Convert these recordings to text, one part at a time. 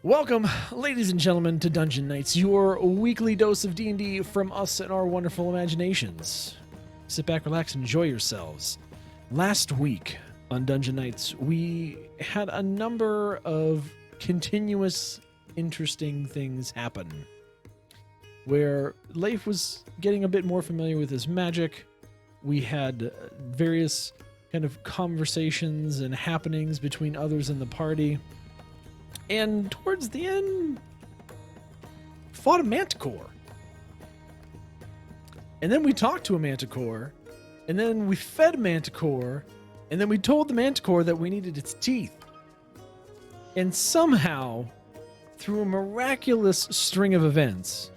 Welcome, ladies and gentlemen, to Dungeon Nytes, your weekly dose of D&D from us and our wonderful imaginations. Sit back, relax, and enjoy yourselves. Last week on Dungeon Nytes, we had a number of continuous, interesting things happen, where Leif was getting a bit more familiar with his magic. We had various kind of conversations and happenings between others in the party. And towards the end, fought a Manticore. And then we talked to a Manticore. And then we fed a Manticore. And then we told the Manticore that we needed its teeth. And somehow, through a miraculous string of events,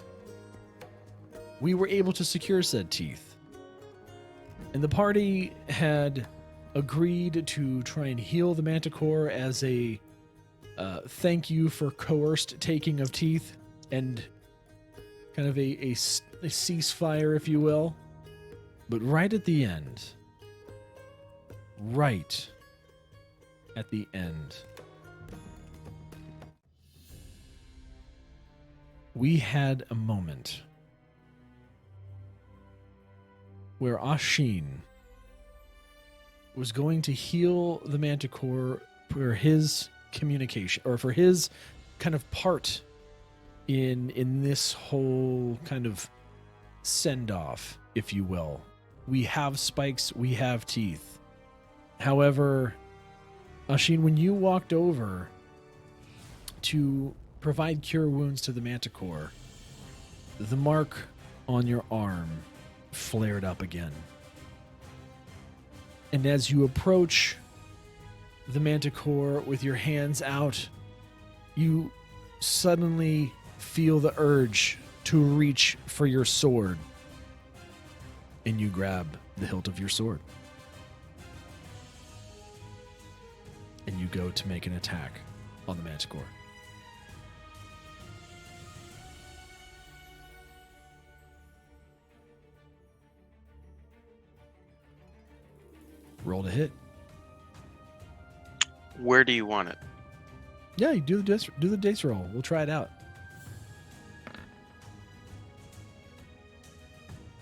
we were able to secure said teeth. And the party had agreed to try and heal the Manticore as a thank you for coerced taking of teeth and kind of a ceasefire, if you will. But right at the end, we had a moment where Ashin was going to heal the Manticore for his communication, or for his kind of part in this whole kind of send-off, if you will. We have spikes, we have teeth. However, Ashin, when you walked over to provide cure wounds to the Manticore, the mark on your arm flared up again. And as you approach the Manticore with your hands out, you suddenly feel the urge to reach for your sword. And you grab the hilt of your sword. And you go to make an attack on the Manticore. Roll to hit. Where do you want it? Yeah, you do the dice roll. We'll try it out.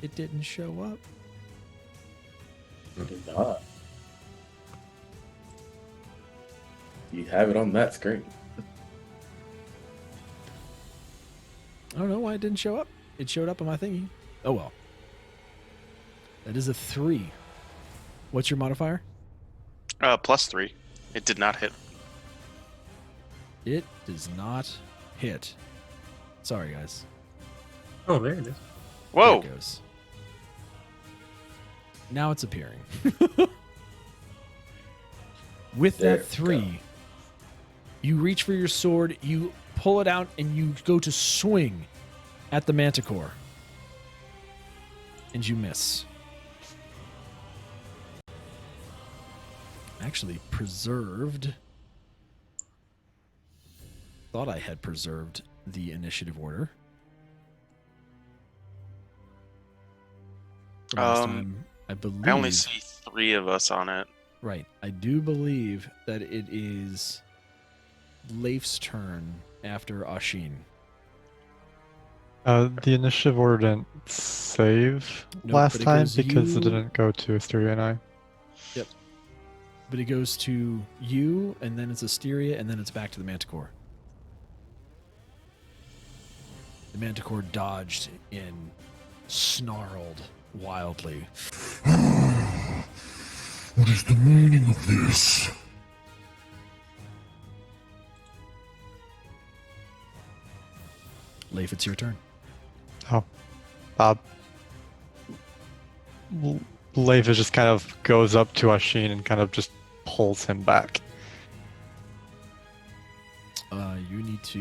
It didn't show up. It did not. You have it on that screen. I don't know why it didn't show up. It showed up on my thingy. Oh well. That is a 3. What's your modifier? +3. It did not hit. It does not hit. Sorry, guys. Oh, there it is. Whoa! There it goes. Now it's appearing. With There that 3, you reach for your sword, you pull it out, and you go to swing at the Manticore. And you miss. Actually preserved. Thought I had preserved the initiative order. From last time, I believe. I only see 3 of us on it. Right. I do believe that it is Leif's turn after Ashin. The initiative order didn't save Nope, last but it time goes because it you- didn't go to Asteria and I. Yep. But it goes to you, and then it's Asteria, and then it's back to the Manticore. The Manticore dodged and snarled wildly. What is the meaning of this? Leif, it's your turn. Oh. Leva just kind of goes up to Ashin and kind of just pulls him back. You need to...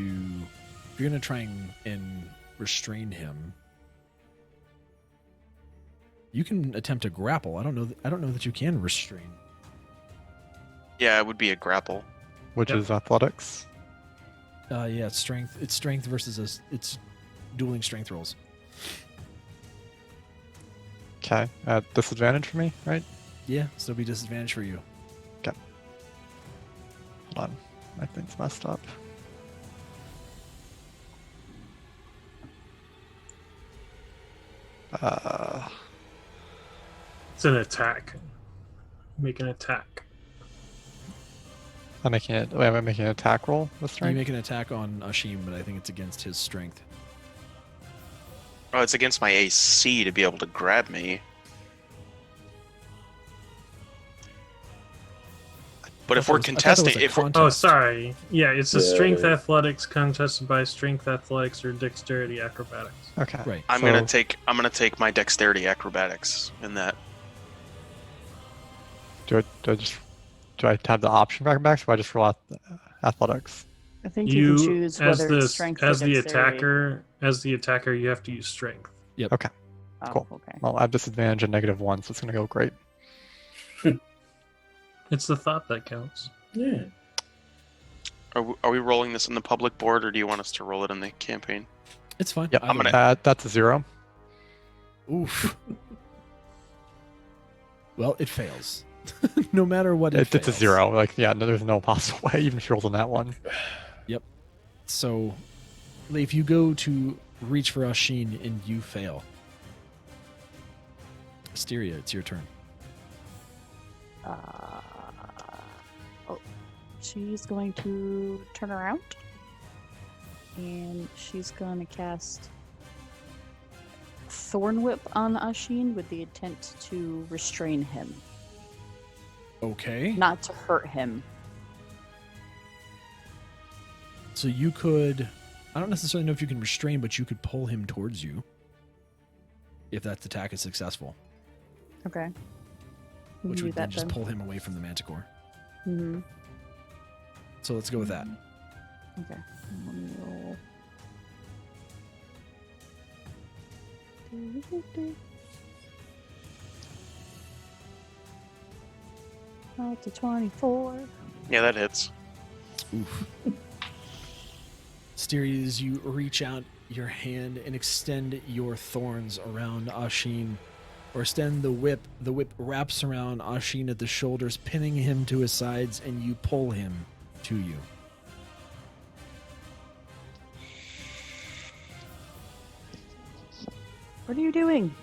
If you're going to try and restrain him, you can attempt to grapple. I don't know that you can restrain. Yeah, it would be a grapple. Which Yep. is athletics. Yeah, it's strength. It's strength versus it's dueling strength rolls. Okay. At disadvantage for me, right? Yeah, so it'll be disadvantage for you. Hold on. My thing's messed up. It's an attack. Make an attack. I'm making it. Wait, am I making an attack roll with You strength? make an attack on Ashim, but I think it's against his strength. Oh, it's against my AC to be able to grab me. But if we're I thought that was contesting, a if we're, contest. Oh, sorry. Yeah, it's a Yeah. strength athletics contested by strength athletics or dexterity acrobatics. Okay. Right. I'm so- gonna take my dexterity acrobatics in that. Do I have the option for acrobatics, or do I just roll out athletics? I think you can choose as whether the it's strength as or the dexterity. attacker, you have to use strength. Okay. Oh, Cool. okay. Well, I have disadvantage and -1, so it's gonna go great. It's the thought that counts. Yeah. Are we rolling this in the public board, or do you want us to roll it in the campaign? It's fine. Yep. Either way. That's a 0. Oof. Well, it fails. No matter what, It's a fails. 0. Like, yeah, no, there's no possible way, even if you rolled on that one. So, if you go to reach for Ashin and you fail, Asteria, it's your turn. Oh, she's going to turn around and she's going to cast Thorn Whip on Ashin with the intent to restrain him, Okay. not to hurt him. So you could, I don't necessarily know if you can restrain, but you could pull him towards you if that attack is successful, Okay. We which can do would then that just then. pull him away from the Manticore. Mm-hmm. So let's go with that. Okay. Let me roll. Up to 24. Yeah, that hits. Oof. Asteria, as you reach out your hand and extend your thorns around Ashin, or extend the whip wraps around Ashin at the shoulders, pinning him to his sides, and you pull him to you. What are you doing?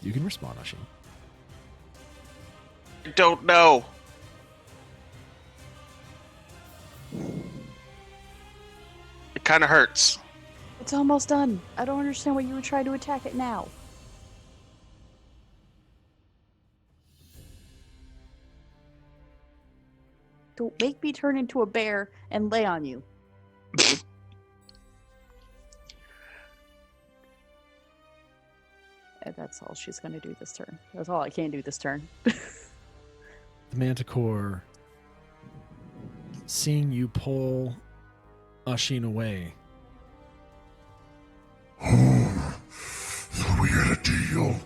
You can respond, Ashin. I don't know. It kind of hurts. It's almost done. I don't understand why you would try to attack it now. Don't make me turn into a bear and lay on you. And that's all she's going to do this turn. That's all I can do this turn. The Manticore, seeing you pull Ashin away, Oh, thought we had a deal.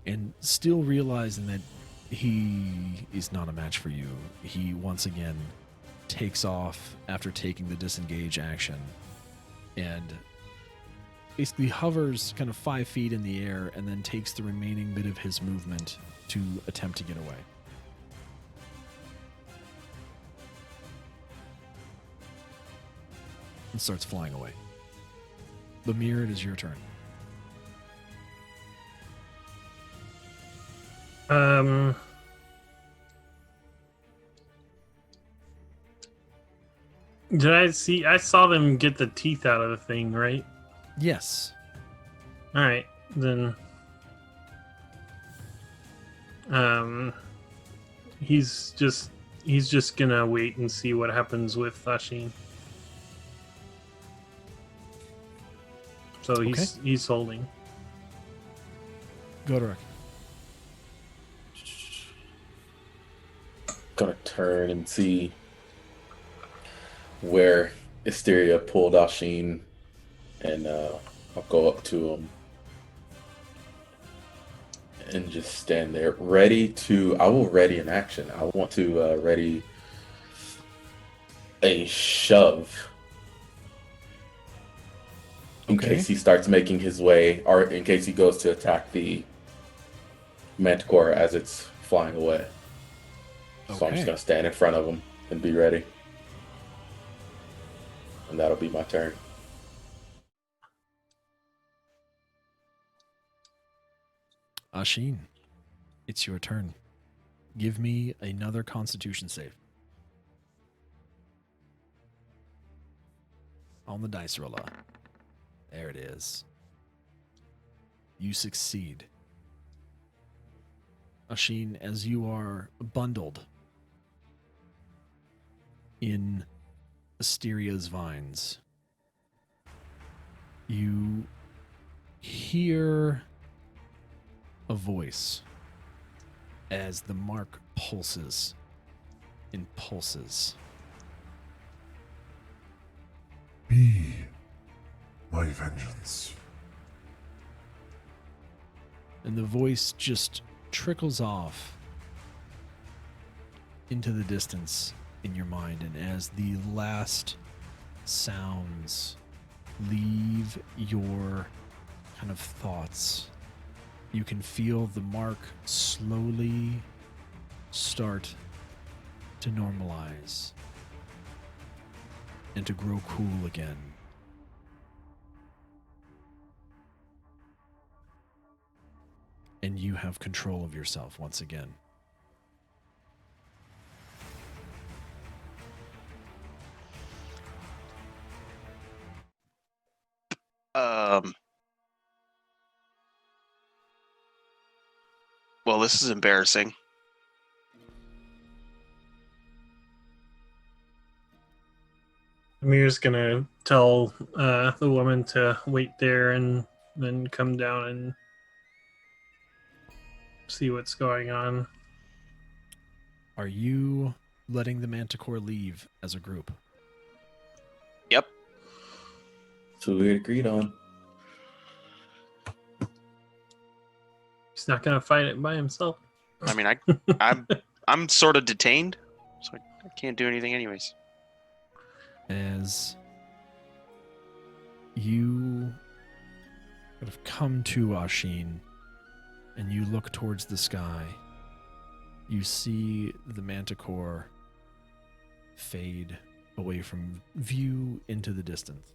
and still realizing that he is not a match for you, he once again takes off after taking the disengage action and basically hovers kind of 5 feet in the air and then takes the remaining bit of his movement to attempt to get away. And starts flying away. Lemire, it is your turn. Did I see? I saw them get the teeth out of the thing, right? Yes. All right, then. He's just gonna wait and see what happens with Ashin. So he's holding. Goderic. Gonna turn and see where Asteria pulled Ashin, and I'll go up to him and just stand there, ready to. I will ready an action. I want to ready a shove in Okay. case he starts making his way, or in case he goes to attack the Manticore as it's flying away. So I'm Okay. just gonna stand in front of him and be ready. and that'll be my turn. Ashin, it's your turn. Give me another Constitution save. On the dice roller. There it is. You succeed. Ashin, as you are bundled in Asteria's vines, you hear a voice as the mark pulses and pulses. Be my vengeance. And the voice just trickles off into the distance in your mind. And as the last sounds leave your kind of thoughts, you can feel the mark slowly start to normalize and to grow cool again. And you have control of yourself once again. Well, this is embarrassing. Amir's gonna tell the woman to wait there and then come down and see what's going on. Are you letting the Manticore leave as a group? Yep. So we agreed on. He's not gonna fight it by himself. I mean, I'm sort of detained, so I can't do anything anyways. As you kind of come to Ashin and you look towards the sky, you see the Manticore fade away from view into the distance.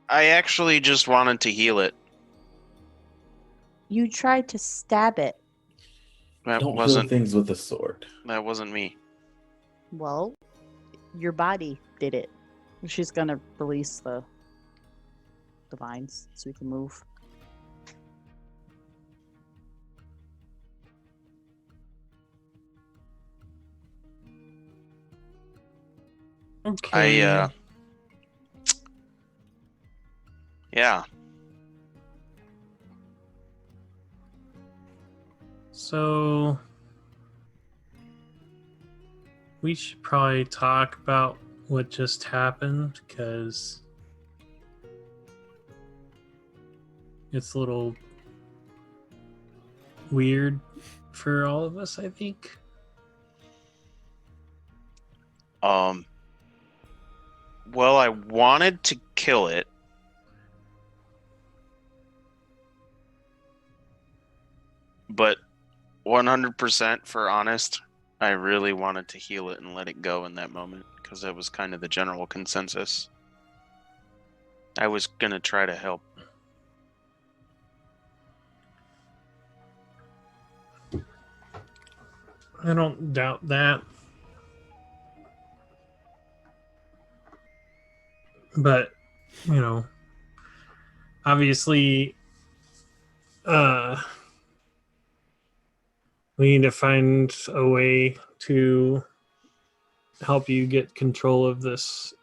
I actually just wanted to heal it. You tried to stab it. That Don't wasn't kill things with a sword. that wasn't me. Well, your body did it. She's gonna release the vines so we can move. Okay. Yeah. So we should probably talk about what just happened because it's a little weird for all of us, I think. Well, I wanted to kill it. But 100% for honest, I really wanted to heal it and let it go in that moment because that was kind of the general consensus. I was going to try to help. I don't doubt that. But, you know, obviously, we need to find a way to help you get control of this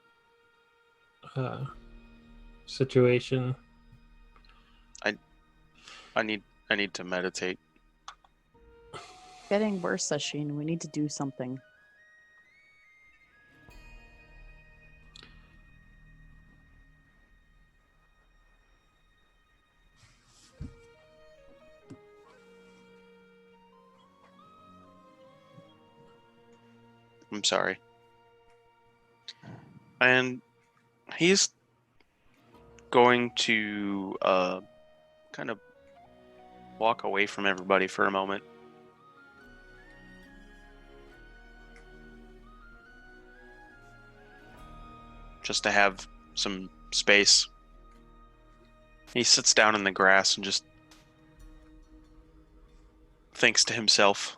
situation. I need to meditate. Getting worse, Ashin. We need to do something. I'm sorry. And he's going to kind of walk away from everybody for a moment. Just to have some space. He sits down in the grass and just thinks to himself.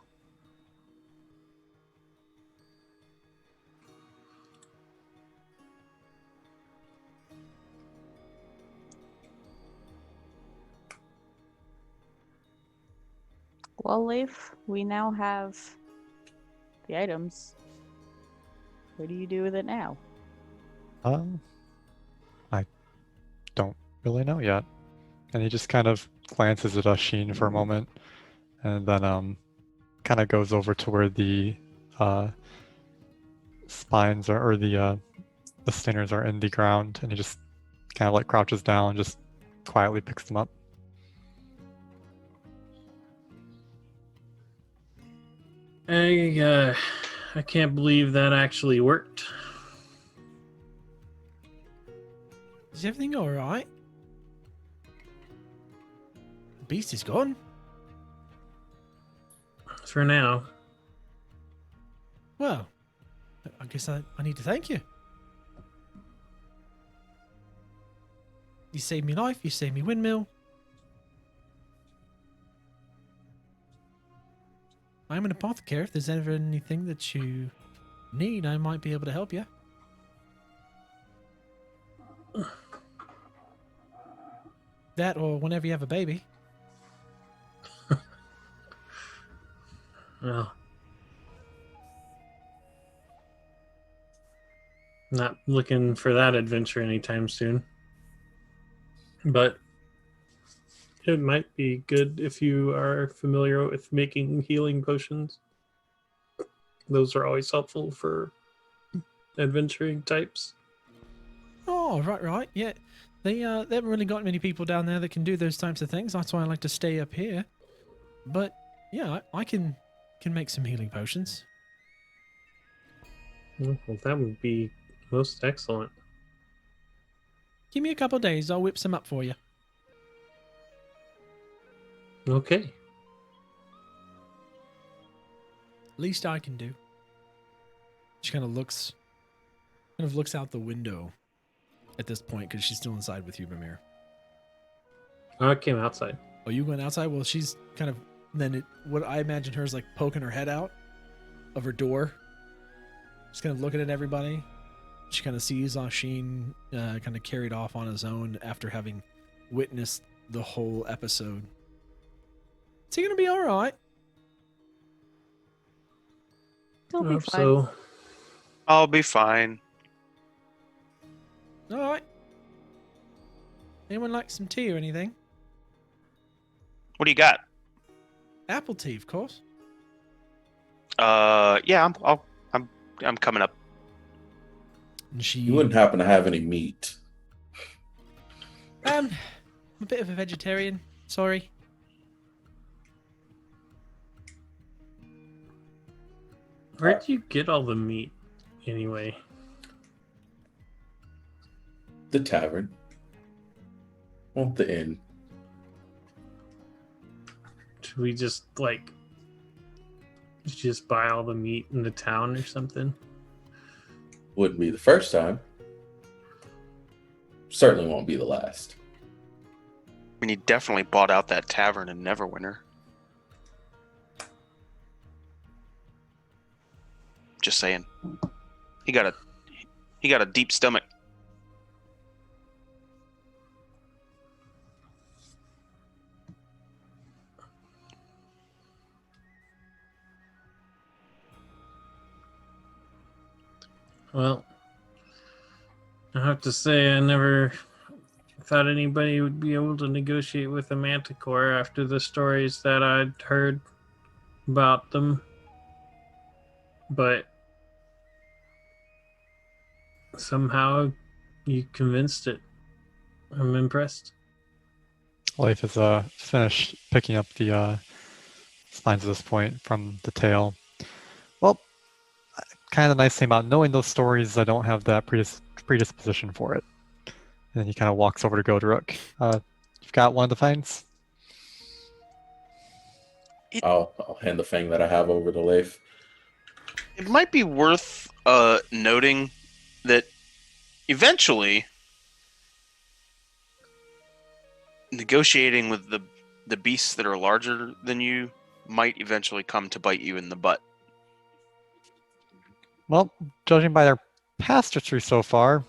Well, Leif, we now have the items. What do you do with it now? I don't really know yet. And he just kind of glances at Sheen for a moment, and then kind of goes over to where the spines are, or the slingers are in the ground, and he just kind of like crouches down and just quietly picks them up. I can't believe that actually worked. Is everything all right? The beast is gone. For now. Well, I guess I need to thank you. You saved me life. You saved me windmill. I'm an apothecary. If there's ever anything that you need, I might be able to help you. That or whenever you have a baby. Well, not looking for that adventure anytime soon. But it might be good if you are familiar with making healing potions. Those are always helpful for adventuring types. Oh, right. Yeah. They haven't really got many people down there that can do those types of things. That's why I like to stay up here. But yeah, I can make some healing potions. Well, that would be most excellent. Give me a couple of days. I'll whip some up for you. Okay. Least I can do. She kind of looks out the window at this point because she's still inside with you, Ramir. I came outside. Oh, you went outside? Well, she's kind of what I imagine her is like poking her head out of her door. Just kind of looking at everybody. She kind of sees Sheen kind of carried off on his own after having witnessed the whole episode. Is he gonna be all right? He'll I be hope fine. so. I'll be fine. All right. Anyone like some tea or anything? What do you got? Apple tea, of course. Yeah, I'm coming up. And she, You wouldn't happen to have any meat. I'm a bit of a vegetarian. Sorry. Where'd you get all the meat, anyway? The tavern. Not the inn. Should we just, just buy all the meat in the town or something? Wouldn't be the first time. Certainly won't be the last. I mean, he definitely bought out that tavern in Neverwinter. Just saying. He got a deep stomach. Well, I have to say I never thought anybody would be able to negotiate with a Manticore after the stories that I'd heard about them. But somehow you convinced it. I'm impressed. Leif has finished picking up the spines at this point from the tail. Well, kind of the nice thing about knowing those stories, I don't have that predisposition for it. And then he kind of walks over to Godruk. You've got one of the finds? I'll hand the fang that I have over to Leif. It might be worth noting that eventually negotiating with the beasts that are larger than you might eventually come to bite you in the butt. Well, judging by their past history so far,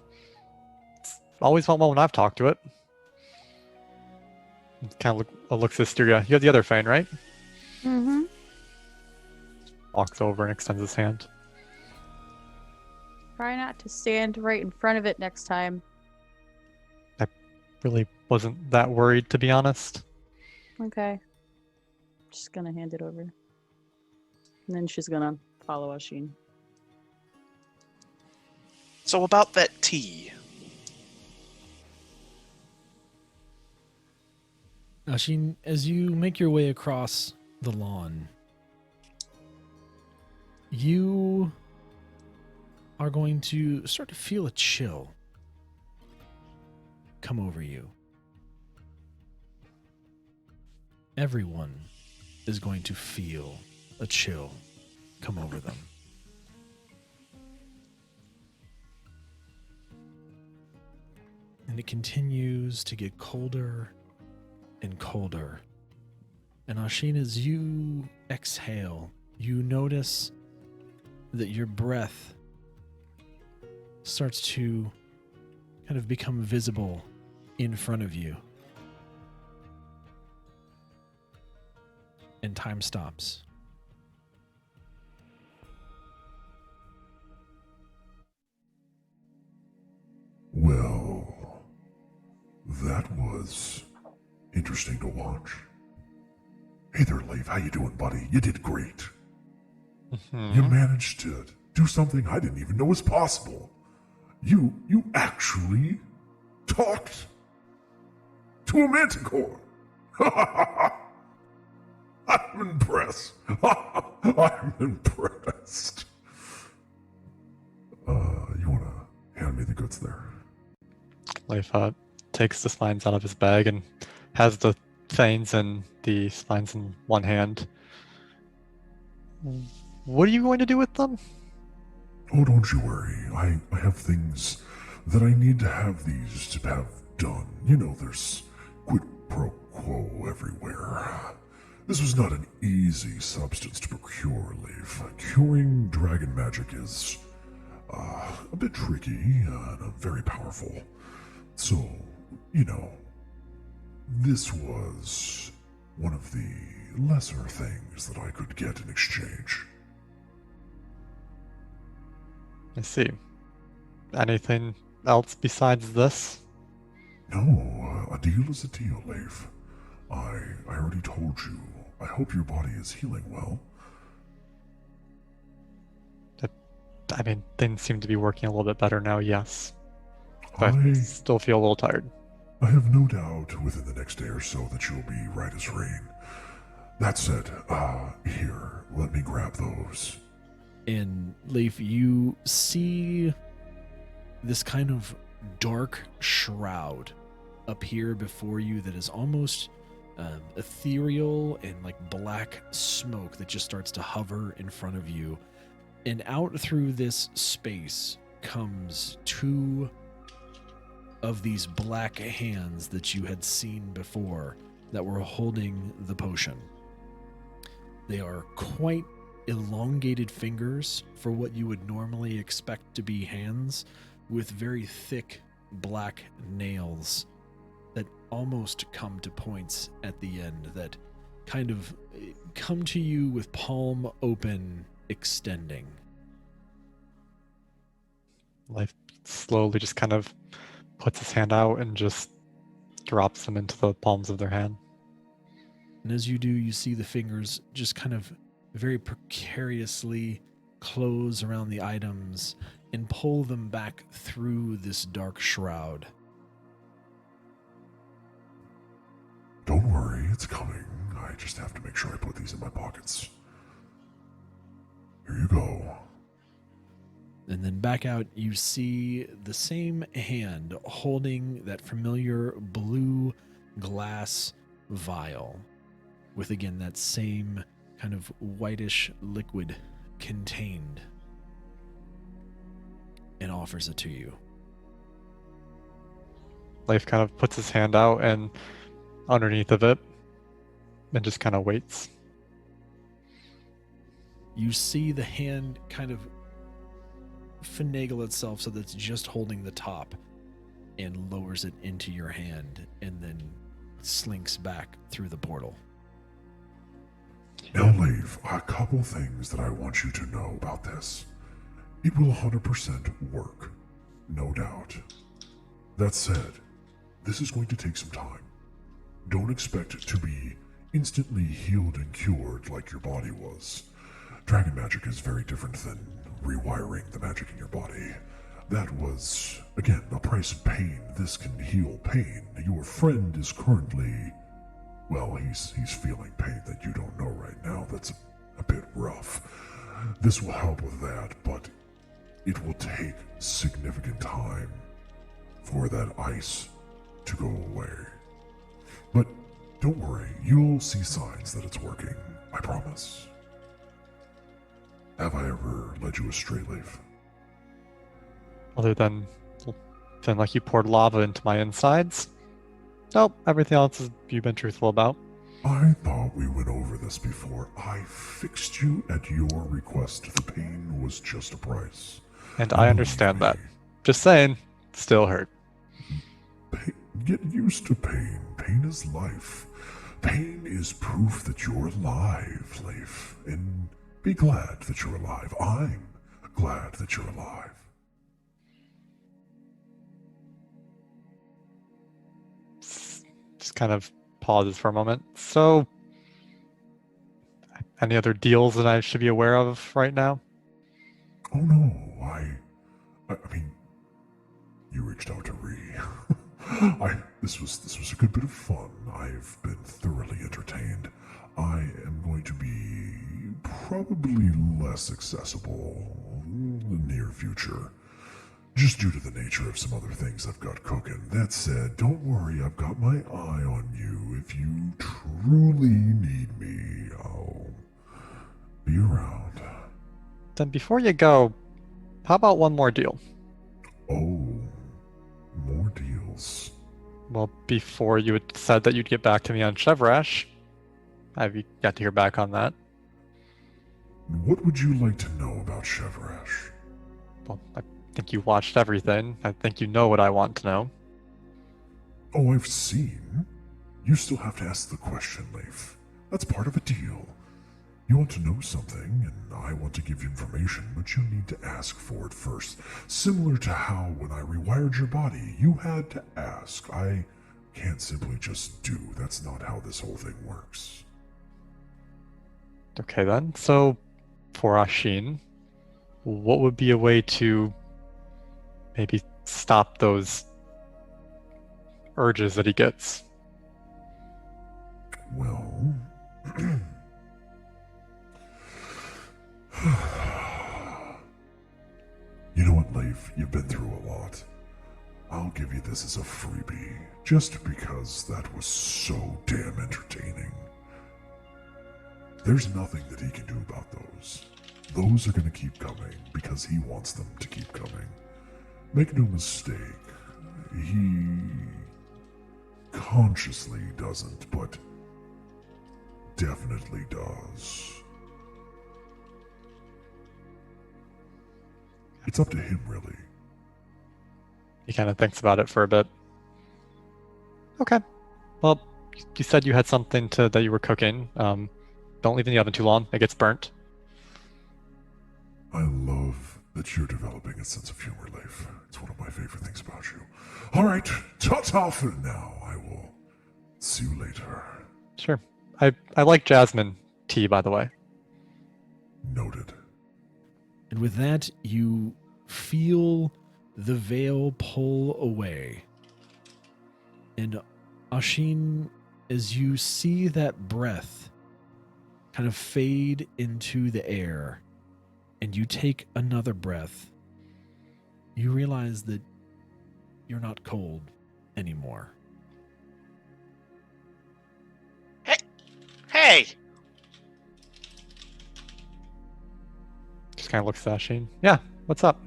it's always went well when I've talked to it. Kind of looks at Styria. You have the other Fane, right? Mm-hmm. Walks over and extends his hand. Try not to stand right in front of it next time. Really wasn't that worried, to be honest. Okay. Just gonna hand it over. And then she's gonna follow Ashin. So about that tea. Ashin, as you make your way across the lawn, you are going to start to feel a chill come over you. Everyone is going to feel a chill come over them. And it continues to get colder and colder. And Ashin, as you exhale, you notice that your breath starts to kind of become visible in front of you. And time stops. Well, that was interesting to watch. Hey there, Leif. How you doing, buddy? You did great. You managed to do something I didn't even know was possible. You actually talked to a Manticore. I'm impressed. I'm impressed. You want to hand me the goods there? Leif takes the spines out of his bag and has the Fanes and the spines in one hand. What are you going to do with them? Oh, don't you worry. I have things that I need to have these to have done. You know, there's quid pro quo everywhere. This was not an easy substance to procure, Leif. Curing dragon magic is a bit tricky and very powerful. So, you know, this was one of the lesser things that I could get in exchange. I see. Anything else besides this? No, a deal is a deal, Leif. I already told you. I hope your body is healing well. I mean, things seem to be working a little bit better now, yes. But I I still feel a little tired. I have no doubt within the next day or so that you'll be right as rain. That said, here, let me grab those. And Leif, you see this kind of dark shroud appear before you that is almost ethereal and like black smoke that just starts to hover in front of you. And out through this space comes two of these black hands that you had seen before that were holding the potion. They are quite elongated fingers for what you would normally expect to be hands, with very thick black nails that almost come to points at the end that kind of come to you with palm open, extending. Leif slowly just kind of puts his hand out and just drops them into the palms of their hand. And as you do, you see the fingers just kind of very precariously close around the items and pull them back through this dark shroud. Don't worry, it's coming. I just have to make sure I put these in my pockets. Here you go. And then back out, you see the same hand holding that familiar blue glass vial with, again, that same kind of whitish liquid contained and offers it to you. Leif kind of puts his hand out and underneath of it and just kind of waits. You see the hand kind of finagle itself so that it's just holding the top and lowers it into your hand and then slinks back through the portal. Now, Leif, a couple things that I want you to know about this. It will 100% work, no doubt. That said, this is going to take some time. Don't expect it to be instantly healed and cured like your body was. Dragon magic is very different than rewiring the magic in your body. That was, again, a price of pain. This can heal pain. Your friend is currently, well, he's feeling pain that you don't know right now. That's a bit rough. This will help with that, but it will take significant time for that ice to go away. But don't worry, you'll see signs that it's working. I promise. Have I ever led you astray, Leif? Other than like you poured lava into my insides? Nope, everything else is you've been truthful about. I thought we went over this before. I fixed you at your request. The pain was just a price. And I understand that. Just saying, still hurt. Get used to pain. Pain is life. Pain is proof that you're alive, Leif. And be glad that you're alive. I'm glad that you're alive. Just kind of pauses for a moment. So, any other deals that I should be aware of right now? Oh no, I mean, you reached out to Ree. This was a good bit of fun. I've been thoroughly entertained. I am going to be probably less accessible in the near future, just due to the nature of some other things I've got cooking. That said, don't worry, I've got my eye on you. If you truly need me, I'll be around. Then before you go, how about one more deal? Oh, more deals. Well, before you had said that you'd get back to me on Chevrash, have you got to hear back on that? What would you like to know about Chevrash? Well, I think you watched everything. I think you know what I want to know. Oh, I've seen. You still have to ask the question, Leif. That's part of a deal. You want to know something, and I want to give you information, but you need to ask for it first. Similar to how when I rewired your body, you had to ask. I can't simply just do. That's not how this whole thing works. Okay then, so for Ashin, what would be a way to maybe stop those urges that he gets? Well, you know what, Leif? You've been through a lot. I'll give you this as a freebie, just because that was so damn entertaining. There's nothing that he can do about those. Those are going to keep coming because he wants them to keep coming. Make no mistake, he consciously doesn't, but definitely does. It's up to him, really. He kind of thinks about it for a bit. Okay. Well, you said you had something that you were cooking. Don't leave it in the oven too long. It gets burnt. I love that you're developing a sense of humor, Leif. It's one of my favorite things about you. All right, ta-ta for now. I will see you later. Sure. I like jasmine tea, by the way. Noted. And with that, you feel the veil pull away. And Ashin, as you see that breath kind of fade into the air, and you take another breath, you realize that you're not cold anymore. Hey! Just kind of looks at Ashin. Yeah, what's up?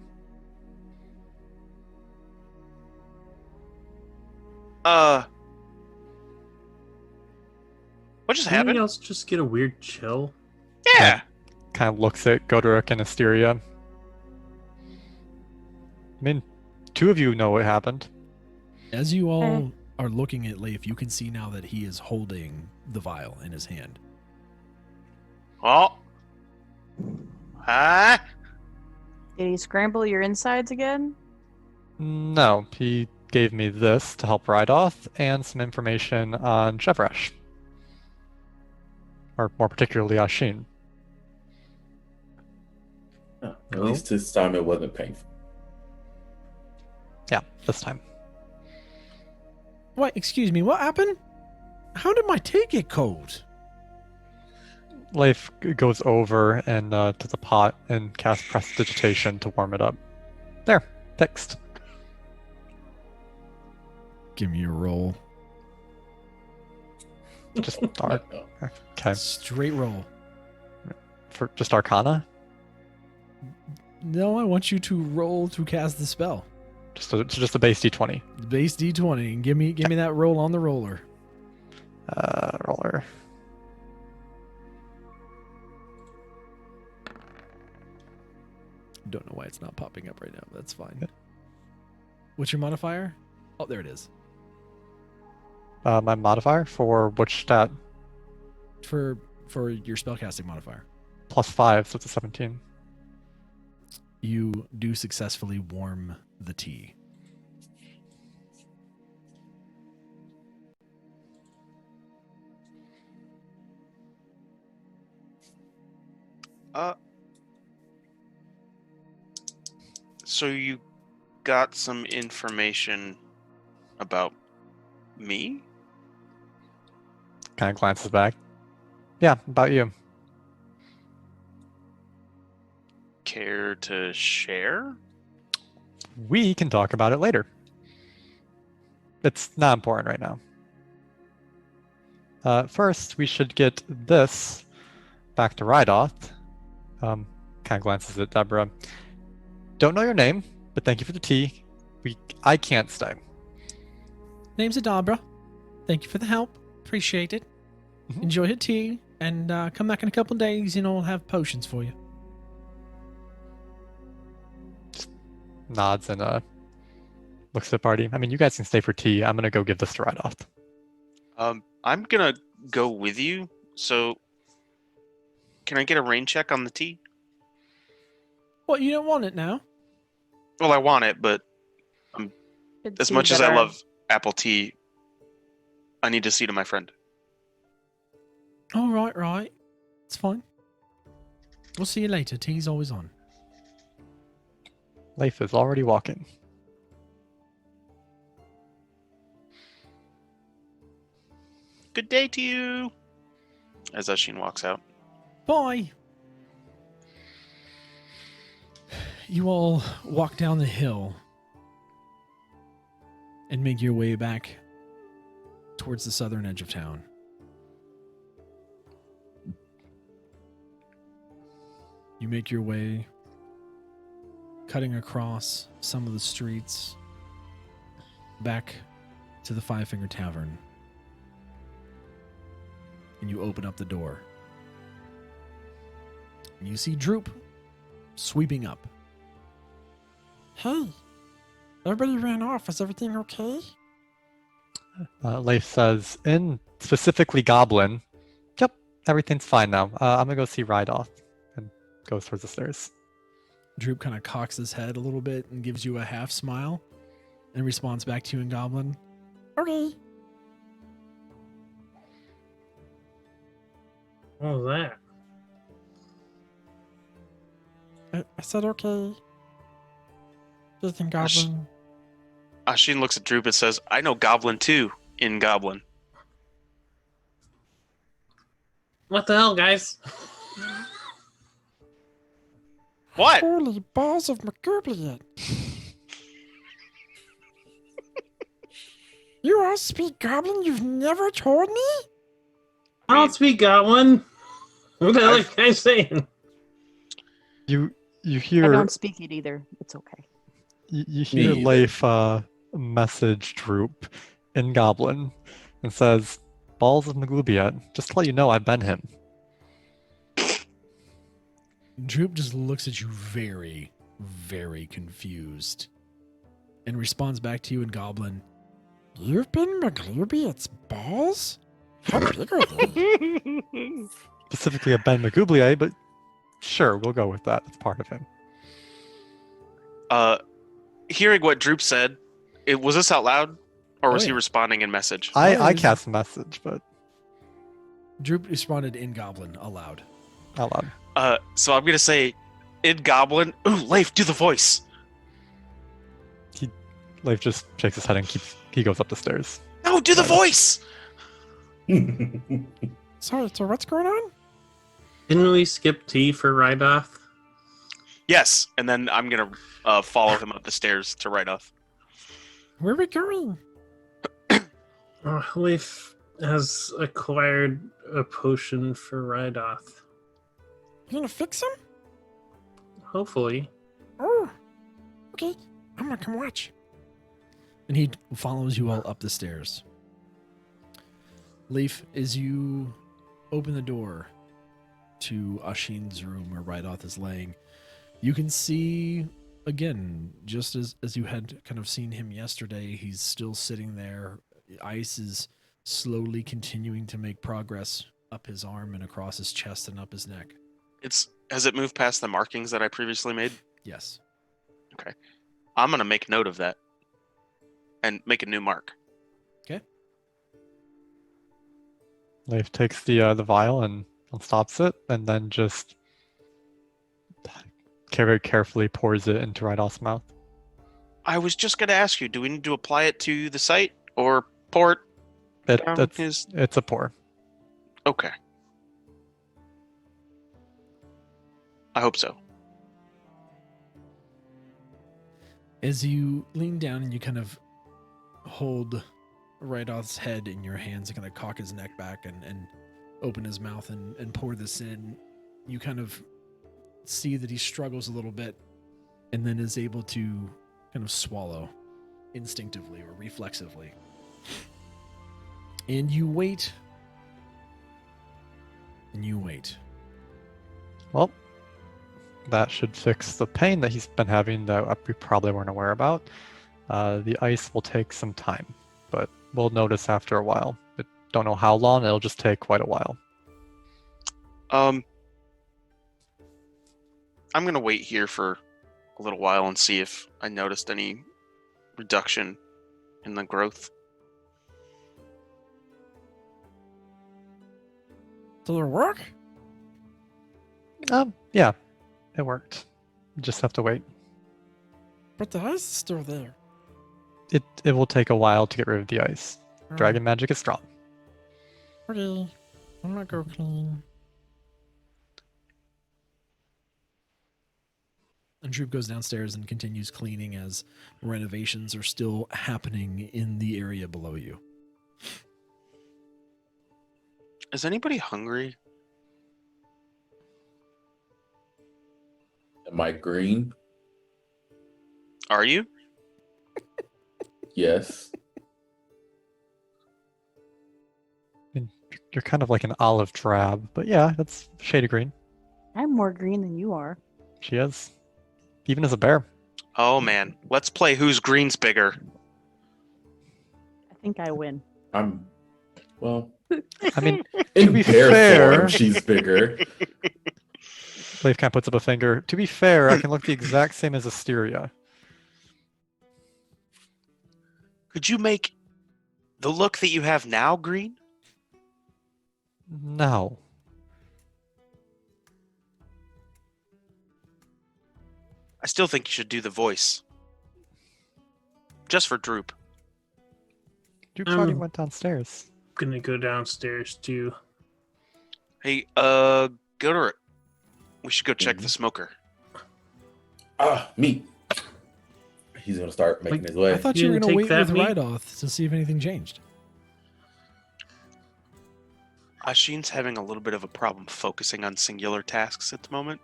What just Anything happened? else just get a weird chill? Yeah. Kind of looks at Goderic and Asteria. I mean, two of you know what happened. As you all are looking at Leif, you can see now that he is holding the vial in his hand. Oh. Huh? Did he scramble your insides again? No, he gave me this to help Rydoth and some information on Chevrash. Or more particularly Ashin. Oh, at least this time it wasn't painful. Yeah, this time. What? Excuse me, what happened? How did my tea get cold? Leif goes over and to the pot and casts prestidigitation to warm it up. There, fixed. Give me a roll. Just dark. Okay. Straight roll. For just Arcana? No, I want you to roll to cast the spell. Just a base D20. Base D20 and give me that roll on the roller. Roller. Don't know why it's not popping up right now. That's fine. What's your modifier? Oh, there it is. My modifier for which stat? For your spellcasting modifier. +5, so it's a 17. You do successfully warm the tea. So you got some information about me? Kind of glances back. Yeah, about you. Care to share? We can talk about it later. It's not important right now. First, we should get this back to Rydoth. Kind of glances at Deborah. Don't know your name, but thank you for the tea. I can't stay. Name's Adabra. Thank you for the help. Appreciate it. Mhm. Enjoy your tea, and come back in a couple of days, and I'll have potions for you. Nods and looks at the party. I mean, you guys can stay for tea. I'm gonna go give this to Rydoth. I'm gonna go with you. So, can I get a rain check on the tea? What, you don't want it now? Well, I want it, but Could as see much as I better. love apple tea, I need to see to my friend. All right. It's fine. We'll see you later. Tea's always on. Leif is already walking. Good day to you. As Ashin walks out. Bye. You all walk down the hill and make your way back towards the southern edge of town. You make your way, cutting across some of the streets, back to the Five Finger Tavern. And you open up the door. And you see Droop sweeping up. Hey, everybody ran off. Is everything okay? Leif says, in specifically Goblin, yep, everything's fine now. I'm gonna go see Rydoth, and goes towards the stairs. Droop kind of cocks his head a little bit and gives you a half smile and responds back to you in Goblin. Okay. What was that? I said okay. Just in Goblin. Ashin looks at Droop and says, I know Goblin too, in Goblin. What the hell, guys? What? Holy balls of McGurbliet. You all speak Goblin? You've never told me? I don't speak Goblin. What the hell are you guys saying? You You I hear don't speak it either. It's okay. you hear Me either. Leif message Droop in Goblin and says, "Balls of Maglubiat. Just to let you know, I've been him." Droop just looks at you very, very confused and responds back to you in Goblin. You've been Maglubiat's balls? How big are they? Specifically a Ben Maglubiat, but sure, we'll go with that. It's part of him. Hearing what Droop said, was this out loud, or was he yeah. responding in message? I he's- cast a message, but Droop responded in Goblin aloud. out loud. So I'm gonna say, in Goblin. Ooh, Leif, do the voice. Leif just shakes his head and he goes up the stairs. No, do the voice. So what's going on? Didn't we skip T for Rydoth? Yes, and then I'm gonna follow him up the stairs to right off. Where are we going? Leif has acquired a potion for Rydoth. You gonna fix him? Hopefully. Oh, okay. I'm gonna come watch. And he follows you all up the stairs. Leif, as you open the door to Ashin's room where Rydoth is laying, you can see, again, just as you had kind of seen him yesterday, he's still sitting there. Ice is slowly continuing to make progress up his arm and across his chest and up his neck. Has it moved past the markings that I previously made? Yes. I'm gonna make note of that and make a new mark. Leif takes the vial and stops it, and then just very carefully pours it into Rydoth's mouth. I was just gonna ask you, do we need to apply it to the site or pour it down his? It's a pour. Okay. I hope so. As you lean down and you kind of hold Rydoth's head in your hands and kind of cock his neck back and open his mouth and pour this in, you kind of see that he struggles a little bit and then is able to kind of swallow instinctively or reflexively. And you wait. And you wait. Well, that should fix the pain that he's been having that we probably weren't aware about. The ice will take some time, but we'll notice after a while. I don't know how long, it'll just take quite a while. I'm gonna wait here for a little while and see if I noticed any reduction in the growth. Does it work? Yeah, it worked. You just have to wait. But the ice is still there. It will take a while to get rid of the ice. Dragon magic is strong. Okay. I'm gonna go clean. And Droop goes downstairs and continues cleaning as renovations are still happening in the area below you. Is anybody hungry? Am I green? Are you? Yes. You're kind of like an olive drab, but yeah, that's a shade of green. I'm more green than you are. She is. Even as a bear. Oh man, let's play Who's Green's Bigger. I think I win. Well, I mean, in be bear fair- form, she's bigger. Leif kind of puts up a finger. To be fair, I can look the exact same as Asteria. Could you make the look that you have now green? No. I still think you should do the voice. Just for Droop. Droop already went downstairs. Gonna go downstairs too. Hey, go to. We should go check the smoker. Me. He's gonna start making his way. I thought You you were didn't going to take wait that with meat? Rydoth to see if anything changed. Ashin's having a little bit of a problem focusing on singular tasks at the moment.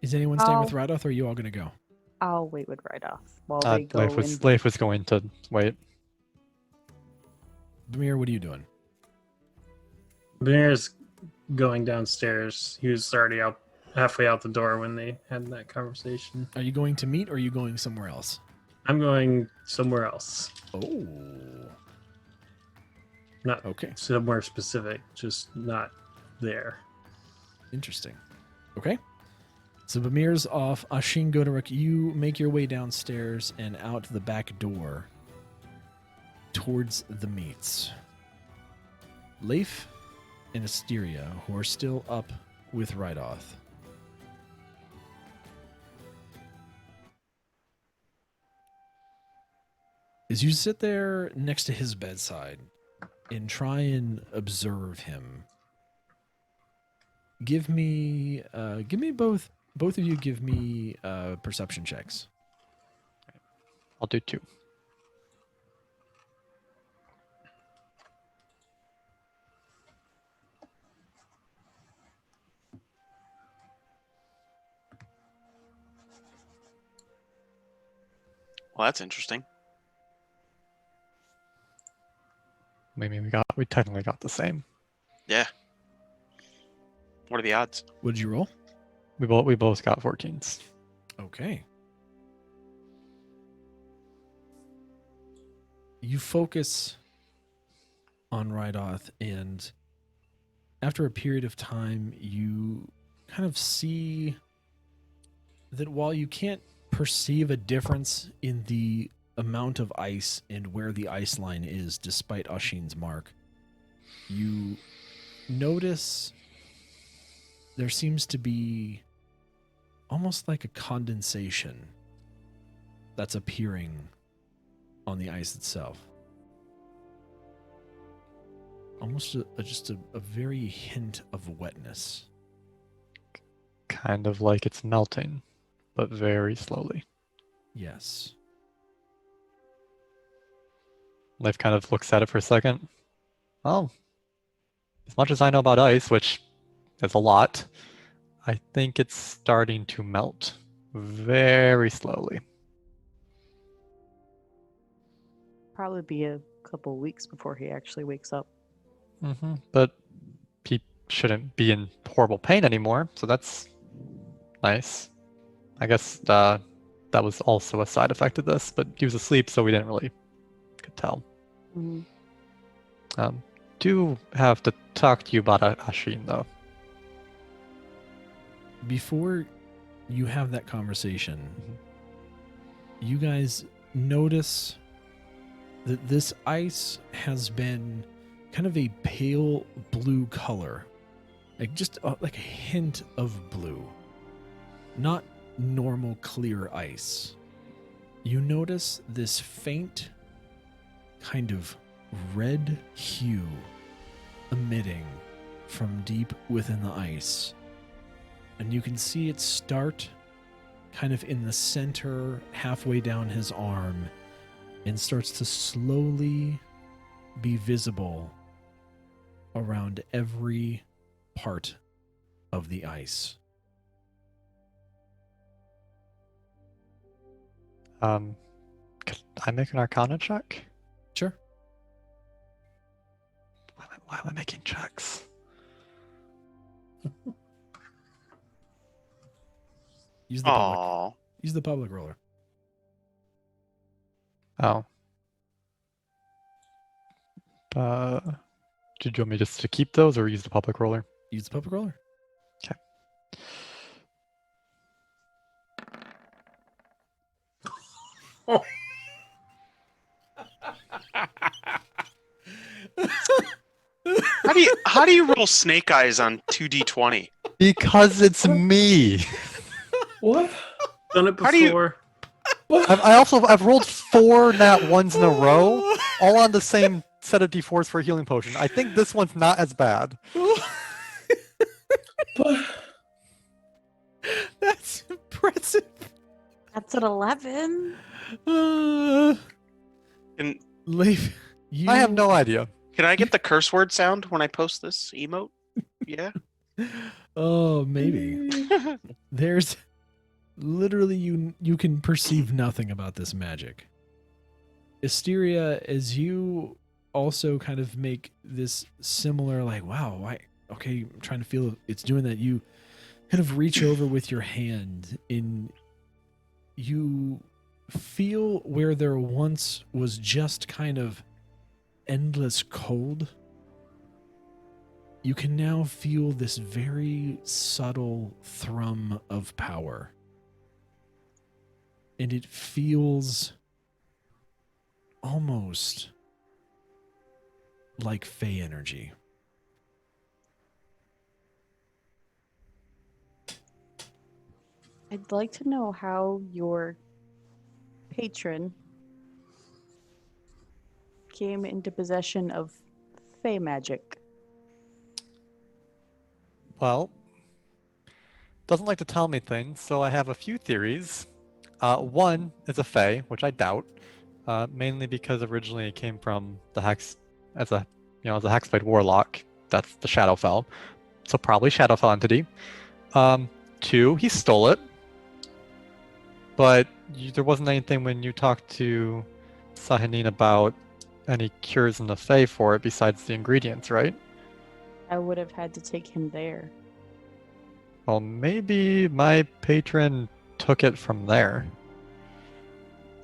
Is anyone staying with Oh. Rydoth, or are you all going to go? I'll wait with right off while they go in. Leif was going to wait. Bamir, what are you doing? Bear's going downstairs. He was already out halfway out the door when they had that conversation. Are you going to meet, or are you going somewhere else? I'm going somewhere else. Oh. Not Okay. somewhere specific, just not there. Interesting. Okay. So Bamir's off. Ashin Godoruk, you make your way downstairs and out the back door towards the meets. Leif and Asteria, who are still up with Rydoth. As you sit there next to his bedside and try and observe him, give me both of you give me perception checks. I'll do 2. Well, that's interesting. I mean, we technically got the same. Yeah. What are the odds? What did you roll? We both got 14s. Okay. You focus on Rydoth, and after a period of time, you kind of see that while you can't perceive a difference in the amount of ice and where the ice line is, despite Ashin's mark, you notice there seems to be almost like a condensation that's appearing on the ice itself. Almost just a very hint of wetness. Kind of like it's melting, but very slowly. Yes. Leif kind of looks at it for a second. Oh, as much as I know about ice, which is a lot, I think it's starting to melt very slowly. Probably be a couple weeks before he actually wakes up. But he shouldn't be in horrible pain anymore, so that's nice. I guess that was also a side effect of this, but he was asleep, so we didn't really could tell. Mm-hmm. Do have to talk to you about Ashin, though. Before you have that conversation, you guys notice that this ice has been kind of a pale blue color, like just like a hint of blue, not normal clear ice. You notice this faint kind of red hue emitting from deep within the ice, and you can see it start kind of in the center, halfway down his arm, and starts to slowly be visible around every part of the ice. Could I make an Arcana check? Sure. Why am I making checks? Use the public. Aww. Use the public roller. Oh. Did you want me just to keep those or use the public roller? Use the public roller. How do you roll snake eyes on 2d20? Because it's me. What? Done it How do you- before. I've rolled 4 nat ones in a row, all on the same set of d4s for a healing potion. I think this one's not as bad. That's impressive. That's an 11. Can, Leif, you... I have no idea. can I get the curse word sound when I post this emote? Yeah. Oh, maybe. There's literally you can perceive nothing about this magic. Asteria, as you also kind of make this similar, like, wow, okay, I'm trying to feel it's doing that. You kind of reach over with your hand and you feel where there once was just kind of endless cold. You can now feel this very subtle thrum of power. And it feels almost like Fey energy. I'd like to know how your patron came into possession of Fey magic. Well, doesn't like to tell me things, so I have a few theories. One is a Fey, which I doubt, mainly because originally it came from the Hex as a Hexblade Warlock. That's the Shadowfell, so probably Shadowfell entity. Two, he stole it, but there wasn't anything when you talked to Sahanin about any cures in the Fey for it besides the ingredients, right? I would have had to take him there. Well, maybe my patron took it from there.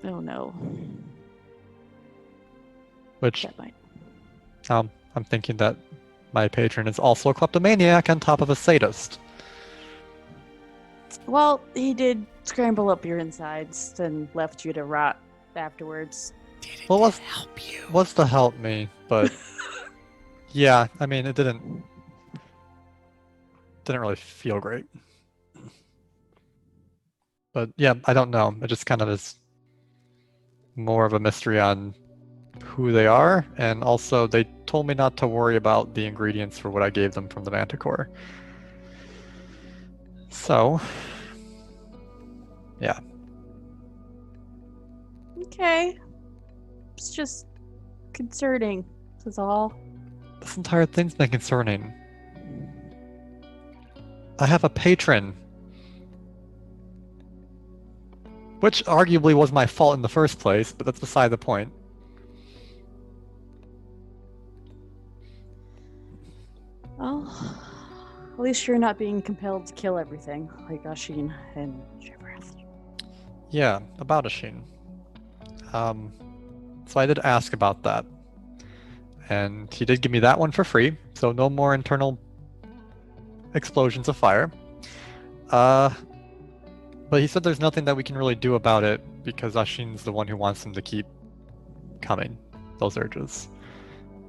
Oh no. Which, That might. I'm thinking that my patron is also a kleptomaniac on top of a sadist. Well, he did scramble up your insides and left you to rot afterwards. Well, what's help you? what's to help me? But yeah, I mean, it didn't really feel great. But yeah, I don't know. It just kind of is more of a mystery on who they are, and also they told me not to worry about the ingredients for what I gave them from the Manticore. So, yeah. Okay. It's just concerning. That's all. This entire thing's been concerning. I have a patron. Which arguably was my fault in the first place, but that's beside the point. Well, at least you're not being compelled to kill everything, like Ashin and Shivrath. Yeah, about Ashin. So I did ask about that. And he did give me that one for free, so no more internal explosions of fire. But he said there's nothing that we can really do about it because Ashin's the one who wants them to keep coming, those urges.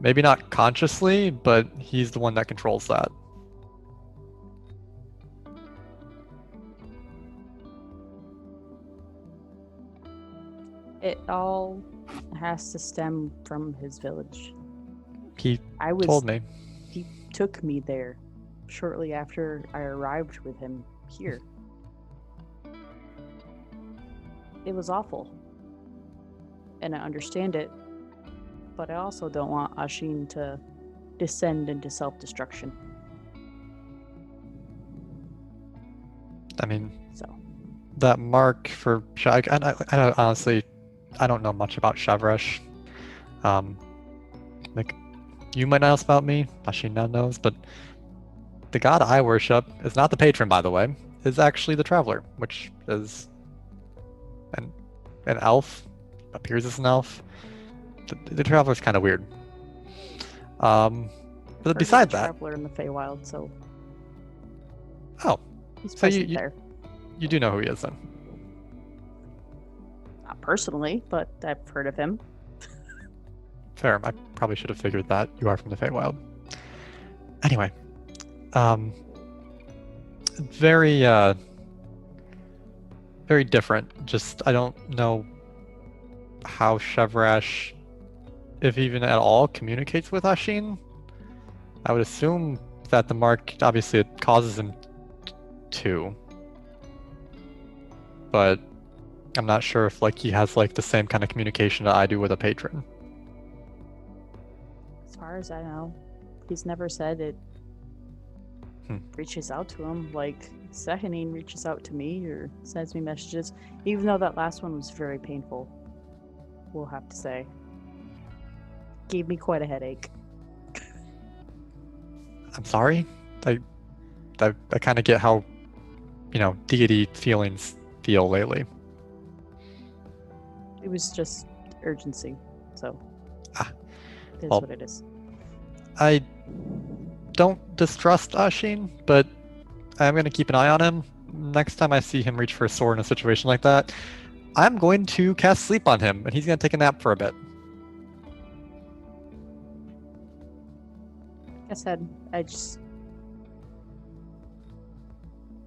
Maybe not consciously, but he's the one that controls that. It all has to stem from his village. He told me. He took me there shortly after I arrived with him here. It was awful. And I understand it. But I also don't want Ashin to descend into self-destruction. I mean, So that mark for I honestly, I don't know much about Shavresh. Like, you might know about me. Ashin now knows, but the god I worship is not the patron, by the way. Is actually the traveler, which is an elf. Appears as an elf. The traveler's kind of weird. But beside that, traveler in the Feywild, so oh, he's so present there. you do know who he is then? Not personally, but I've heard of him. Fair. I probably should have figured that. You are from the Feywild. Anyway, very very different. Just I don't know how Shevrash, if even at all, communicates with Ashin. I would assume that the mark, obviously it causes him to, but I'm not sure if like he has like the same kind of communication that I do with a patron. As far as I know, he's never said it reaches out to him, like Sehanine reaches out to me or sends me messages, even though that last one was very painful. We'll have to say. Gave me quite a headache. I'm sorry. I kind of get how, deity feelings feel lately. It was just urgency, so it is well, what it is. I don't distrust Ashin, but I'm going to keep an eye on him. Next time I see him reach for a sword in a situation like that, I'm going to cast sleep on him, and he's going to take a nap for a bit. Like I said,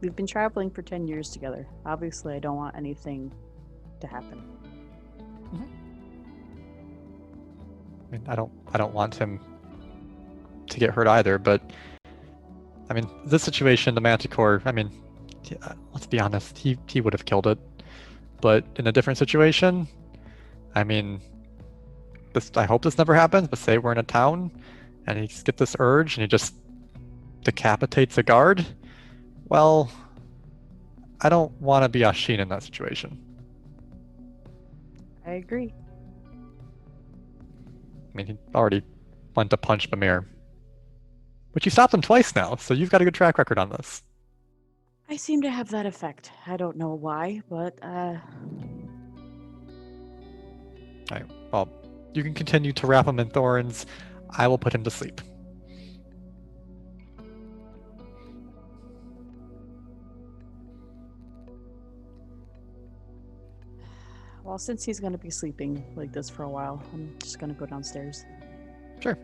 we've been traveling for 10 years together. Obviously, I don't want anything to happen. I mean, I don't want him to get hurt either, but I mean, this situation, the Manticore, I mean, let's be honest, he would have killed it. But in a different situation, I mean, I hope this never happens, but say we're in a town and he gets this urge and he just decapitates a guard. Well, I don't want to be Ashin in that situation. I agree. I mean, he already went to punch Bamir. But you stopped him twice now, so you've got a good track record on this. I seem to have that effect. I don't know why, but Alright, well, you can continue to wrap him in thorns. I will put him to sleep. well, since he's going to be sleeping like this for a while, I'm just going to go downstairs. Sure.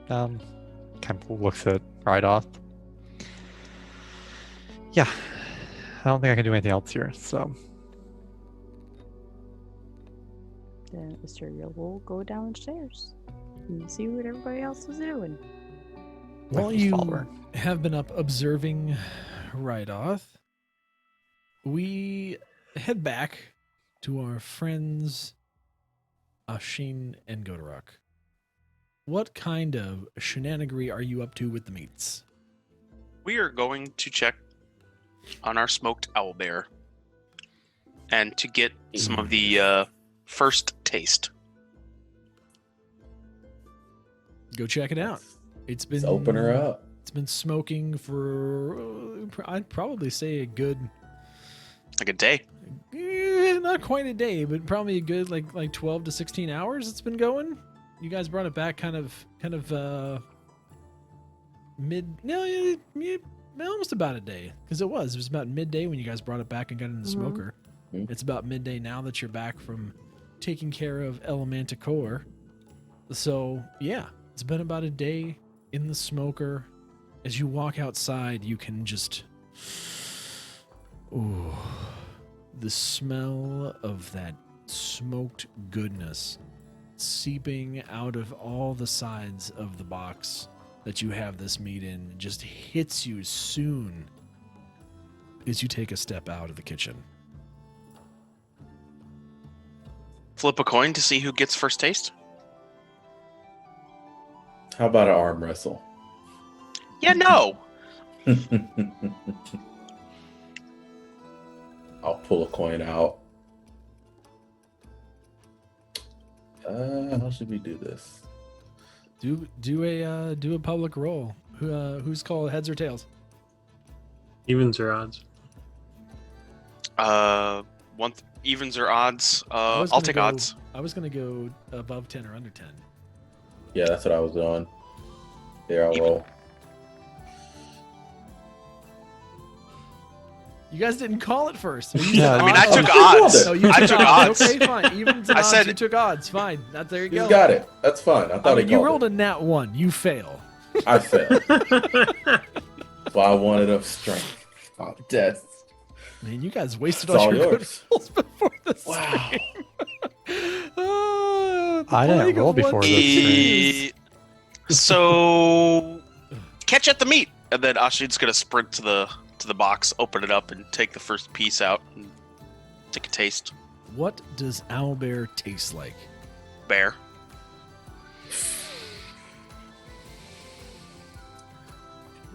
Kind of looks at Rydoth. Yeah, I don't think I can do anything else here, so. Then Asteria will go downstairs and see what everybody else is doing. While Just you follow her. have been up observing Rydoth, we head back to our friends Ashin and Godorok. What kind of shenanigery are you up to with the meats? We are going to check on our smoked owlbear and to get some of the first taste. Go check it out. It's been Let's open her up. It's been smoking for I'd probably say a good Like a day. not quite a day, but probably a good like 12 to 16 hours it's been going. You guys brought it back kind of almost about a day, because it was about midday when you guys brought it back and got it in the smoker. Mhm. It's about midday now that you're back from taking care of Manticore. So yeah, it's been about a day in the smoker. As you walk outside, you can just the smell of that smoked goodness seeping out of all the sides of the box that you have this meat in just hits you soon as you take a step out of the kitchen. Flip a coin to see who gets first taste. How about an arm wrestle? Yeah, no. I'll pull a coin out. How should we do this? Do a public roll. Who's called heads or tails? Evens or odds? Evens or odds. I was I'll gonna take go- odds. I was gonna go above 10 or under 10. Yeah, that's what I was doing. There, I'll roll. You guys didn't call it first. Yeah, I mean, I took Oh, odds. Oh, you I took took odds. odds. Okay, fine. Evens and I odds, said- you took odds. Fine. There you He's go. got it. That's fine. I thought I mean, he you called rolled it. a nat 1. You fail. I failed. So I wanted of strength. Oh, death. Man, you guys wasted It's all all your good yours. rolls before this Wow. stream. The I didn't plague roll of before one this continues. So catch at the meat, and then Ashin's gonna sprint to the box, open it up, and take the first piece out and take a taste. What does owlbear taste like? Bear.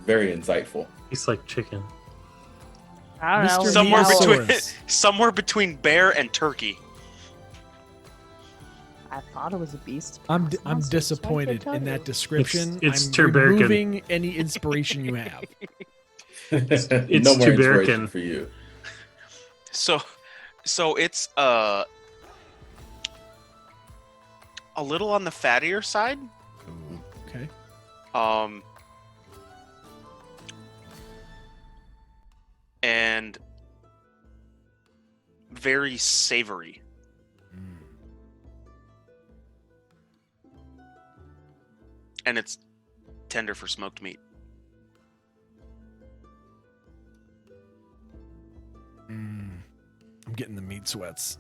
Very insightful. Tastes like chicken. I don't know. Mr. Somewhere between Neosaurus. somewhere between bear and turkey. I thought it was a beast. I'm It's not, so disappointed that's why I in can't that tell description. It's I'm Turberkin. removing any inspiration you have. It's no more inspiration Tuberkin. for you. So it's a little on the fattier side. Okay. And very savory. And it's tender for smoked meat. I'm getting the meat sweats.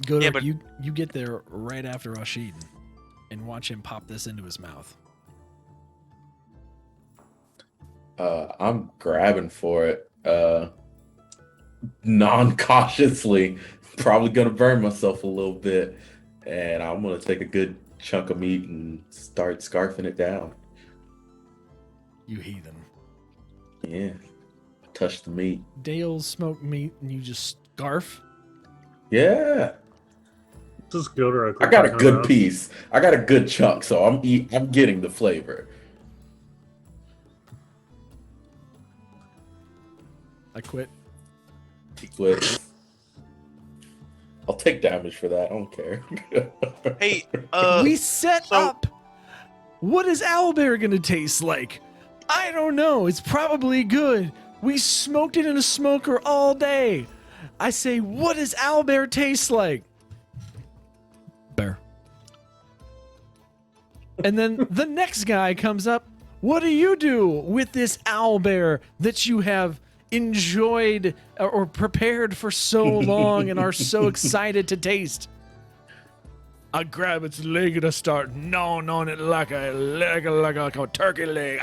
Go Yeah, to but- you get there right after Rashid and watch him pop this into his mouth. I'm grabbing for it. Non-cautiously, probably gonna burn myself a little bit, and I'm gonna take a good chunk of meat and start scarfing it down. You heathen. Yeah, touch the meat. Dale's smoked meat and you just scarf. Yeah, This is Godorok. I got a good piece. I got a good chunk, so I'm getting the flavor. I quit. But I'll take damage for that. I don't care. Hey, We set so- up. What is owlbear gonna taste like? I don't know. It's probably good. We smoked it in a smoker all day. I say, what does owlbear taste like? Bear. And then the next guy comes up. What do you do with this owlbear that you have enjoyed or prepared for so long and are so excited to taste? I grab its leg and I start gnawing on it like a turkey leg.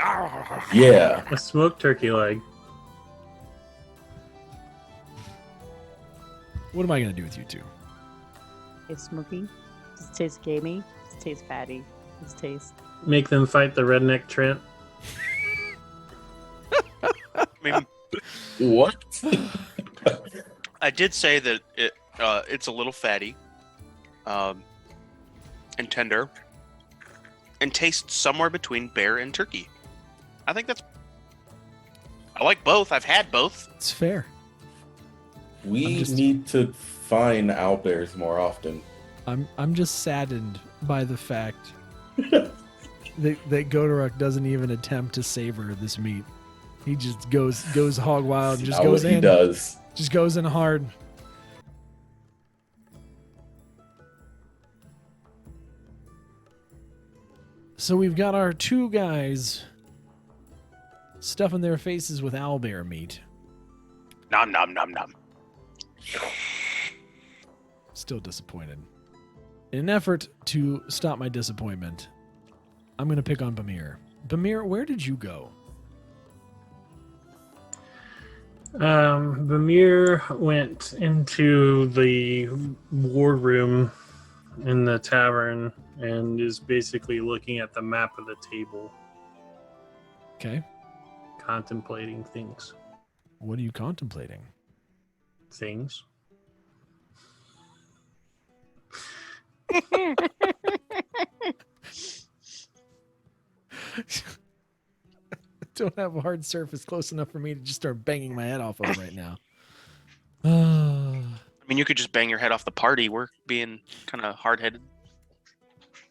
Yeah, A smoked turkey leg. What am I gonna do with you two? It's smoky. Does it taste gamey? Does it taste fatty? Does it taste... Make them fight the redneck Trent. I mean, what? I did say that it's a little fatty, and tender, and tastes somewhere between bear and turkey. I think that's. I like both. I've had both. It's fair. We just- need to find owlbears more often. I'm just saddened by the fact that Godorok doesn't even attempt to savor this meat. He just goes hog wild and just Not goes what he in. does. Just goes in hard. So we've got our two guys stuffing their faces with owlbear meat. Nom nom nom nom. Still disappointed. In an effort to stop my disappointment, I'm going to pick on Bamir. Bamir, where did you go? Bamir went into the war room in the tavern and is basically looking at the map of the table, Okay. contemplating things. What are you contemplating? Things. Don't have a hard surface close enough for me to just start banging my head off of right now. Uh, I mean, you could just bang your head off the party. We're being kind of hard-headed.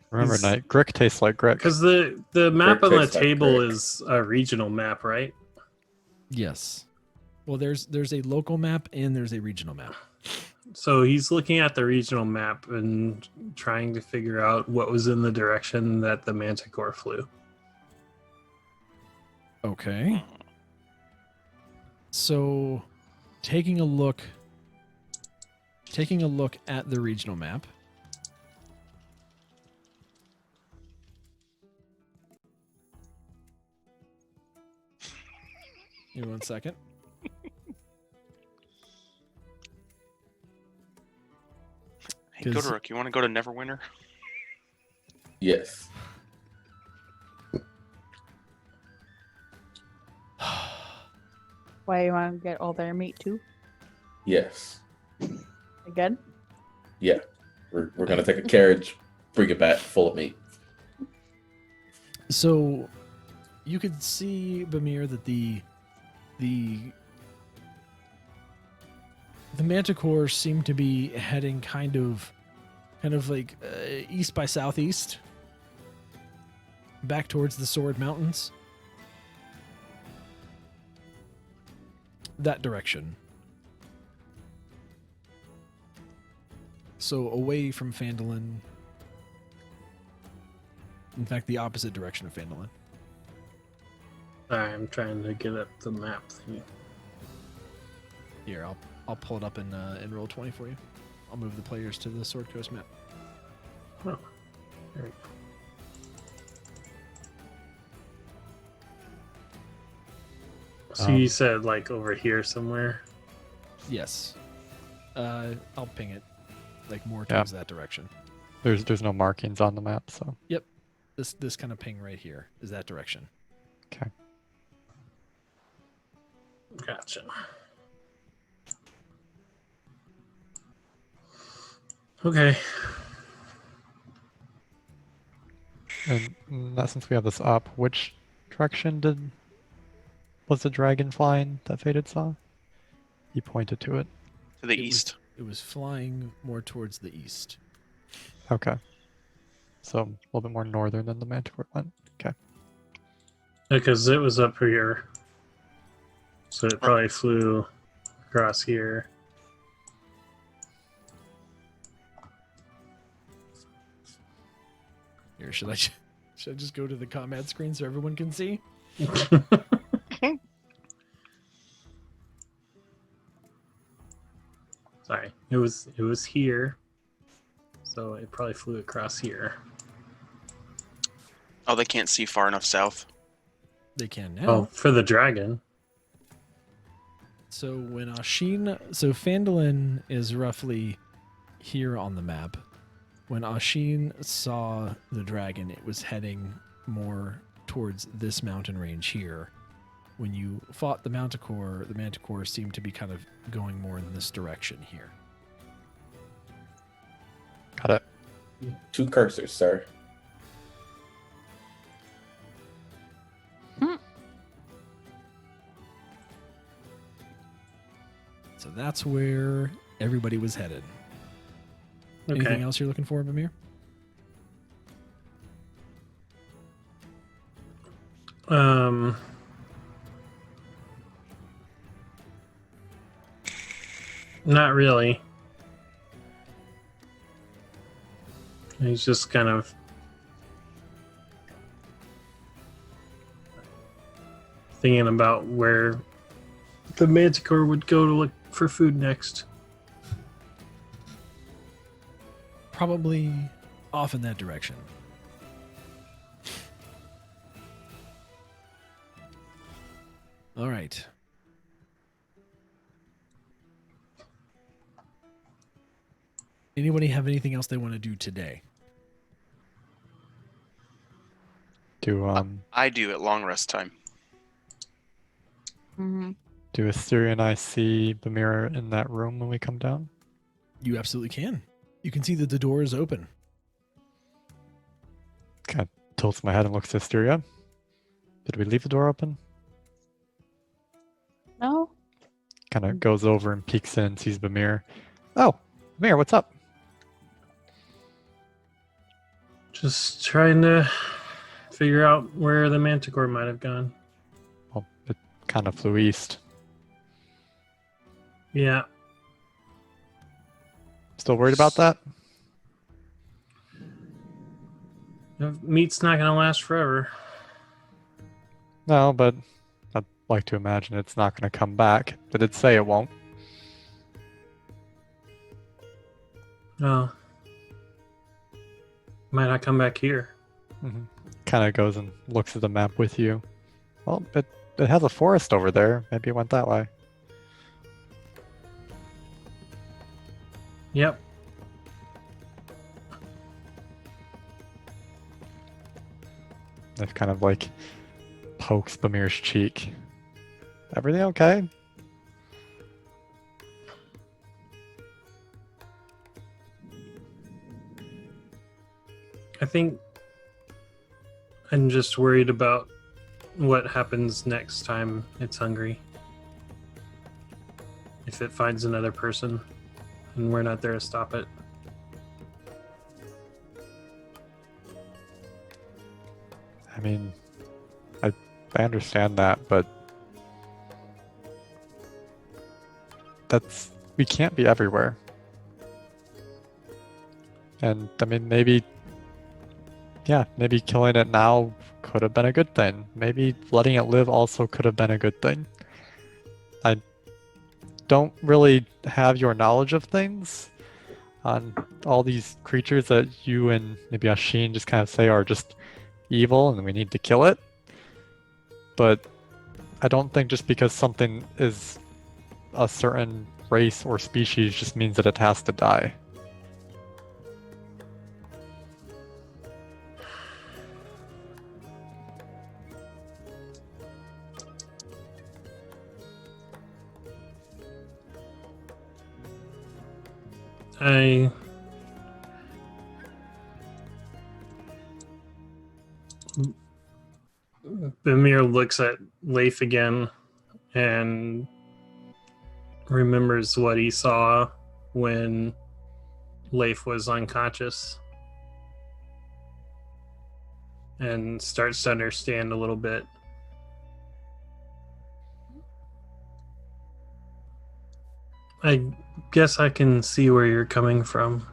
Remember, Is- Knight, Grick tastes like Grick. Because the map on the tastes like table brick. is a regional map, right? yes. Well, there's a local map and there's a regional map. So he's looking at the regional map and trying to figure out what was in the direction that the Manticore flew. Okay. So, taking a look at the regional map. Give me 1 second. Hey, 'Cause- Godorok, you want to go to Neverwinter? Yes. Why you want to get all their meat too? Yes. Again? Yeah. We're gonna take a carriage, bring it back full of meat. So you could see, Bamir, that the Manticore seem to be heading kind of like east by southeast, back towards the Sword Mountains. That direction. So away from Phandalin. In fact, the opposite direction of Phandalin. Sorry, I'm trying to get up the map thing. Here, I'll pull it up in Roll20 for you. I'll move the players to the Sword Coast map. Oh, there we go. So you said like over here somewhere? Yes. I'll ping it, like more towards that direction. There's no markings on the map, so. This kind of ping right here is that direction. Okay. Gotcha. Okay. And now since we have this up, which direction was the dragon flying that Faded saw? He pointed to it. To the east. It was flying more towards the east. Okay. So a little bit more northern than the Manticore went. Okay. Because it was up here. So it probably flew across here. Here, should I just go to the combat screen so everyone can see? Sorry. It was here. So it probably flew across here. Oh, they can't see far enough south. They can now. Oh, for the dragon. So when Phandalin is roughly here on the map. When Ashin saw the dragon, it was heading more towards this mountain range here. When you fought the Manticore seemed to be kind of going more in this direction here. Got it. 2 cursors, sir. So that's where everybody was headed. Okay. Anything else you're looking for, Bamir? Not really. He's just kind of thinking about where the Manticore would go to look for food next. Probably off in that direction. All right. Anybody have anything else they want to do today? I do at long rest time. Mm-hmm. Do Asteria and I see Bamir in that room when we come down? You absolutely can. You can see that the door is open. Kind of tilts my head and looks at Asteria. Did we leave the door open? No? Kind of goes over and peeks in, sees Bamir. Oh, Bamir, what's up? Just trying to figure out where the Manticore might have gone. Well, it kind of flew east. Yeah. Still worried about that? Meat's not going to last forever. No, but I'd like to imagine it's not going to come back. Did it say it won't? No. Might not come back here. Mm-hmm. Kind of goes and looks at the map with you. Well, it has a forest over there. Maybe it went that way. Yep. It kind of like pokes Bamir's cheek. Everything okay? I think I'm just worried about what happens next time it's hungry. If it finds another person and we're not there to stop it. I mean, I understand that, but we can't be everywhere. And I mean, maybe killing it now could have been a good thing. Maybe letting it live also could have been a good thing. I don't really have your knowledge of things on all these creatures that you and maybe Ashin just kind of say are just evil and we need to kill it. But I don't think just because something is a certain race or species just means that it has to die. Bamir looks at Leif again and remembers what he saw when Leif was unconscious and starts to understand a little bit. I guess I can see where you're coming from,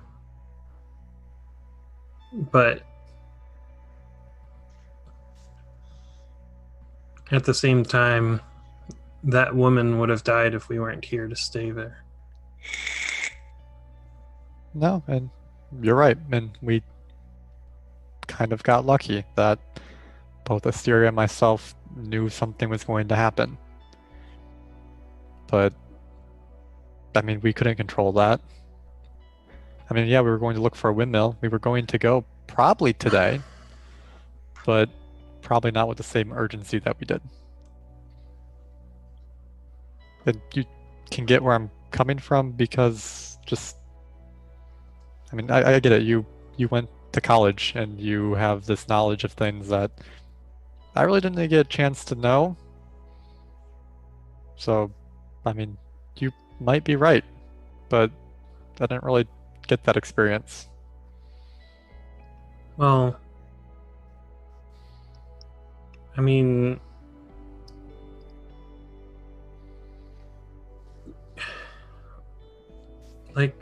but at the same time, that woman would have died if we weren't here to stay there. No, and you're right, and we kind of got lucky that both Asteria and myself knew something was going to happen. But I mean, we couldn't control that. I mean, yeah, we were going to look for a windmill. We were going to go probably today, but probably not with the same urgency that we did. And you can get where I'm coming from because just, I mean, I get it. You went to college and you have this knowledge of things that I really didn't get a chance to know. So, I mean, you might be right, but I didn't really get that experience. Well, I mean, like,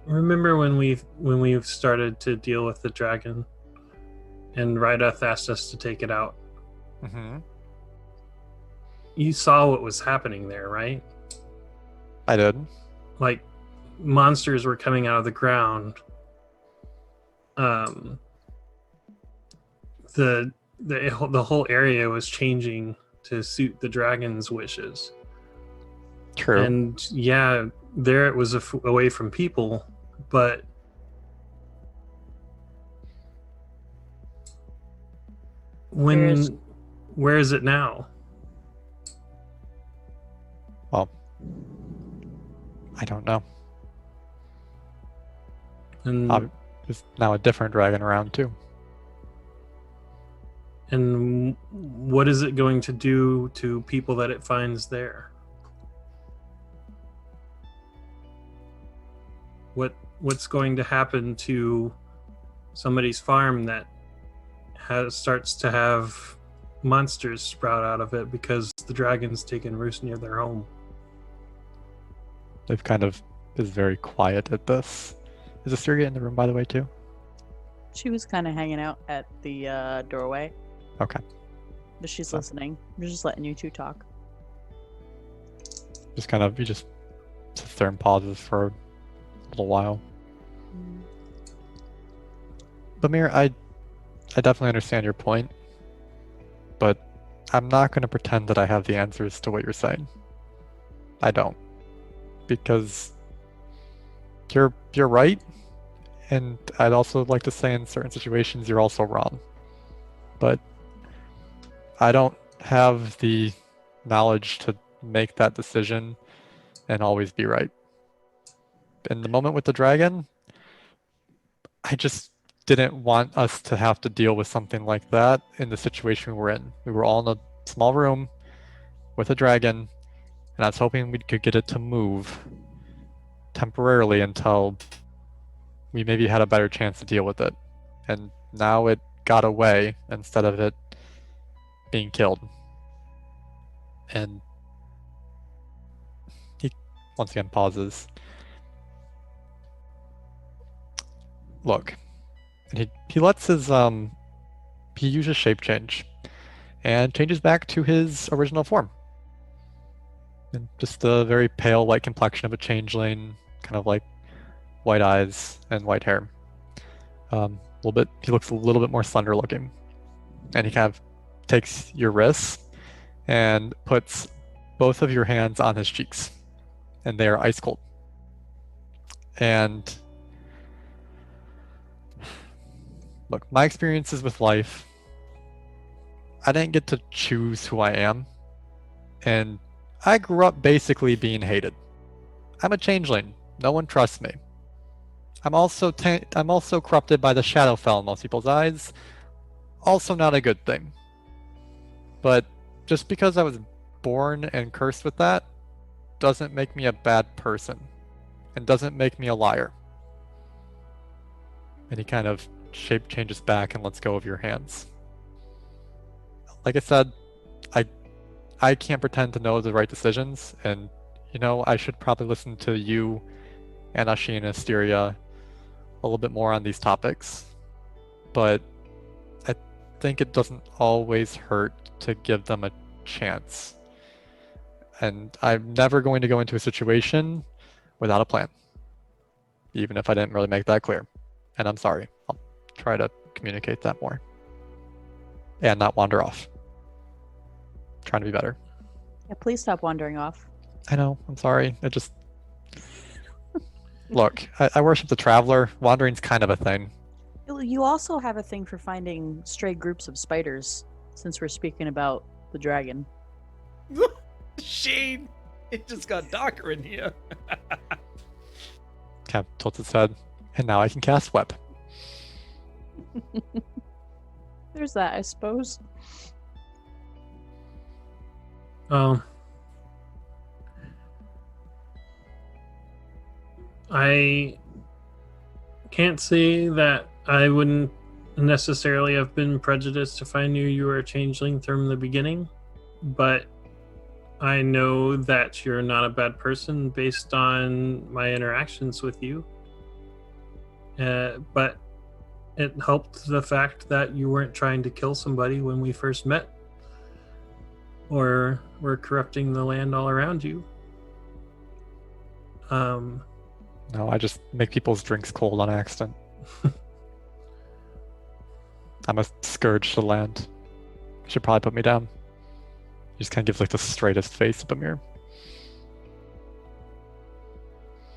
remember when we've started to deal with the dragon and Rydeth asked us to take it out? Mm-hmm. You saw what was happening there, right? I did. Like, monsters were coming out of the ground. The whole area was changing to suit the dragon's wishes. True. And yeah, there it was away from people, but where is it now? Well, I don't know. And there's now a different dragon around too. And what is it going to do to people that it finds there? What's going to happen to somebody's farm that starts to have monsters sprout out of it because the dragon's taken roost near their home? They've kind of is very quiet at this. Is Asteria in the room, by the way, too? She was kind of hanging out at the doorway. Okay. But she's listening. I'm just letting you two talk. Just kind of, he just sits there and pauses for a little while. Bamir, I definitely understand your point, but I'm not going to pretend that I have the answers to what you're saying. I don't. Because you're right, and I'd also like to say in certain situations you're also wrong. But I don't have the knowledge to make that decision and always be right. In the moment with the dragon, I just didn't want us to have to deal with something like that in the situation we were in. We were all in a small room with a dragon, and I was hoping we could get it to move temporarily until we maybe had a better chance to deal with it. And now it got away instead of it being killed. And he once again pauses. Look, and he lets his he uses shape change and changes back to his original form. And just the very pale white complexion of a changeling, kind of like white eyes and white hair. He looks a little bit more slender looking. And he kind of takes your wrists and puts both of your hands on his cheeks. And they are ice cold. And look, my experiences with life, I didn't get to choose who I am. And I grew up basically being hated. I'm a changeling. No one trusts me. I'm also corrupted by the Shadowfell in most people's eyes. Also not a good thing. But just because I was born and cursed with that doesn't make me a bad person. And doesn't make me a liar. And he kind of shape changes back and lets go of your hands. Like I said, I can't pretend to know the right decisions, and I should probably listen to you and Ashi and Asteria a little bit more on these topics. But I think it doesn't always hurt to give them a chance. And I'm never going to go into a situation without a plan. Even if I didn't really make that clear. And I'm sorry. I'll try to communicate that more. And not wander off. Trying to be better. Yeah, please stop wandering off. I know, I'm sorry. It just... Look, I worship the traveler. Wandering's kind of a thing. You also have a thing for finding stray groups of spiders, since we're speaking about the dragon. Shane! It just got darker in here. Kind of tilts its head. And now I can cast Web. There's that, I suppose. I can't say that I wouldn't necessarily have been prejudiced if I knew you were a changeling from the beginning, but I know that you're not a bad person based on my interactions with you. But it helped the fact that you weren't trying to kill somebody when we first met, or were corrupting the land all around you. No, I just make people's drinks cold on accident. I'm a scourge to the land. You should probably put me down. He just kind of gives like the straightest face of a mirror.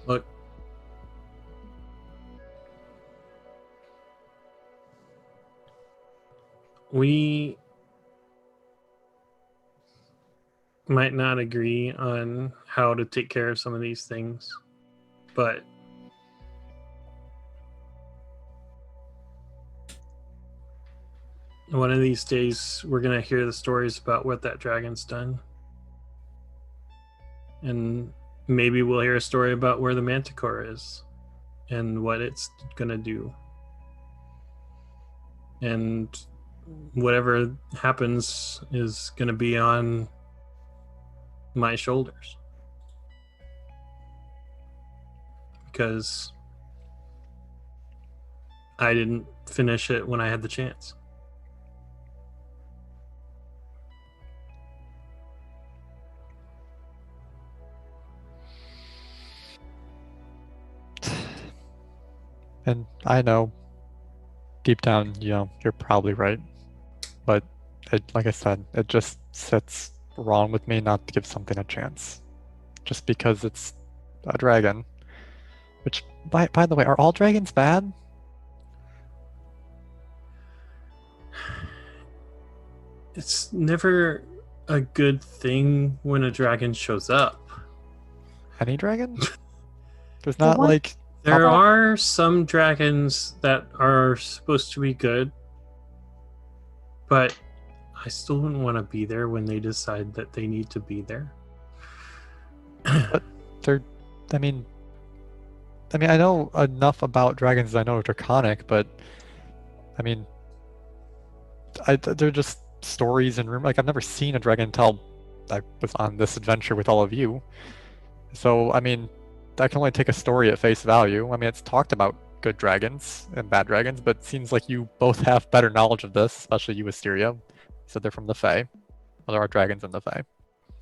Look, we might not agree on how to take care of some of these things, but one of these days we're going to hear the stories about what that dragon's done. And maybe we'll hear a story about where the Manticore is and what it's going to do. And whatever happens is going to be on my shoulders. Because I didn't finish it when I had the chance. And I know deep down, you're probably right. But like I said, it just sits wrong with me not to give something a chance. Just because it's a dragon. Which, by the way, are all dragons bad? it's never a good thing when a dragon shows up. Any dragon? There's The not one- like There But- are some dragons that are supposed to be good, but I still wouldn't want to be there when they decide that they need to be there. they're. I mean, I know enough about dragons. I know they're draconic, but I mean, they're just stories and rumors. Like I've never seen a dragon until I was on this adventure with all of you. So I mean, I can only take a story at face value. I mean, it's talked about good dragons and bad dragons, but it seems like you both have better knowledge of this, especially you, Wisteria. So they're from the Fae. Well, there are dragons in the Fae.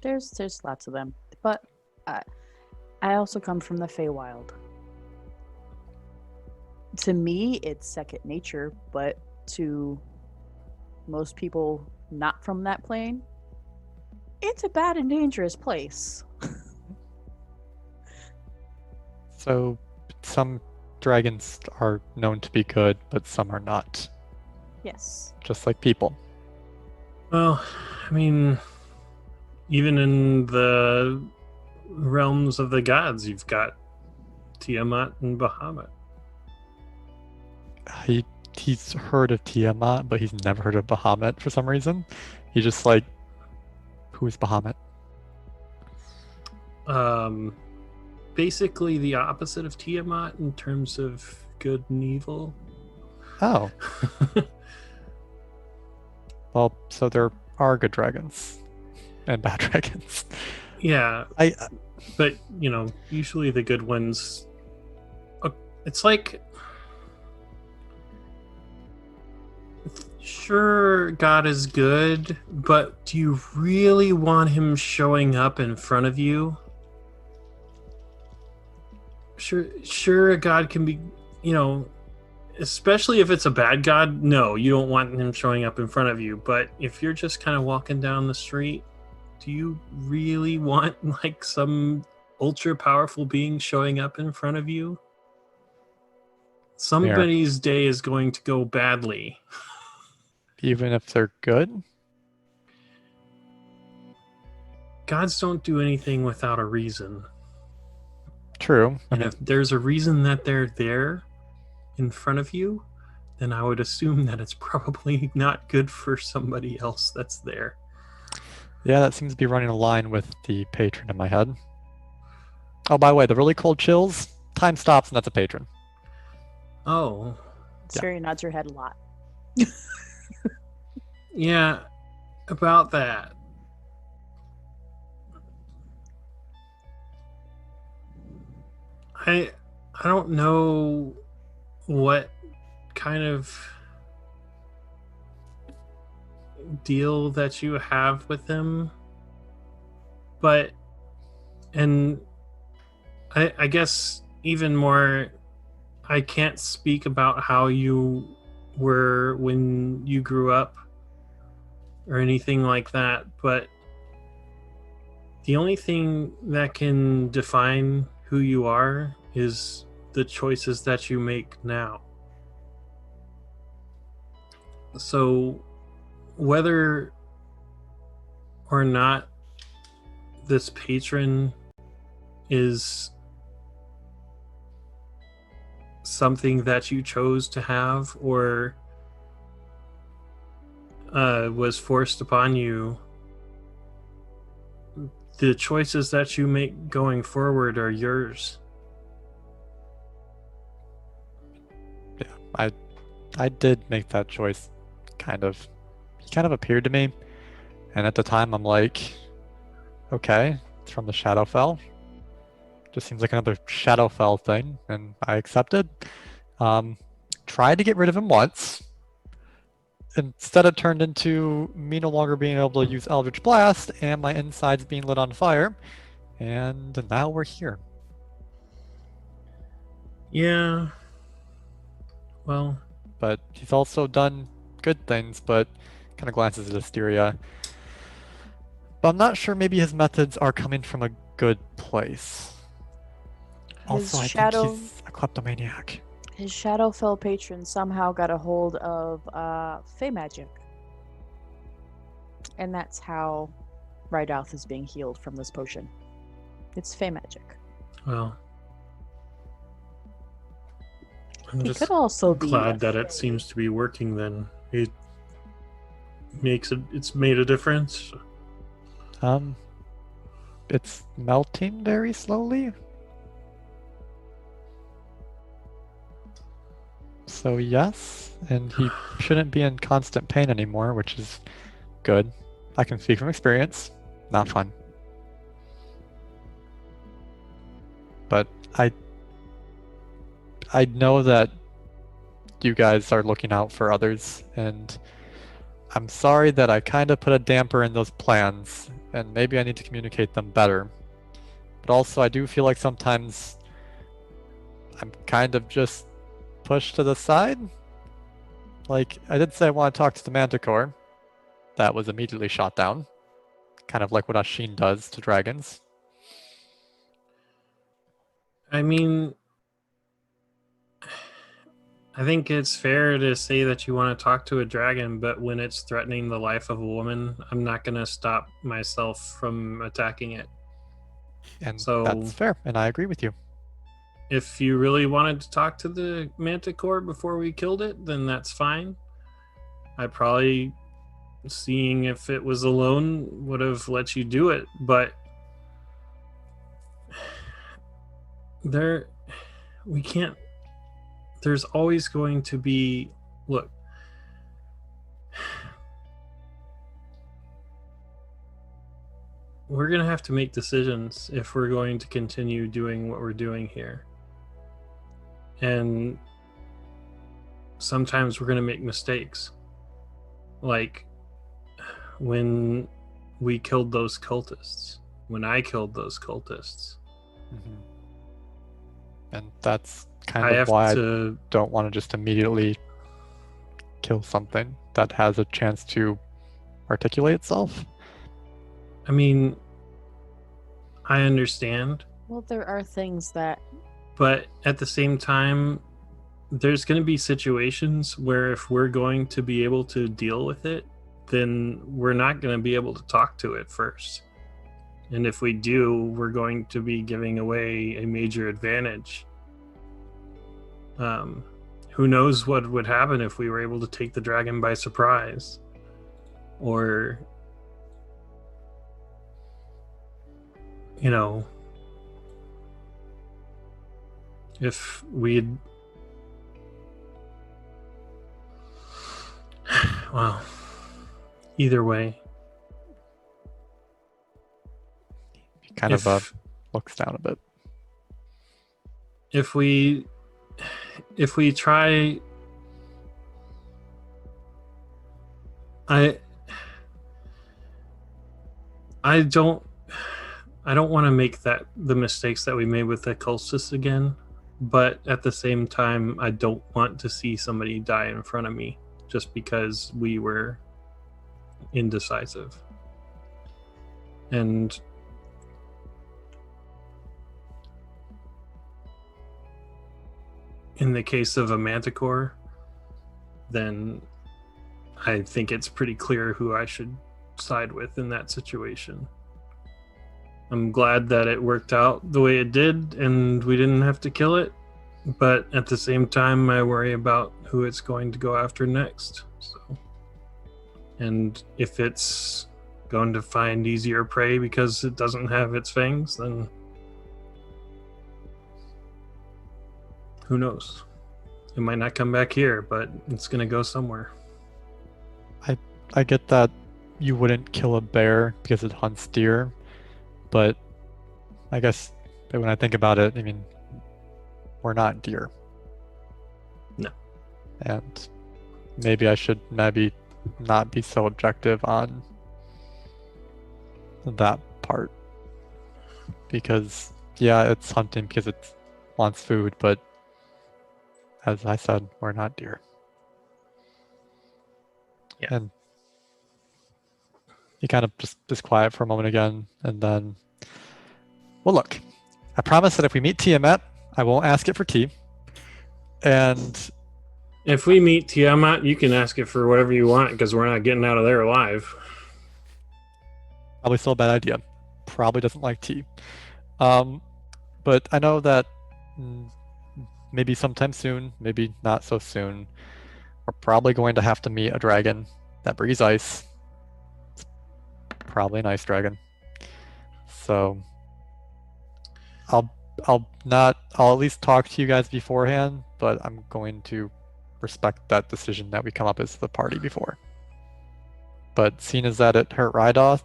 There's lots of them, but I also come from the Feywild. To me, it's second nature, but to most people not from that plane, it's a bad and dangerous place. So some dragons are known to be good, but some are not. Yes. Just like people. Well, I mean, even in the realms of the gods, you've got Tiamat and Bahamut. He's heard of Tiamat, but he's never heard of Bahamut for some reason. He's just like, who's Bahamut? Basically the opposite of Tiamat in terms of good and evil. Oh, well, so there are good dragons and bad dragons. Yeah, I but you know, usually the good ones. It's like, sure, God is good, but do you really want him showing up in front of you? Sure, God can be, you know, especially if it's a bad God. No, you don't want him showing up in front of you. But if you're just kind of walking down the street, do you really want like some ultra powerful being showing up in front of you? Somebody's day is going to go badly. even if they're good. Gods don't do anything without a reason. True. I And mean, if there's a reason that they're there in front of you, then I would assume that it's probably not good for somebody else that's there. yeah, that seems to be running a line with the patron in my head. Oh, by the way, the really cold chills, time stops, and that's a patron. Oh, Siri nods her head a lot. yeah, about that. I don't know what kind of deal that you have with him, but and I guess even more, I can't speak about how you were when you grew up or anything like that, but the only thing that can define who you are is the choices that you make now. So whether or not this patron is something that you chose to have or was forced upon you, the choices that you make going forward are yours. Yeah, I did make that choice, kind of. He kind of appeared to me, and at the time I'm like, okay, it's from the Shadowfell. Just seems like another Shadowfell thing, and I accepted. Tried to get rid of him once. Instead, it turned into me no longer being able to use Eldritch Blast and my insides being lit on fire. And now we're here. Yeah. Well, But he's also done good things, but kind of glances at Asteria. But I'm not sure maybe his methods are coming from a good place. His Also, I shadow- think he's a kleptomaniac. His Shadowfell patron somehow got a hold of Fey magic. And that's how Rydouth is being healed from this potion. It's fey magic. Well, I'm It just could also be glad that it fey. seems to be working then. It's made a difference. It's melting very slowly. So yes, and he shouldn't be in constant pain anymore, which is good. I can speak from experience. Not fun. But I know that you guys are looking out for others, and I'm sorry that I kind of put a damper in those plans, and maybe I need to communicate them better. But also, I do feel like sometimes I'm kind of just pushed to the side. Like, I did say I want to talk to the Manticore. That was immediately shot down. Kind of like what Ashin does to dragons. I mean, I think it's fair to say that you want to talk to a dragon, but when it's threatening the life of a woman, I'm not going to stop myself from attacking it. And So- that's fair, and I agree with you. If you really wanted to talk to the Manticore before we killed it, then that's fine. I probably, seeing if it was alone, would have let you do it, but we can't. There's always going to be, look, we're going to have to make decisions if we're going to continue doing what we're doing here. And sometimes we're going to make mistakes. Like when we killed those cultists, when I killed those cultists. Mm-hmm. And that's kind I of have why I to. don't want to just immediately kill something that has a chance to articulate itself. I mean, I understand, Well, there are things that but at the same time, there's going to be situations where if we're going to be able to deal with it, then we're not going to be able to talk to it first. And if we do, we're going to be giving away a major advantage. Who knows what would happen if we were able to take the dragon by surprise? Or, you know, if we'd... Well, either way. He kind if, of looks down a bit. If we try... I don't want to make the mistakes that we made with the cultists again, but at the same time, I don't want to see somebody die in front of me just because we were indecisive. And in the case of a Manticore, then I think it's pretty clear who I should side with in that situation. I'm glad that it worked out the way it did and we didn't have to kill it, but at the same time I worry about who it's going to go after next. So, and if it's going to find easier prey because it doesn't have its fangs, then who knows? It might not come back here, but it's going to go somewhere. I get that you wouldn't kill a bear because it hunts deer, but I guess when I think about it, I mean, we're not deer. No. And maybe I should not be so objective on that part. Because, yeah, it's hunting because it wants food, but as I said, we're not deer. Yeah. And he kind of just quiet for a moment again, and then, well, look, I promise that if we meet Tiamat, I won't ask it for tea. And if we meet Tiamat, you can ask it for whatever you want because we're not getting out of there alive. Probably still a bad idea. Probably doesn't like tea. But I know that maybe sometime soon, maybe not so soon, we're probably going to have to meet a dragon that breathes ice. It's probably an ice dragon. So I'll at least talk to you guys beforehand, but I'm going to respect that decision that we come up as the party before. But seeing as that it hurt Rydoth,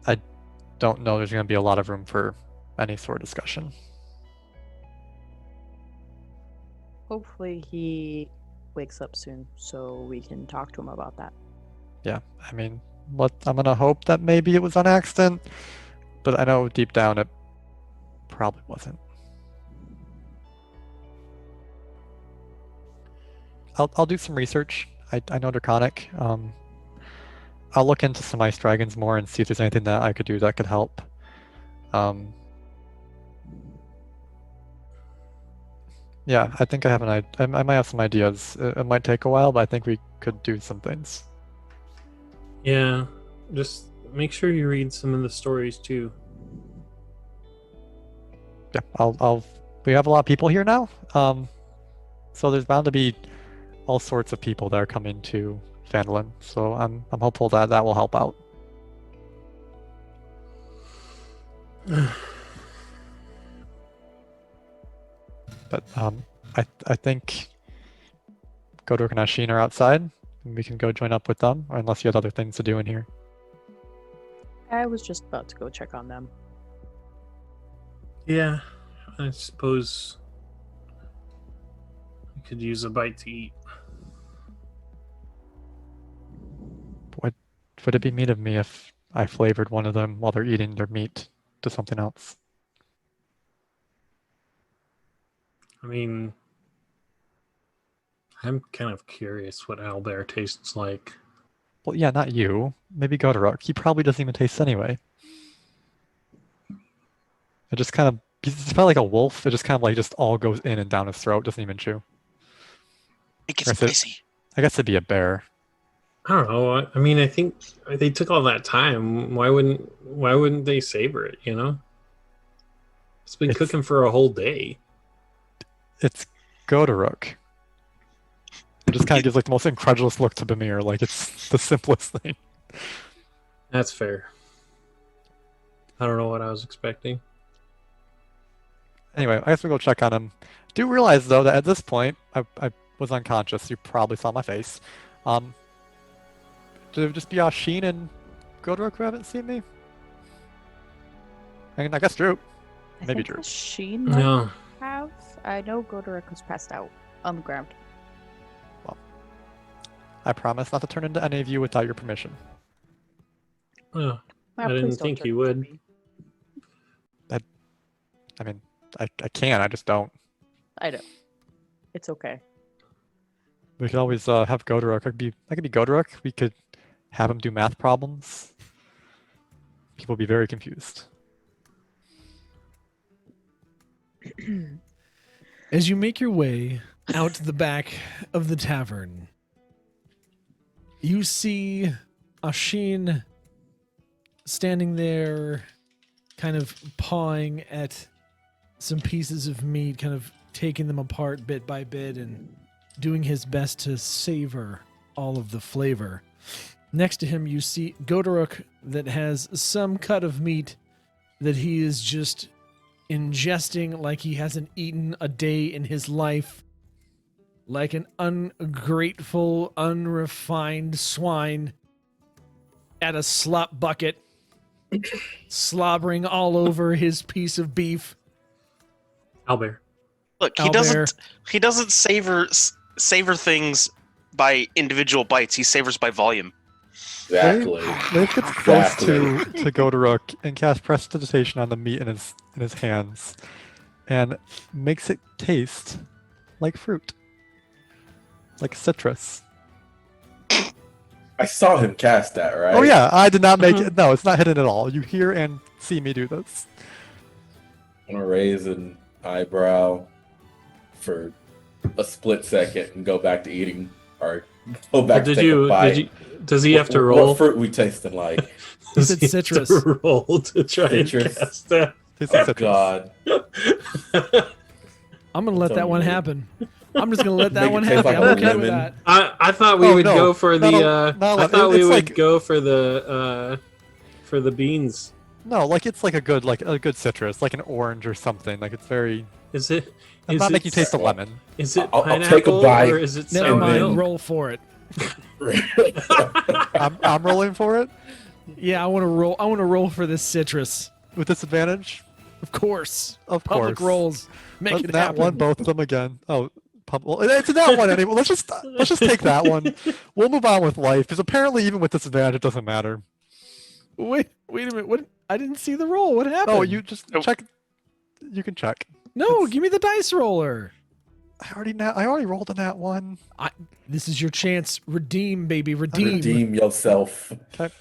I don't know there's going to be a lot of room for any sort of discussion. Hopefully he wakes up soon so we can talk to him about that. Yeah, I mean, I'm going to hope that maybe it was on accident, but I know deep down it probably wasn't. I'll do some research. I know Draconic. I'll look into some ice dragons more and see if there's anything that I could do that could help. Yeah, I think I have I might have some ideas. It might take a while, but I think we could do some things. Yeah, just make sure you read some of the stories too. Yeah, we have a lot of people here now. So there's bound to be all sorts of people that are coming to Phandalin. So I'm hopeful that will help out. But I think Godric and Ashin are outside, and we can go join up with them, or unless you had other things to do in here. I was just about to go check on them. Yeah, I suppose we could use a bite to eat. Would it be mean of me if I flavored one of them while they're eating their meat to something else? I mean, I'm kind of curious what owlbear tastes like. Well, yeah, not you. Maybe Godric. He probably doesn't even taste anyway. It just kind of, it's probably like a wolf. It just kind of like just all goes in and down his throat, doesn't even chew. It gets spicy. I guess it'd be a bear. I don't know. I mean, I think they took all that time. Why wouldn't they savor it? You know, it's been cooking for a whole day. It's Godric. It just kind of gives like the most incredulous look to Bamir, like it's the simplest thing. That's fair. I don't know what I was expecting. Anyway, I guess we'll go check on him. Do realize though that at this point I was unconscious. You probably saw my face. Did it just be Ashin and Godric who haven't seen me? I mean, I guess Drew. Maybe Drew. Sheen No. have. I know Godric was passed out on the ground. Well, I promise not to turn into any of you without your permission. Oh, I Please didn't don't think turn you into would. me. I mean, I can, I just don't. I know. It's okay. We could always have Godric. I could be Godric. We could have him do math problems. People would be very confused. As you make your way out to the back of the tavern, you see Ashin standing there, kind of pawing at some pieces of meat, kind of taking them apart bit by bit and doing his best to savor all of the flavor. Next to him, you see Godric that has some cut of meat that he is just ingesting like he hasn't eaten a day in his life, like an ungrateful, unrefined swine at a slop bucket, slobbering all over his piece of beef. Owlbear. Look, Owlbear. he doesn't savor things by individual bites. He savors by volume. Exactly. Leif gets close to Godric and casts prestidigitation on the meat in his hands, and makes it taste like fruit, like citrus. I saw him cast that, right? Oh yeah, I did not make it. No, it's not hidden at all. You hear and see me do this. I'm gonna raise an eyebrow for a split second and go back to eating our Go back. Did take a you? bite. Did you? Does he have to roll? What fruit we tasting like? He Does said he have citrus. to roll to try Citrus. and cast that? Tastes like Oh citrus. God. I'm gonna let Tell that me, one Nate. happen. I'm just gonna let that Make it one taste happen. like I'm a okay with lemon. that. I thought we Oh, would no. go for the. No, I thought we it's would like- go for the beans. No, like it's like a good citrus, like an orange or something. Like it's very. Is it? I'm Is not it, making you taste a lemon. Is it I'll take a pineapple bite or is it Never sour mind. then- Roll for it. I'm rolling for it Yeah, I want to roll. I want to roll for this citrus. with disadvantage. Of course. Of Public course. rolls. Make Let's it nat happen. one both of them again. Oh, well, it's a nat one anyway. Let's just take that one. We'll move on with life because apparently even with disadvantage it doesn't matter. Wait a minute. What? I didn't see the roll. What happened? No, you just Nope. check. You can check. No, it's- give me the dice roller. I already rolled a nat one. This is your chance. Redeem, baby. Redeem. Redeem yourself. Okay.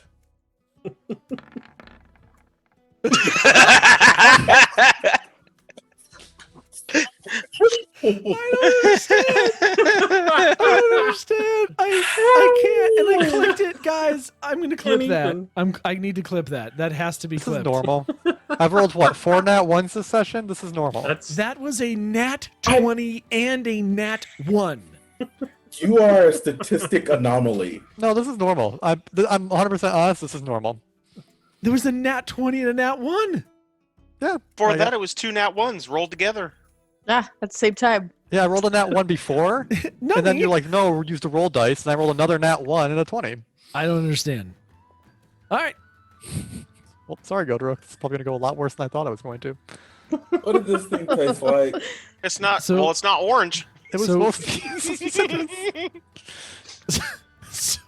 I don't understand. I don't understand. I can't. And I clicked it, guys. I'm gonna clip Can't that. even. I need to clip that. That has to be This clipped. is normal. I've rolled what 4 nat ones this session. This is normal. That's That was a nat 20 and a nat 1. You are a statistic anomaly. No, this is normal. I'm 100% honest. This is normal. There was a nat 20 and a nat 1. Yeah. For I that, got- it was 2 nat 1s rolled together. Ah, at the same time. Yeah, I rolled a nat one before, No, and then you're like, no, use the roll dice, and I rolled another nat one and a 20. I don't understand. All right. Well, sorry, Godra. It's probably gonna go a lot worse than I thought it was going to. What did this thing taste like? It's not. So- well, it's not orange. It was So- supposed to be. So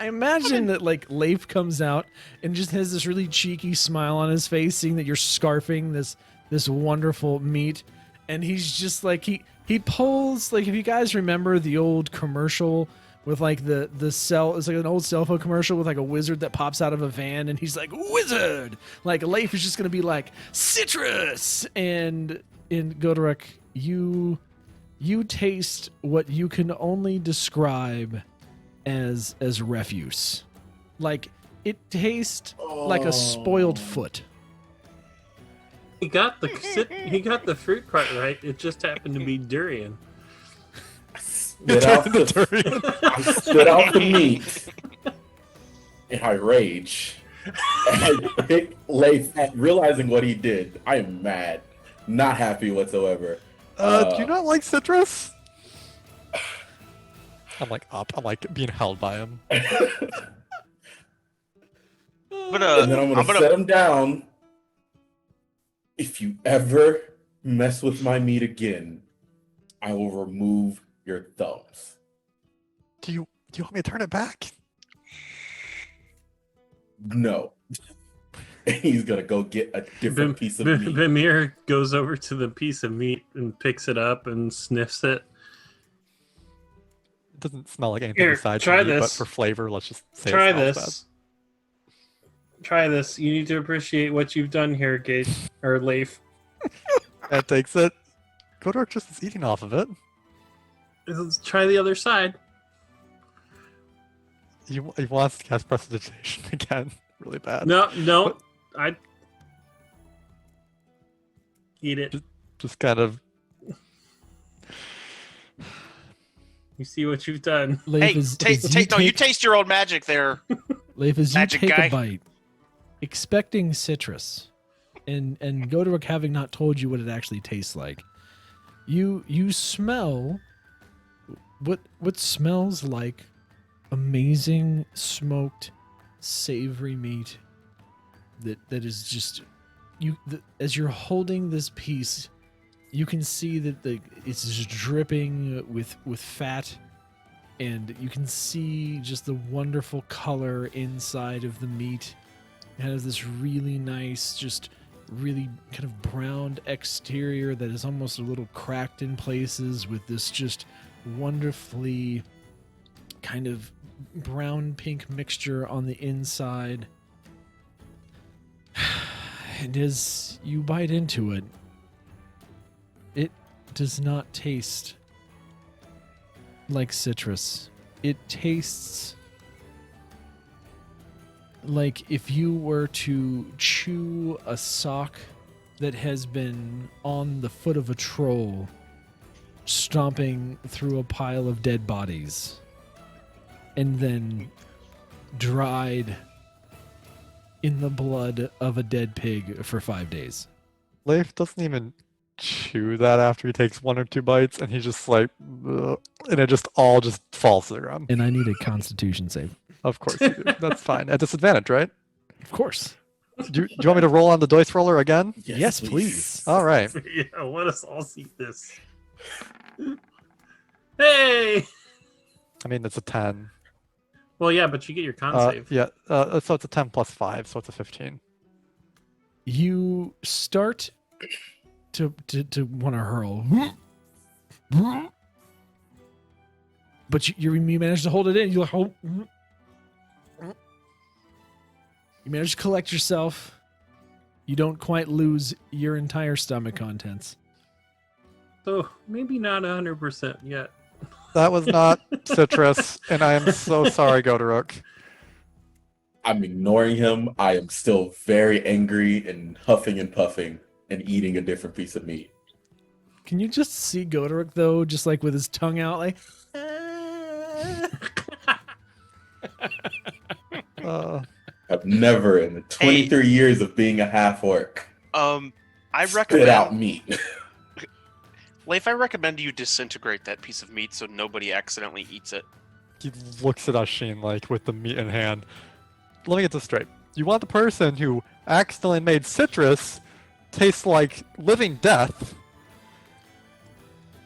I imagine that like Leif comes out and just has this really cheeky smile on his face, seeing that you're scarfing this wonderful meat, and he's just like he pulls, like, if you guys remember the old commercial with like the cell, it's like an old cell phone commercial with like a wizard that pops out of a van and he's like, wizard, like Leif is just gonna be like citrus, and in Godorek you taste what you can only describe as refuse. Like, it tastes like a spoiled foot. he got the fruit part right. It just happened to be durian. Spit out I spit out the meat in high rage. And I hit Leif, realizing what he did. I am mad. Not happy whatsoever. Do you not like citrus? I'm like up. I'm like being held by him. But And then I'm I'm gonna set him down. If you ever mess with my meat again, I will remove your thumbs. Do you want me to turn it back? No. He's gonna go get a different piece of meat. Bimir goes over to the piece of meat and picks it up and sniffs it. It doesn't smell like anything Here, besides try meat, but this. for flavor, let's just say Try it smells this. Try this. You need to appreciate what you've done here, Gage or Leif. bad. That takes it. Godork just is eating off of it. Let's try the other side. He wants to cast prestidigitation again, really bad. No, I eat it. Just kind of. You see what you've done. Leif, hey, as you taste your old magic there. Leif, as you magic take guy. a bite, expecting citrus, and Godorok having not told you what it actually tastes like, you smell what smells like amazing smoked savory meat that is just as you're holding this piece, you can see that it's just dripping with fat, and you can see just the wonderful color inside of the meat. It has this really nice, just really kind of browned exterior that is almost a little cracked in places, with this just wonderfully kind of brown pink mixture on the inside. And as you bite into it, it does not taste like citrus. it tastes like if you were to chew a sock that has been on the foot of a troll stomping through a pile of dead bodies and then dried in the blood of a dead pig for 5 days. Leif doesn't even chew that after he takes 1 or 2 bites, and he's just like, ugh, and it just all just falls to the ground. And I need a constitution save. Of course you do. That's fine. At disadvantage, right? Of course. Do you want me to roll on the dice roller again? Yes, please. All right. Yeah, let us all see this. Hey! I mean, it's a 10. Well, yeah, but you get your con save. Yeah, so it's a 10 plus 5, so it's a 15. You start to want to hurl. But you manage to hold it in. You hold. You manage to collect yourself. You don't quite lose your entire stomach contents. So maybe not 100% yet. That was not citrus, and I am so sorry, Godoruk. I'm ignoring him. I am still very angry and huffing and puffing and eating a different piece of meat. Can you just see Godoruk, though, just like with his tongue out, like... I've never, in the 23 years of being a half-orc, I spit recommend out meat. Leif, I recommend you disintegrate that piece of meat so nobody accidentally eats it. He looks at Ashin like with the meat in hand. Let me get this straight. You want the person who accidentally made citrus taste like living death.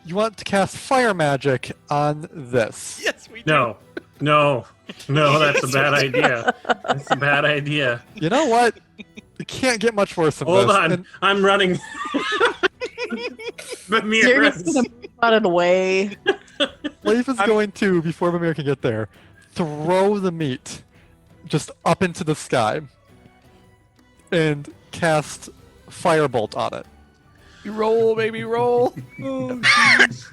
You want to cast fire magic on this. Yes, we No, that's a bad idea. That's a bad idea. You know what? You can't get much worse than Hold this. on, And I'm running. But me You're just gonna run it away. Leif is going to, before Mimir can get there, throw the meat just up into the sky and cast firebolt on it. You roll, baby, roll. Once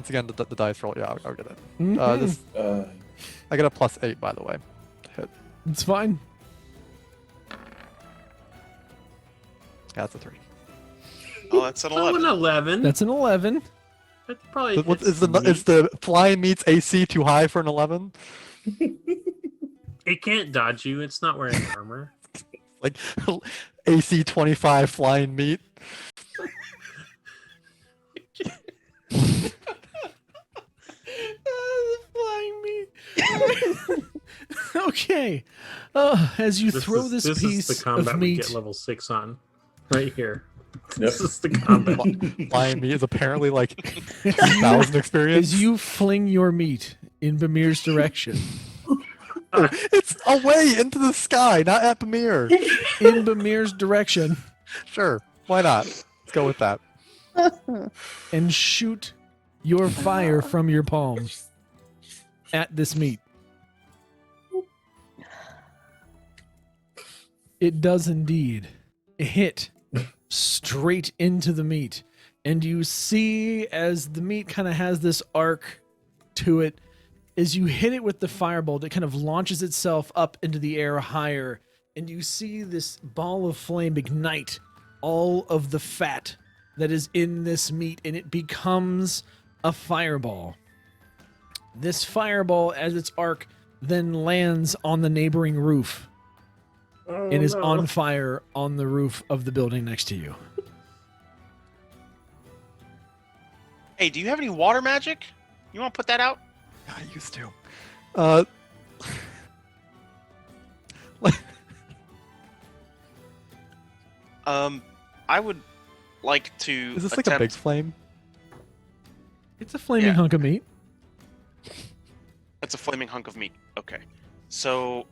again, the dice roll. Yeah, I'll get it. Mhm. This, I get a +8, by the way. Hit. It's fine. That's a 3. Oh, that's an Oh, 11. an 11. That's an 11. That's probably What, hits is the flying meat's AC too high for an 11? It can't dodge you. It's not wearing armor. Like AC 25 flying meat. Flying meat. Okay. As you throw this is piece the combat of we meat, get level 6 on, right here. Yep. This is the combat. Flying meat is apparently like 1,000 experience. as you fling your meat in Bamir's direction, It's away into the sky, not at Pamir. in Bamir's direction, Sure, why not? Let's go with that. and shoot your fire from your palms at this meat. It does indeed hit straight into the meat. And you see as the meat kind of has this arc to it, as you hit it with the firebolt, it kind of launches itself up into the air higher. And you see this ball of flame ignite all of the fat that is in this meat, and it becomes a fireball. This fireball, as its arc, then lands on the neighboring roof. Oh, It is no. on fire on the roof of the building next to you. Hey, do you have any water magic? You want to put that out? I used to. I would like to Is this like a big flame? It's a flaming Yeah. hunk of meat. It's a flaming hunk of meat. Okay. So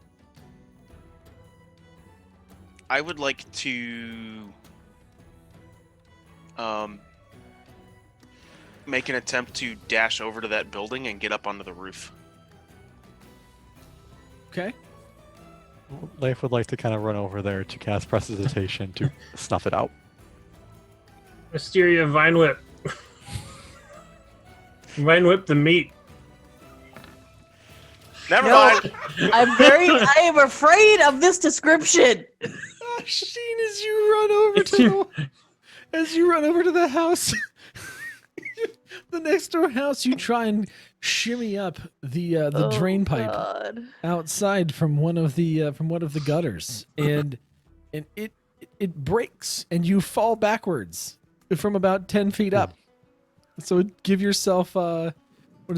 I would like to make an attempt to dash over to that building and get up onto the roof. Okay. Leif would like to kind of run over there to cast Prestidigitation to snuff it out. Mysteria Vine Whip. Vine Whip the meat. Never No. mind. I am afraid of this description. Sheen, as you run over to the house, the next door house, you try and shimmy up the drain pipe God. outside from one of the gutters, and it breaks, and you fall backwards from about 10 feet up. So give yourself what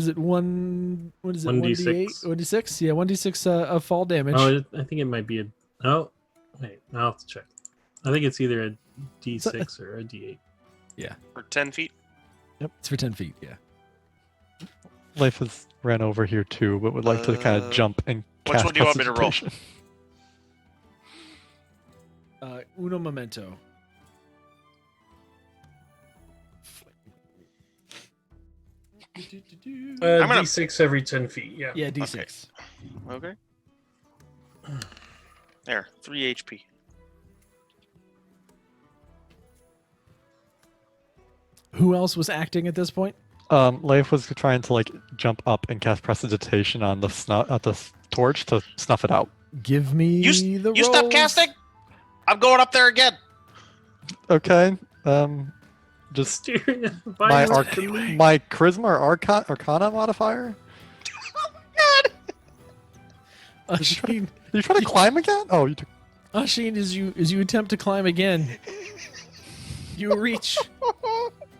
is it? 1d8? 1d6? Yeah, 1d6 of fall damage. Oh, I think it might be a. Oh, wait. I'll have to check. I think it's either a D6 or a D8. For 10 feet. Yep, it's for 10 feet. Yeah. Life has ran over here too, but would like to kind of jump and Which cast one do you want me to roll? prestidigitation. Uno momento. I'm gonna- D6 every 10 feet. Yeah. Yeah, d6. Okay. There, 3 HP. Who else was acting at this point? Leif was trying to like jump up and cast prestidigitation on the torch to snuff it out. Give me the You stop rolls. casting? I'm going up there again. Okay. Just my my charisma or arcana modifier. Asheen, Did you try to climb again? Oh, you took. Asheen, as you attempt to climb again, you reach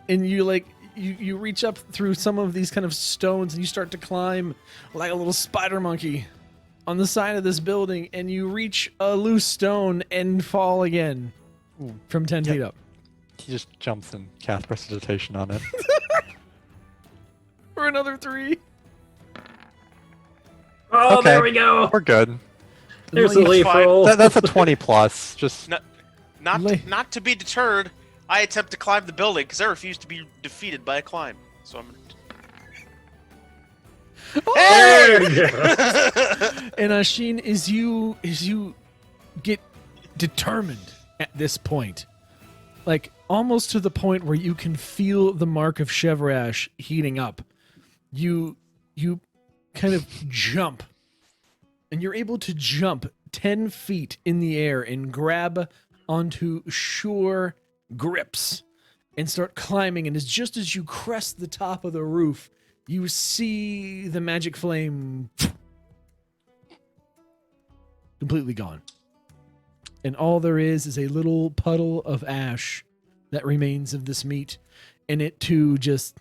and you reach up through some of these kind of stones, and you start to climb like a little spider monkey on the side of this building, and you reach a loose stone and fall again from 10 feet up. He just jumps and casts prestidigitation on it. For another 3. Oh, Okay. there we go. We're good. There's the Leif- leaf fine. roll. That's a 20 plus. Just Not to be deterred, I attempt to climb the building because I refuse to be defeated by a climb. So I'm. There we go. And Asheen, as you get determined at this point, like almost to the point where you can feel the mark of Chevrash heating up, you kind of jump, and you're able to jump 10 feet in the air and grab onto sure grips and start climbing. And just as you crest the top of the roof, you see the magic flame completely gone. And all there is a little puddle of ash that remains of this meat, and it too just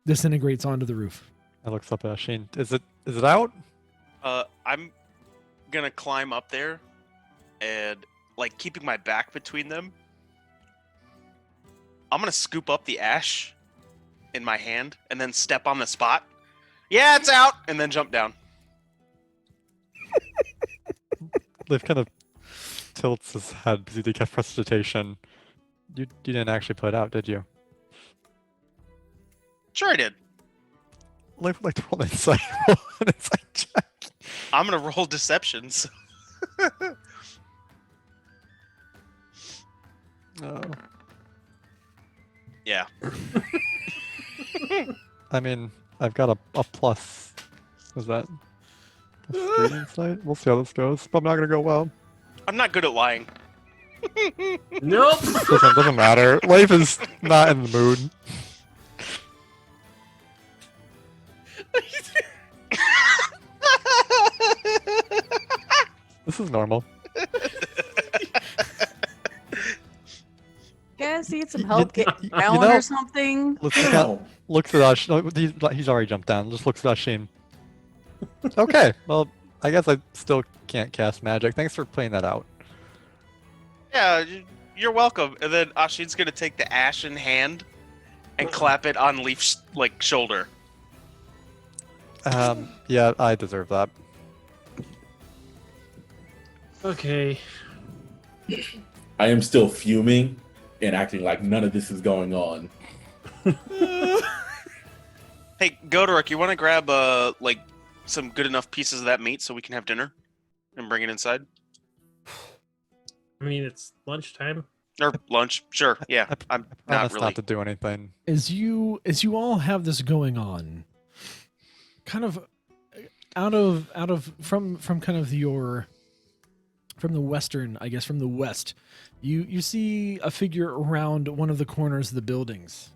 disintegrates onto the roof. I looks up at Shane. Is it out? I'm gonna climb up there, and like keeping my back between them, I'm gonna scoop up the ash in my hand and then step on the spot. Yeah, it's out, and then jump down. Liv kind of tilts his head because he did cast prestidigitation. You didn't actually put it out, did you? Sure, I did. Liv would like to roll an insight check. I'm gonna roll deceptions. Oh. Yeah. I mean, I've got a plus. Was that plus 3 insight? We'll see how this goes. Probably not gonna go well. I'm not good at lying. Nope. Doesn't matter. Life is not in the mood. This is normal. Guys, need some help getting down know- or something? Looks at Ash. No, he's already jumped down. Just looks at Asheen. Okay, well, I guess I still can't cast magic. Thanks for playing that out. Yeah, you're welcome. And then Ashin's gonna take the ash in hand and clap it on Leaf's shoulder. Yeah, I deserve that. Okay. I am still fuming and acting like none of this is going on. Hey, Godoric, you want to grab some good enough pieces of that meat so we can have dinner and bring it inside? I mean, it's lunchtime. Or lunch? Sure. Yeah, I'm not Promise really. not to do anything. As you all have this going on, kind of from kind of from the western, I guess, from the west, you see a figure around one of the corners of the buildings.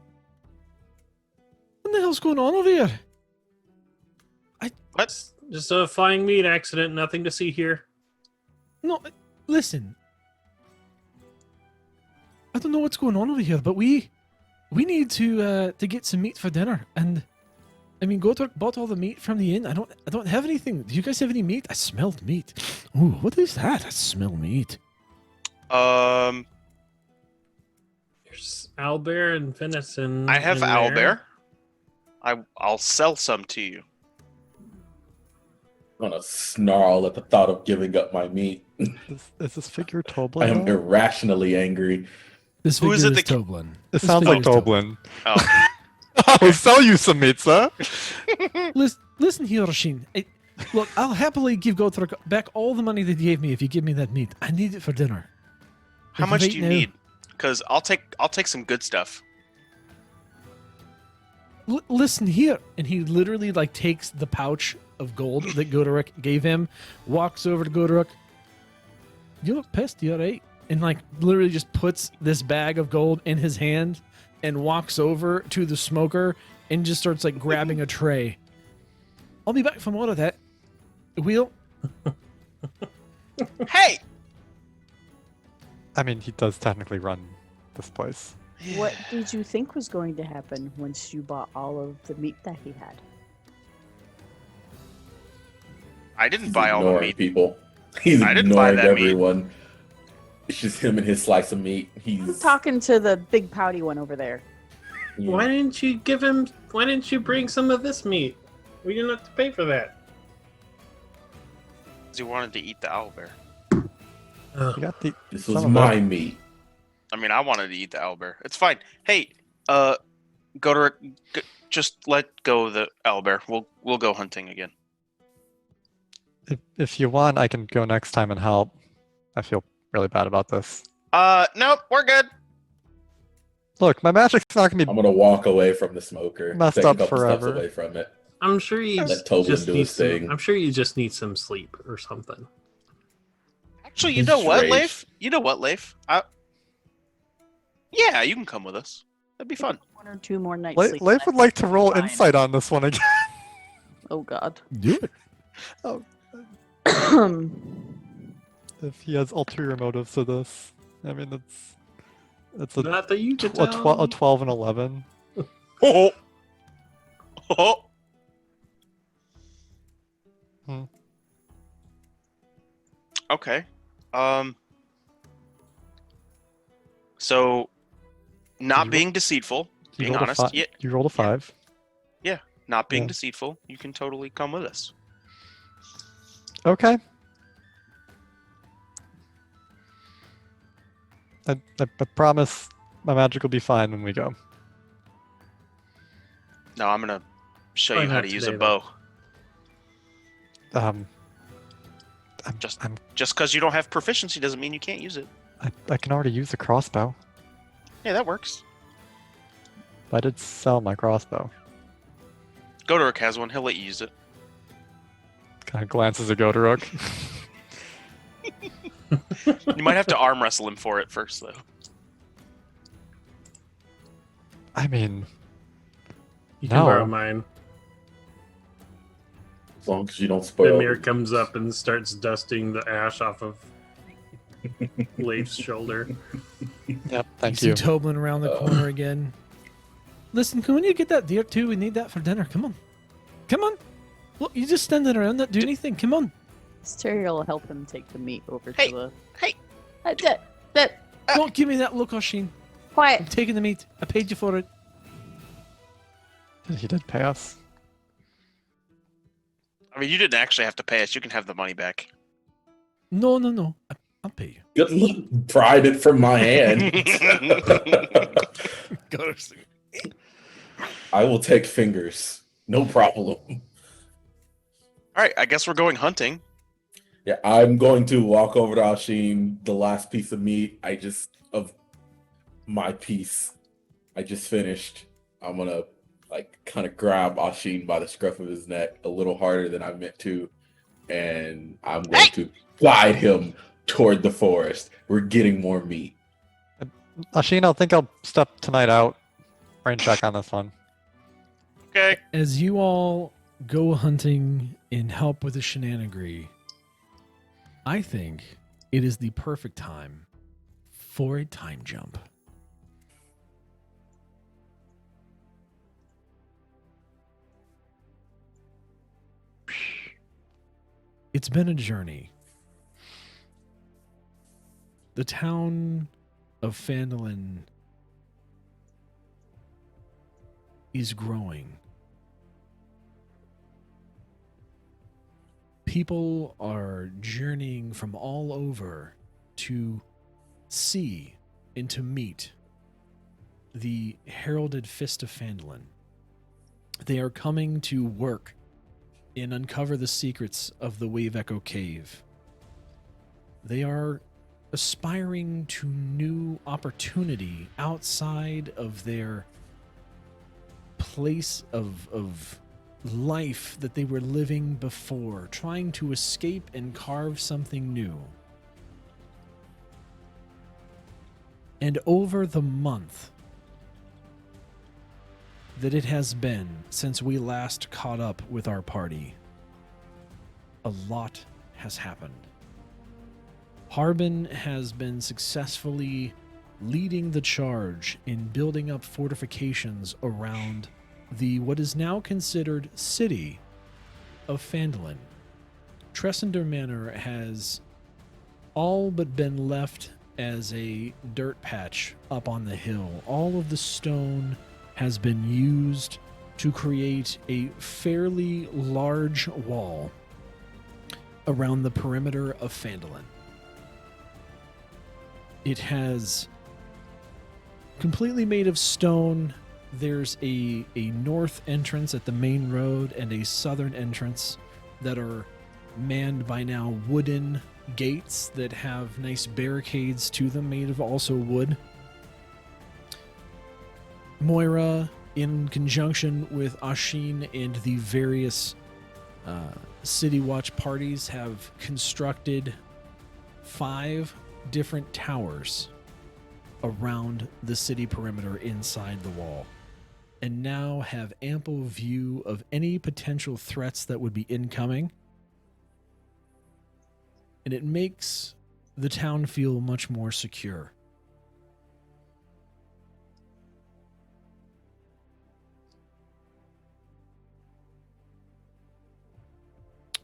What the hell's going on over here? What? Just a flying meat accident. Nothing to see here. No, listen. I don't know what's going on over here, but we need to get some meat for dinner. And I mean, Gotrek bought all the meat from the inn. I don't have anything. Do you guys have any meat? I smelled meat. Ooh, what is that? I smell meat. There's owlbear and venison. I have in there. owlbear. I'll sell some to you. I'm gonna snarl at the thought of giving up my meat. Is this figure I Toblin? am though? irrationally angry. This Who figure is it is Toblin. It This sounds like figure is Toblin. Oh, I'll sell you some meat, sir. Listen here, Rasheen. Look, I'll happily give Gotrek back all the money that he gave me if you give me that meat. I need it for dinner. how Like, much right do you now- need? Because I'll take some good stuff. Listen here, and he literally like takes the pouch of gold that Goderic gave him, walks over to Goderic. You look pissed, you alright? And like literally just puts this bag of gold in his hand and walks over to the smoker and just starts like grabbing a tray. I'll be back for more of that. We'll. Hey, I mean, he does technically run this place. What did you think was going to happen once you bought all of the meat that he had? I didn't He's buy all the ignoring meat. people. He's I didn't buy ignoring that meat. everyone. It's just him and his slice of meat. I'm He's talking to the big pouty one over there. Why didn't you give him? Why didn't you bring some of this meat? We didn't have to pay for that. Because he wanted to eat the owlbear. You got the. This Son was of a- my meat. I mean, I wanted to eat the owlbear. It's fine. Hey, just let go of the owlbear. We'll go hunting again. If you want, I can go next time and help. I feel really bad about this. Nope, we're good. Look, my magic's not gonna be. I'm gonna walk away from the smoker. Messed take up a couple forever. steps away from it. I'm sure you Let Toblin just do need his some. thing. I'm sure you just need some sleep or something. Actually, you know He's what, rage. Leif? Yeah, you can come with us. That'd be fun. 1 or 2 more nights. sleep Leif would left. like to roll Fine. insight on this one again. Oh God. Do it. If he has ulterior motives to this. I mean, it's a, Not that you could a, tell. a 12 and 11. Oh. Oh. Hmm. Okay. So, not You being deceitful, You being rolled a honest, fi- yeah, You rolled a 5. not being Yeah. deceitful, you can totally come with us. Okay. I promise my magic will be fine when we go. No, I'm gonna show Probably you how not to use a today, bow. I'm Just- I'm, Just because you don't have proficiency doesn't mean you can't use it. I can already use a crossbow. Yeah, that works. I did sell my crossbow. Goderic has one. He'll let you use it. Kind of glances at Goderic. You might have to arm wrestle him for it first, though. I mean, You can No. borrow mine. As long as you don't spoil. Emir comes up and starts dusting the ash off of Leif's shoulder. yep, thank see you. Toblin around the corner again. Listen, can we need to get that deer too? We need that for dinner. Come on. Come on. Look, you just standing around, not do anything. Come on. This terrier will help him take the meat over Hey, to the. hey. Don't give me that look, Oshin. I'm Quiet. taking the meat. I paid you for it. He did pay us. I mean, you didn't actually have to pay us. You can have the money back. No. I'll pay you. Good luck. Pried it from my hand. I will take fingers. No problem. All right, I guess we're going hunting. Yeah, I'm going to walk over to Ashim, the last piece of meat of my piece I just finished. I'm gonna like kind of grab Ashin by the scruff of his neck a little harder than I meant to, and I'm going to guide him toward the forest. We're getting more meat. Ashin, I think I'll step tonight out. Rain check on this one. Okay. As you all go hunting and help with the shenanigree, I think it is the perfect time for a time jump. It's been a journey. The town of Phandalin is growing. People are journeying from all over to see and to meet the heralded fist of Phandalin. They are coming to work and uncover the secrets of the Wave Echo Cave. They are aspiring to new opportunity outside of their place of life that they were living before, trying to escape and carve something new. And over the month that it has been since we last caught up with our party, a lot has happened. Harbin has been successfully leading the charge in building up fortifications around the what is now considered city of Phandalin. Tressender Manor has all but been left as a dirt patch up on the hill. All of the stone has been used to create a fairly large wall around the perimeter of Phandalin. It has completely made of stone. There's a north entrance at the main road and a southern entrance that are manned by now wooden gates that have nice barricades to them made of also wood. Moira, in conjunction with Ashin and the various City Watch parties, have constructed 5 different towers around the city perimeter inside the wall, and now have ample view of any potential threats that would be incoming. And it makes the town feel much more secure.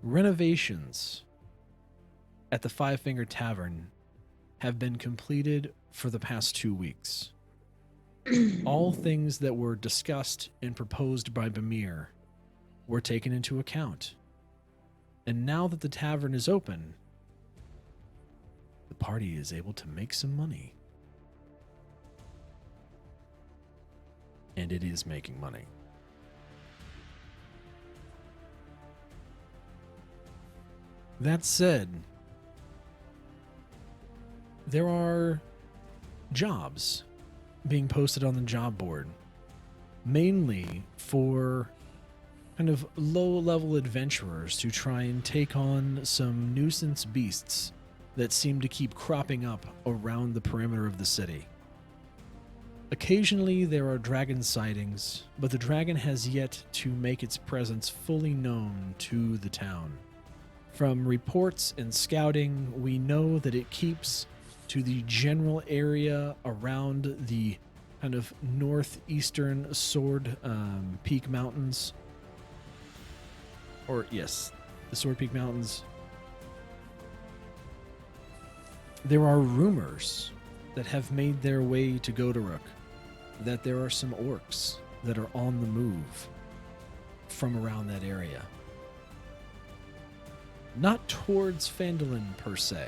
Renovations at the Five Finger Tavern have been completed for the past 2 weeks. All things that were discussed and proposed by Bamir were taken into account. And now that the tavern is open, the party is able to make some money. And it is making money. That said, there are jobs being posted on the job board, mainly for kind of low-level adventurers to try and take on some nuisance beasts that seem to keep cropping up around the perimeter of the city. Occasionally there are dragon sightings, but the dragon has yet to make its presence fully known to the town. From reports and scouting, we know that it keeps to the general area around the kind of northeastern Sword Peak Mountains. Or, yes, the Sword Peak Mountains. There are rumors that have made their way to Godoruk that there are some orcs that are on the move from around that area. Not towards Phandalin per se,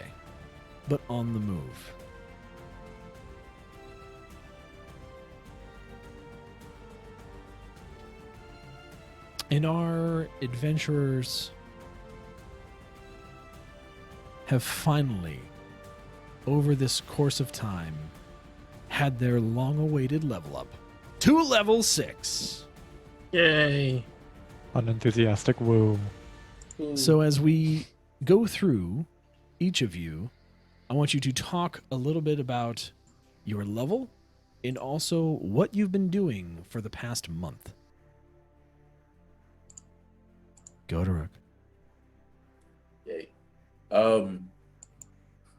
but on the move. And our adventurers have finally, over this course of time, had their long-awaited level up to level 6. Yay! Unenthusiastic woo. So as we go through each of you, I want you to talk a little bit about your level and also what you've been doing for the past month. Go to Rook. Yay.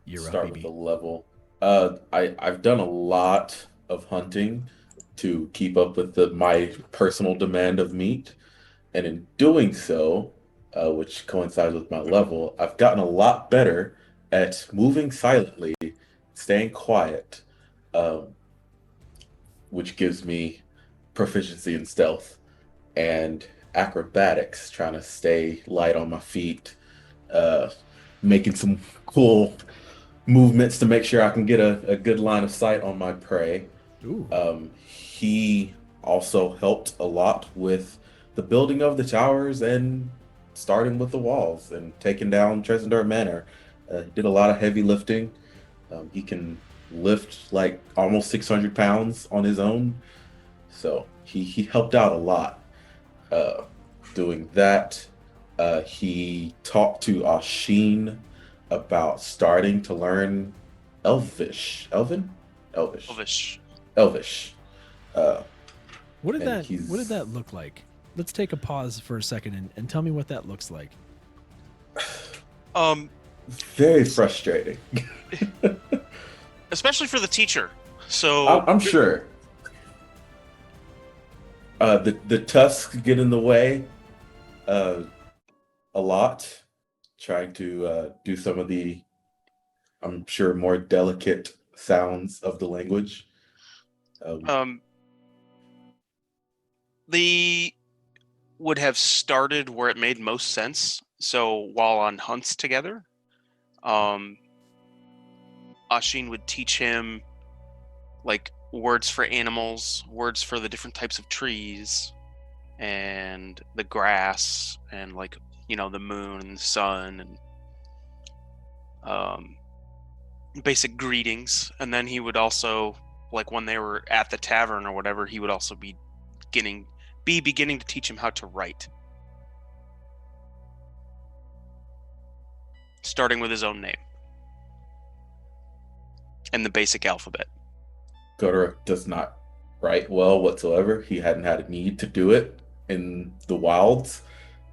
You're Start up, with baby. the level. I've done a lot of hunting to keep up with my personal demand of meat, and in doing so, which coincides with my level, I've gotten a lot better at moving silently, staying quiet, um, which gives me proficiency in stealth and acrobatics, trying to stay light on my feet, uh, making some cool movements to make sure I can get a good line of sight on my prey. Ooh. He also helped a lot with the building of the towers and starting with the walls and taking down Tresendar Manor. He did a lot of heavy lifting. He can lift like almost 600 pounds on his own. So he helped out a lot doing that. He talked to Ashin about starting to learn Elvish. Elvish. What did and that look like? Let's take a pause for a second and tell me what that looks like. Very frustrating. Especially for the teacher. So I'm sure. The tusks get in the way a lot, trying to do some of the, I'm sure, more delicate sounds of the language. They would have started where it made most sense. So while on hunts together, Ashin would teach him like words for animals, words for the different types of trees, and the grass, and like, you know, the moon and the sun, and basic greetings. And then he would also, like when they were at the tavern or whatever, he would also be beginning to teach him how to write, starting with his own name and the basic alphabet. Goderic does not write well whatsoever. He hadn't had a need to do it in the wilds,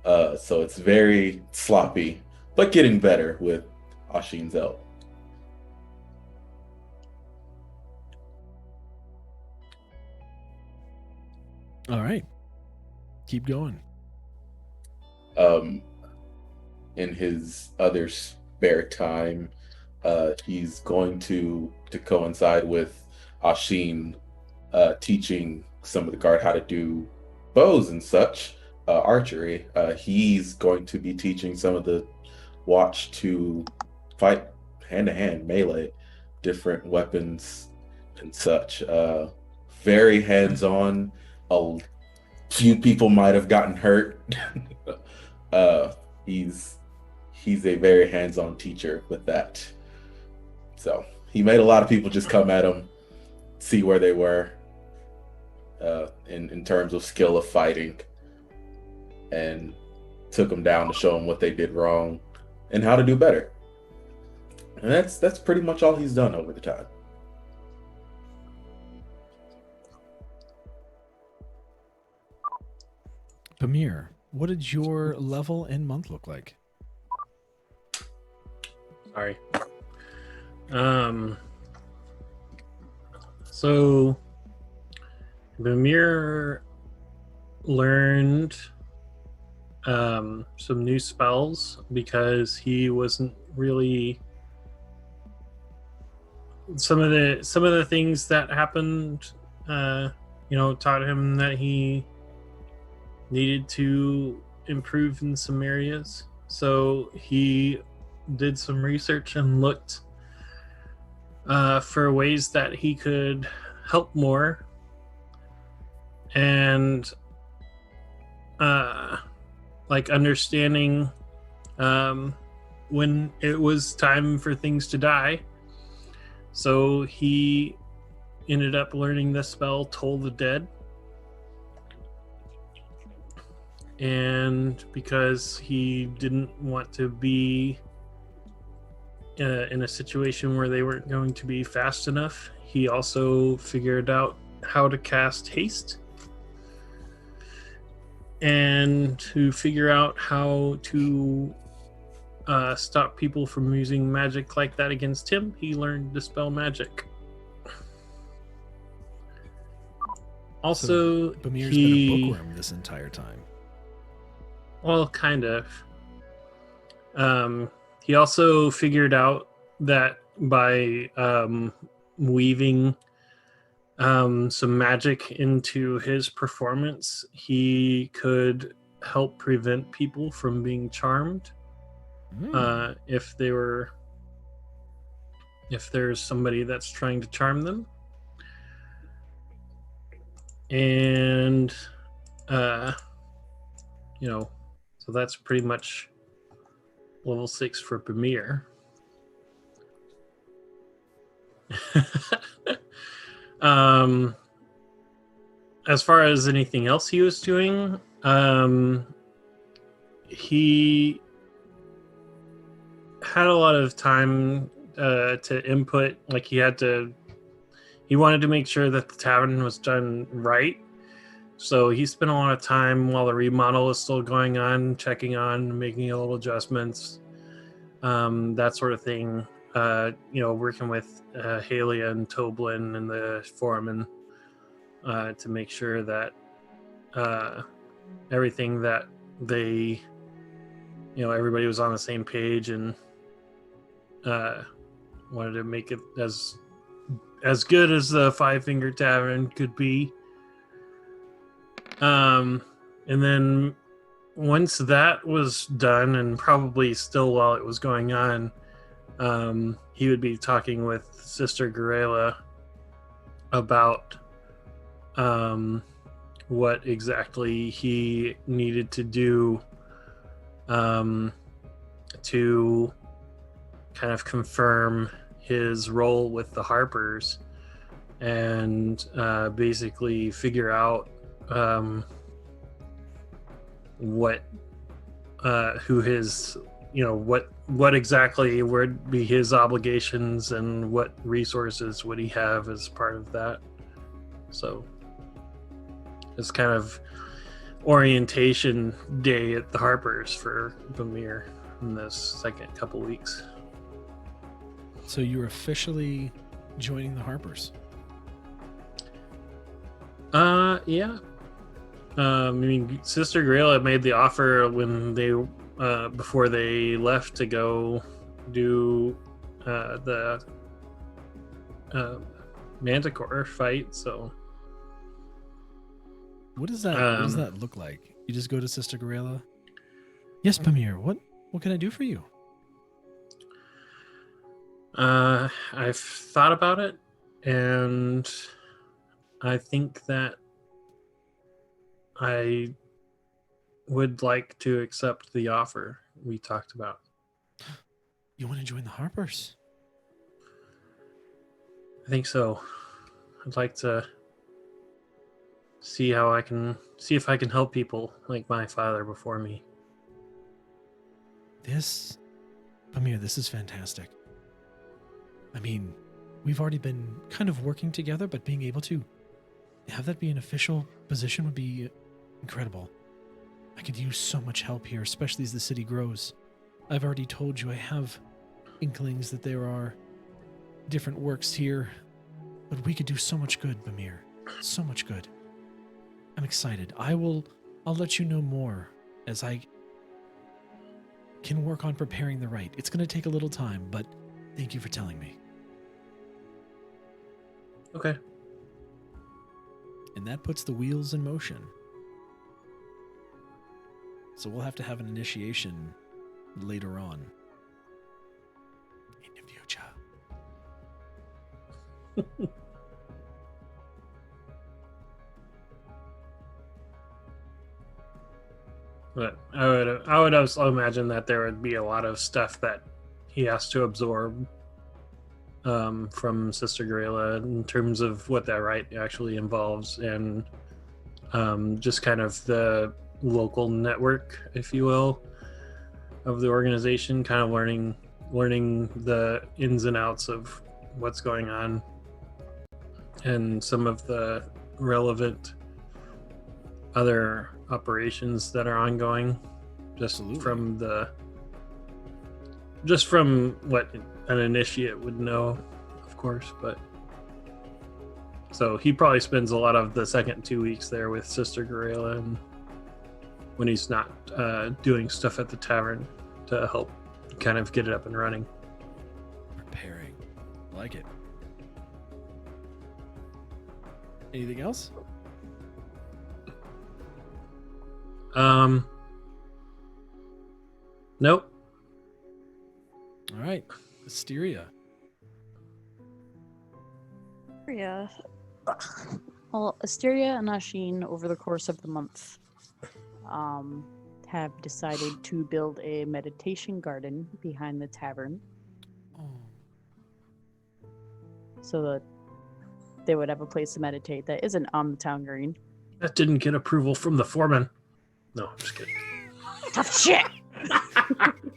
so it's very sloppy, but getting better with Ashin's help. All right. Keep going. In his other spare time, he's going to coincide with Ashin teaching some of the guard how to do bows and such, archery. He's going to be teaching some of the watch to fight hand-to-hand, melee, different weapons and such. Very hands-on. A few people might have gotten hurt. He's a very hands-on teacher with that. So he made a lot of people just come at him, see where they were in terms of skill of fighting, and took them down to show them what they did wrong and how to do better. And that's pretty much all he's done over the time. Pamir, what did your level and month look like? Sorry. So Mimir learned some new spells because he wasn't really some of the things that happened taught him that he needed to improve in some areas. So he did some research and looked for ways that he could help more, and like understanding when it was time for things to die. So he ended up learning the spell Toll the Dead, and because he didn't want to be in a situation where they weren't going to be fast enough, he also figured out how to cast haste. And to figure out how to stop people from using magic like that against him, he learned Dispel Magic. Also, Bamir's been a bookworm this entire time. Well, kind of. He also figured out that by weaving some magic into his performance, he could help prevent people from being charmed. If there's somebody that's trying to charm them. And so that's pretty much level 6 for Pamir. As far as anything else he was doing, he had a lot of time to input. Like he wanted to make sure that the tavern was done right. So he spent a lot of time while the remodel was still going on, checking on, making little adjustments, that sort of thing. Working with Halia and Toblin and the foreman to make sure that everything that they, everybody was on the same page and wanted to make it as good as the Five Finger Tavern could be. And then once that was done, and probably still while it was going on, he would be talking with Sister Garela about what exactly he needed to do to kind of confirm his role with the Harpers and basically figure out what exactly would be his obligations and what resources would he have as part of that. So it's kind of orientation day at the Harpers for Pamir in this second couple weeks. So you're officially joining the Harpers? Yeah. Sister Garela made the offer when they before they left to go do the Manticore fight. So what does that look like? You just go to Sister Garela? Yes, Pamir. What can I do for you? I've thought about it, and I think that I would like to accept the offer we talked about. You want to join the Harpers? I think so. I'd like to see if I can help people like my father before me. Pamir, this is fantastic. I mean, we've already been kind of working together, but being able to have that be an official position would be incredible. I could use so much help here, especially as the city grows. I've already told you I have inklings that there are different works here, but we could do so much good, Pamir. So much good. I'm excited. I'll let you know more as I can work on preparing the rite. It's going to take a little time, but thank you for telling me. Okay. And that puts the wheels in motion. So we'll have to have an initiation later on in the future. But I would also imagine that there would be a lot of stuff that he has to absorb from Sister Garela in terms of what that rite actually involves, and just kind of the local network, if you will, of the organization, kind of learning the ins and outs of what's going on and some of the relevant other operations that are ongoing, just Absolutely. from what an initiate would know, of course. But so he probably spends a lot of the second 2 weeks there with Sister Gorilla, and when he's not doing stuff at the tavern to help kind of get it up and running. Preparing. Like it. Anything else? Nope. All right. Asteria. Asteria. Well, Asteria and Ashin, over the course of the month, have decided to build a meditation garden behind the tavern Oh. so that they would have a place to meditate that isn't on the town green. That didn't get approval from the foreman. No, I'm just kidding. Tough shit!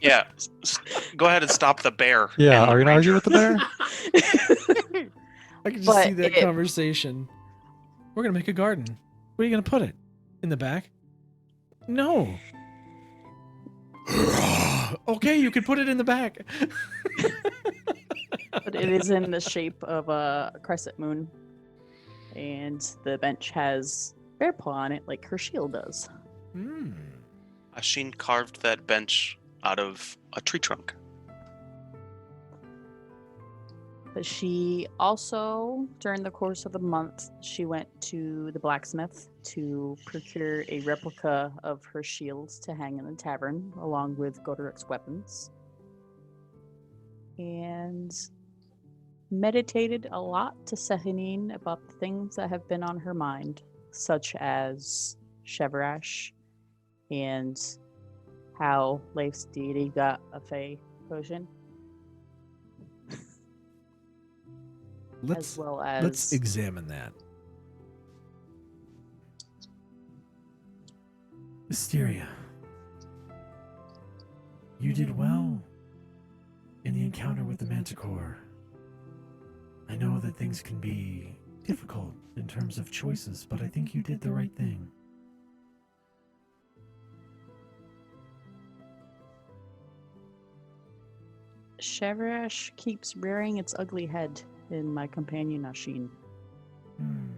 Yeah, go ahead and stop the bear. Yeah, and are you gonna argue with the bear? I can just But see that it- conversation. We're going to make a garden. Where are you going to put it? In the back? No. Okay, you could put it in the back. But it is in the shape of a crescent moon. And the bench has bear paw on it like her shield does. Hmm. Ashin carved that bench out of a tree trunk. But she also, during the course of the month, she went to the blacksmith to procure a replica of her shields to hang in the tavern, along with Godric's weapons. And meditated a lot to Sehanine about the things that have been on her mind, such as Chevrash and how Leif's deity got a Fey potion, Let's as well as let's examine that. Asteria, you did well in the encounter with the Manticore. I know that things can be difficult in terms of choices, but I think you did the right thing. Chevrash keeps rearing its ugly head in my companion Ashin. Hmm.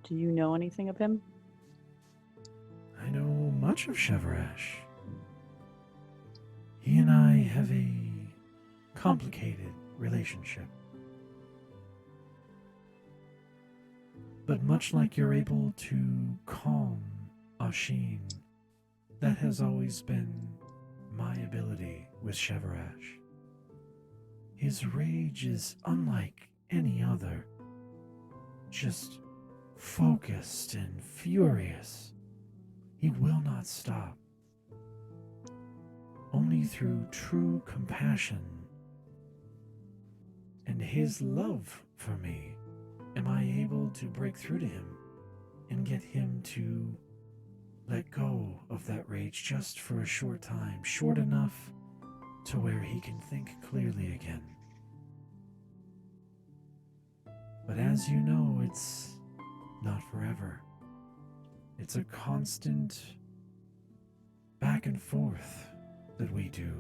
Do you know anything of him? I know much of Chevrash. He and I have a complicated relationship. But much like you're able to calm Ashin, that has always been my ability with Chevrash. His rage is unlike any other, just focused and furious. He will not stop. Only through true compassion and his love for me am I able to break through to him and get him to let go of that rage just for a short time, short enough to where he can think clearly again. But as you know, it's not forever. It's a constant back and forth that we do.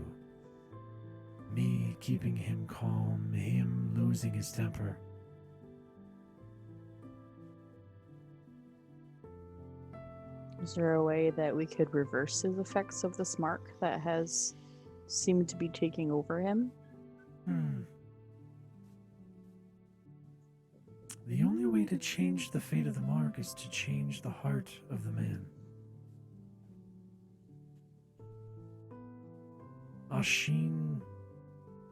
Me keeping him calm, him losing his temper. Is there a way that we could reverse his effects of this mark that has seemed to be taking over him? The only way to change the fate of the mark is to change the heart of the man. Ashin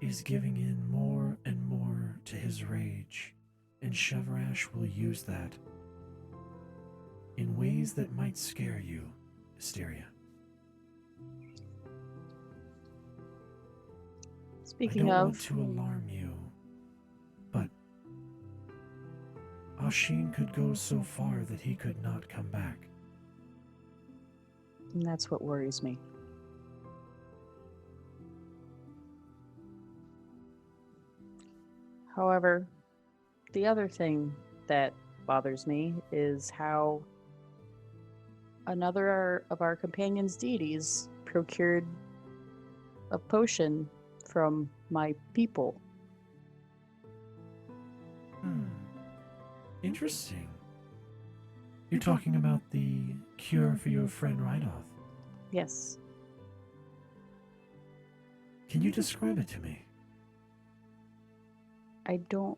is giving in more and more to his rage, and Chevrash will use that in ways that might scare you, Asteria. I Speaking don't want of, to alarm you, but Ashin could go so far that he could not come back. And that's what worries me. However, the other thing that bothers me is how another of our companions' deities procured a potion from my people. Interesting. You're talking about the cure for your friend Rydoth. Yes, Can you describe it to me? I don't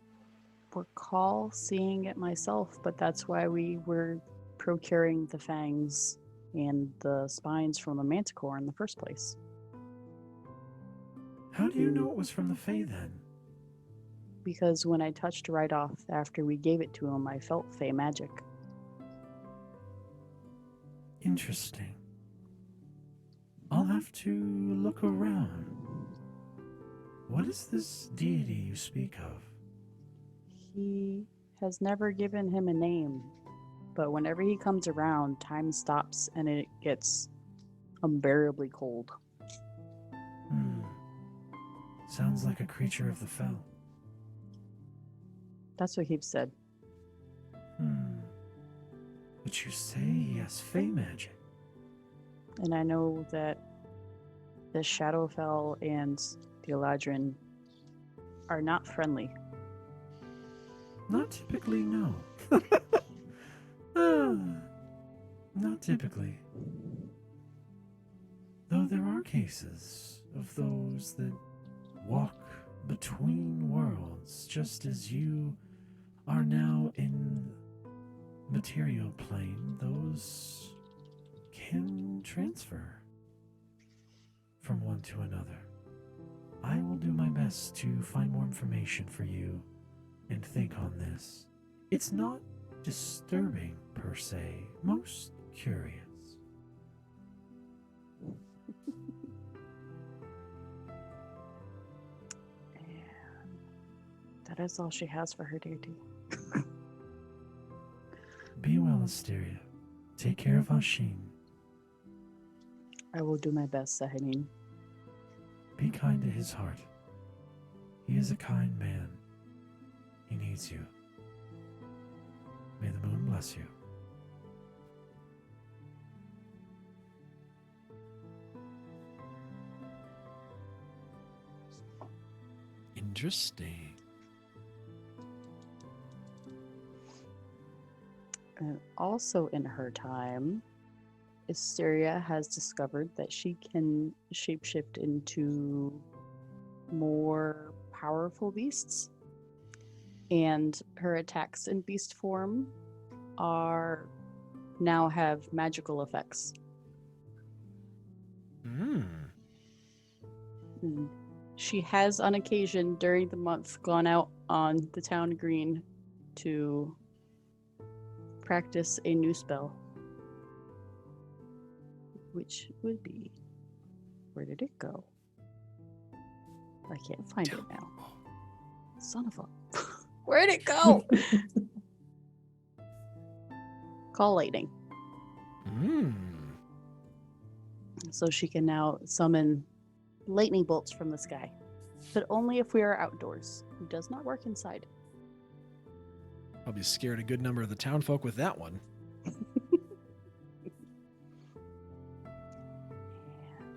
recall seeing it myself, but that's why we were procuring the fangs and the spines from the Manticore in the first place. How do you know it was from the Fae then? Because when I touched Rydoth after we gave it to him, I felt Fey magic. Interesting. I'll have to look around. What is this deity you speak of? He has never given him a name, but whenever he comes around, time stops and it gets unbearably cold. Sounds like a creature of the fell. That's what he said. But you say he has Fae magic. And I know that the Shadowfell and the Eladrin are not friendly. Not typically, no. Not typically. Though there are cases of those that walk between worlds, just as you are now in material plane, those can transfer from one to another. I will do my best to find more information for you and think on this. It's not disturbing per se, most curious. That is all she has for her duty. Be well, Asteria. Take care of Ashin. I will do my best, Sahanin. Be kind to his heart. He is a kind man. He needs you. May the moon bless you. Interesting. And also in her time, Asteria has discovered that she can shapeshift into more powerful beasts. And her attacks in beast form now have magical effects. And she has on occasion during the month gone out on the town green to practice a new spell. Which would be... Where did it go? I can't find it now. Son of a... Where'd it go? Call lightning. So she can now summon lightning bolts from the sky. But only if we are outdoors. It does not work inside. Probably scared a good number of the townfolk with that one.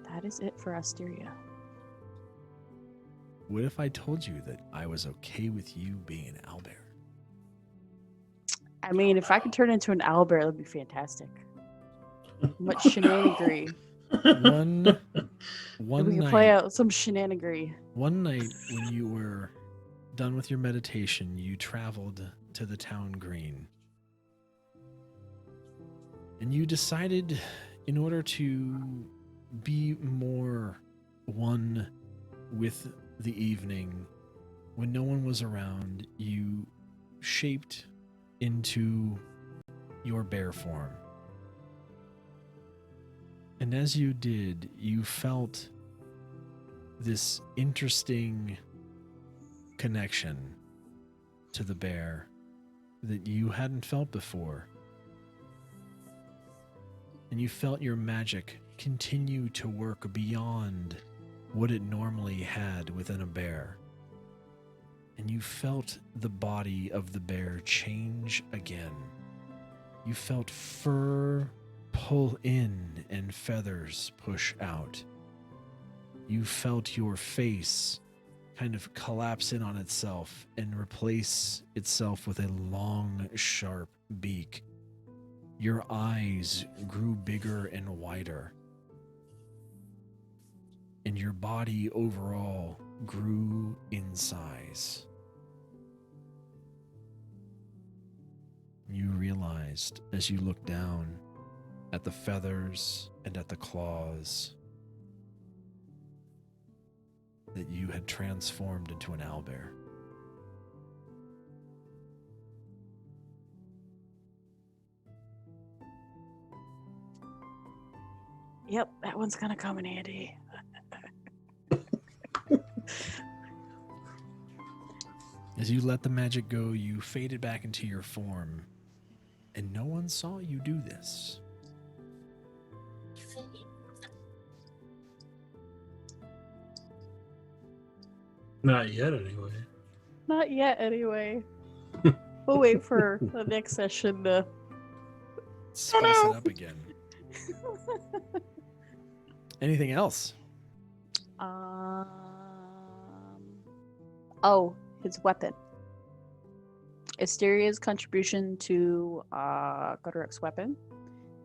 That is it for Asteria. What if I told you that I was okay with you being an owlbear? I mean, if I could turn into an owlbear, that would be fantastic. Much shenanigans. One We can night, play out some shenanigans. one night when you were done with your meditation, you traveled to the town green. And you decided, in order to be more one with the evening, when no one was around, you shaped into your bear form. And as you did, you felt this interesting connection to the bear that you hadn't felt before. and you felt your magic continue to work beyond what it normally had within a bear. And you felt the body of the bear change again. You felt fur pull in and feathers push out. You felt your face kind of collapse in on itself and replace itself with a long, sharp beak. Your eyes grew bigger and wider. And your body overall grew in size. You realized as you looked down at the feathers and at the claws that you had transformed into an owlbear. Yep, that one's gonna come in handy. As you let the magic go, you faded back into your form, and no one saw you do this. Not yet, anyway. Not yet, anyway. We'll wait for the next session to. Spice it up again. Anything else? Oh, his weapon. Asteria's contribution to Godoric's weapon.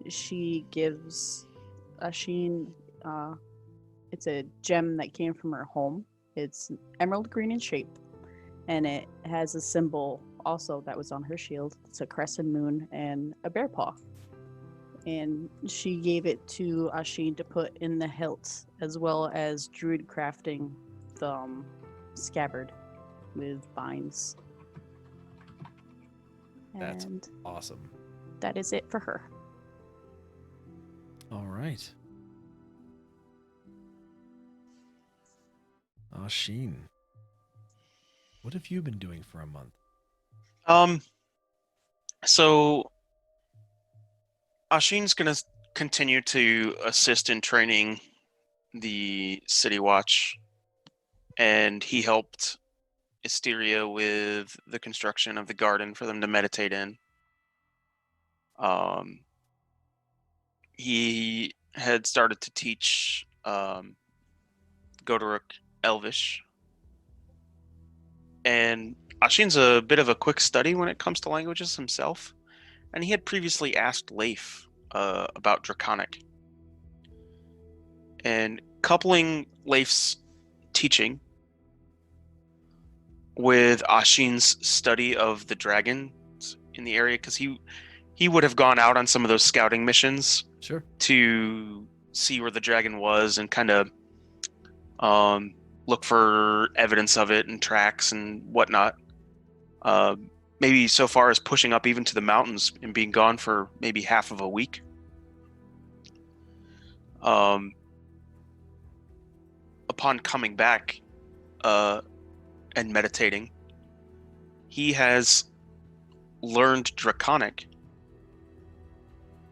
She gives Asheen. It's a gem that came from her home. It's emerald green in shape, and it has a symbol also that was on her shield. It's a crescent moon and a bear paw. And she gave it to Asheen to put in the hilt, as well as druid crafting the scabbard with vines. That's And awesome. that is it for her. All right. Sheen, what have you been doing for a month? So Asheen's gonna continue to assist in training the City Watch, and he helped Asteria with the construction of the garden for them to meditate in. He had started to teach Godoric Elvish, and Asheen's a bit of a quick study when it comes to languages himself, and he had previously asked Leif about Draconic. And coupling Leif's teaching with Asheen's study of the dragons in the area, because he would have gone out on some of those scouting missions Sure. to see where the dragon was and kind of look for evidence of it and tracks and whatnot. Maybe so far as pushing up even to the mountains and being gone for maybe half of a week. Upon coming back and meditating, he has learned Draconic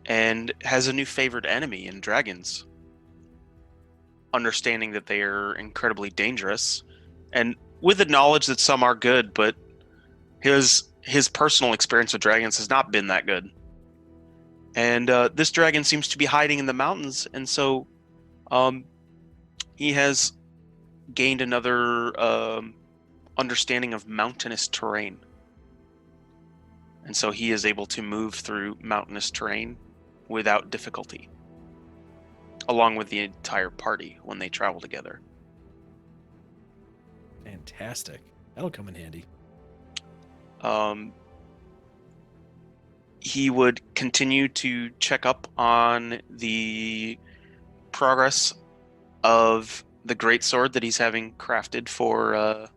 and has a new favored enemy in dragons, understanding that they are incredibly dangerous, and with the knowledge that some are good, but his personal experience with dragons has not been that good. And this dragon seems to be hiding in the mountains, and so he has gained another understanding of mountainous terrain. And so he is able to move through mountainous terrain without difficulty, along with the entire party when they travel together. Fantastic. That'll come in handy. He would continue to check up on the progress of the greatsword that he's having crafted for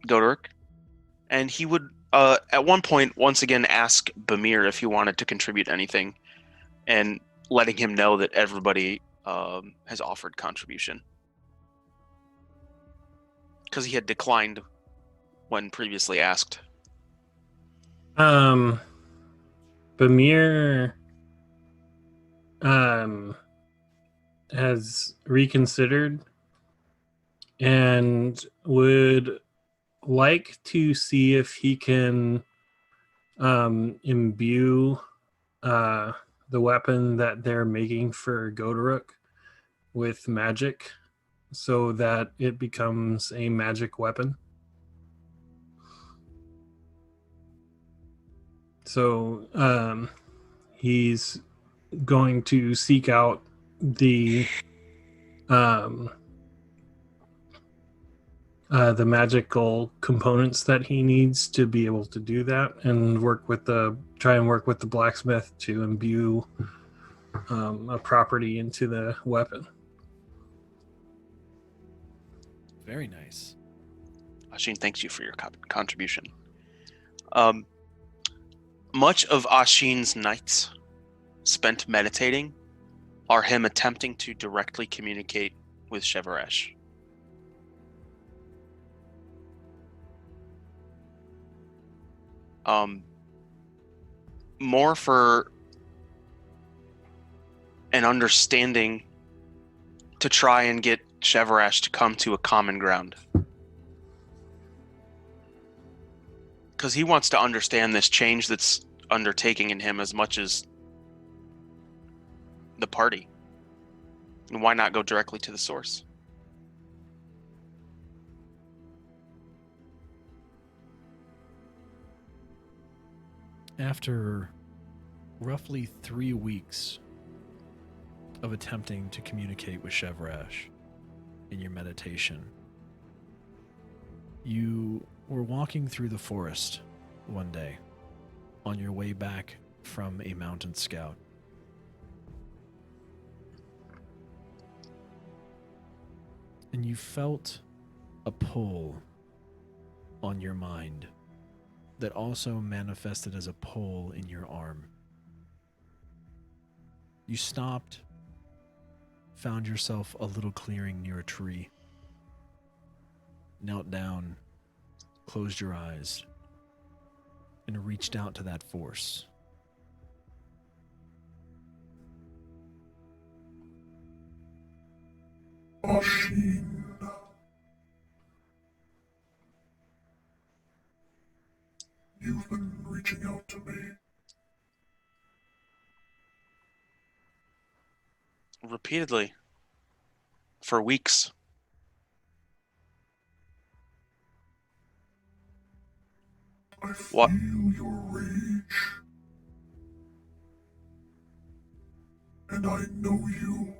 Godoric. And he would at one point once again ask Bamir if he wanted to contribute anything, and letting him know that everybody has offered contribution, because he had declined when previously asked. Bamir has reconsidered and would like to see if he can imbue the weapon that they're making for Godoruk with magic so that it becomes a magic weapon. So he's going to seek out the magical components that he needs to be able to do that, and try and work with the blacksmith to imbue a property into the weapon. Very nice. Ashin, thanks you for your contribution. Much of Ashin's nights spent meditating are him attempting to directly communicate with Shevaresh. More for an understanding to try and get Shevaresh to come to a common ground. Because he wants to understand this change that's undertaking in him as much as the party. And why not go directly to the source? After roughly 3 weeks of attempting to communicate with Shevaresh in your meditation, you were walking through the forest one day on your way back from a mountain scout. And you felt a pull on your mind that also manifested as a pull in your arm. You stopped, found yourself a little clearing near a tree, knelt down, closed your eyes, and reached out to that force. Ashin. You've been reaching out to me. Repeatedly. For weeks. I What? feel your rage. And I know you.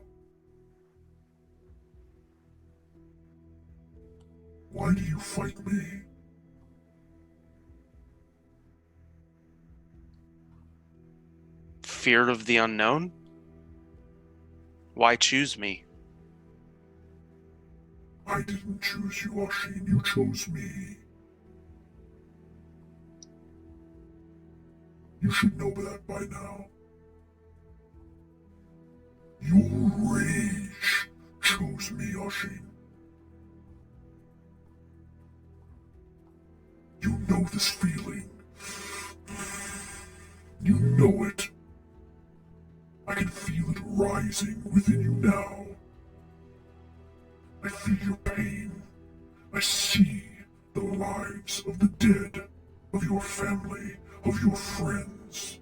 Why do you fight me? Fear of the unknown? Why choose me? I didn't choose you, Ashin. You chose me. You should know that by now. Your rage chose me, Ashin. You know this feeling. You know it. I can feel it rising within you now. I feel your pain. I see the lives of the dead, of your family, of your friends,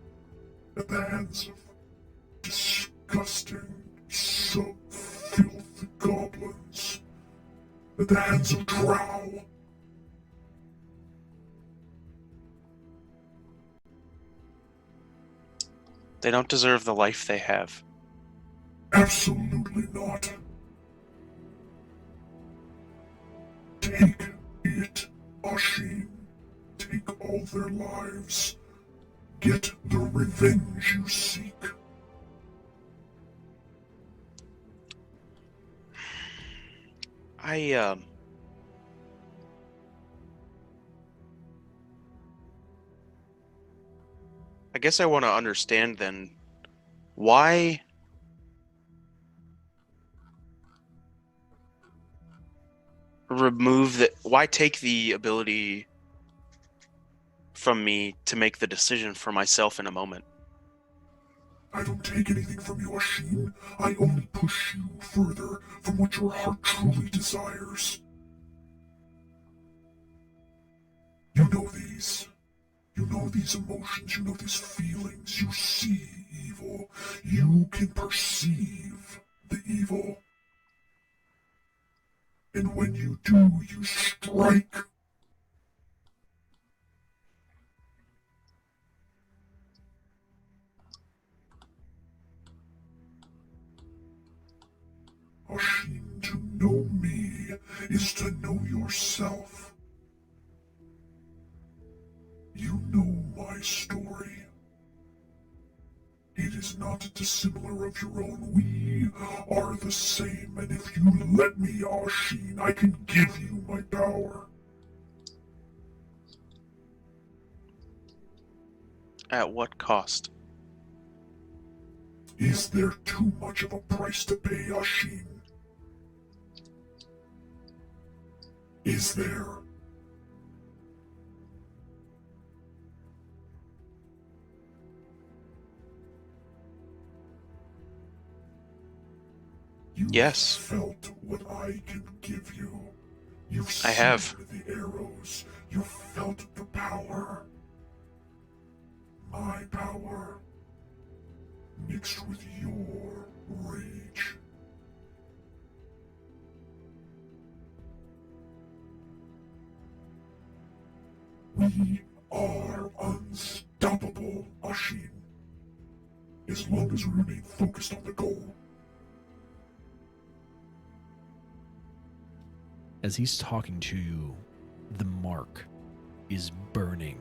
at the hands of disgusting, sub-filth goblins, at the hands of Drow. They don't deserve the life they have. Absolutely not. Take it, Ashin. Take all their lives. Get the revenge you seek. I guess I want to understand then why why take the ability from me to make the decision for myself in a moment? I don't take anything from you, Ashin. I only push you further from what your heart truly desires. You know these. You know these emotions, you know these feelings. You see evil. You can perceive the evil. And when you do, you strike. Ashin, to know me is to know yourself. You know my story. It is not dissimilar of your own. We are the same, and if you let me, Ashin, I can give you my power. At what cost? Is there too much of a price to pay, Ashin? Is there? You've Yes. felt what I can give you. You've I seen have. the arrows. You've felt the power. My power. Mixed with your rage. We are unstoppable, Ashin. As long as we remain focused on the goal. As he's talking to you, the mark is burning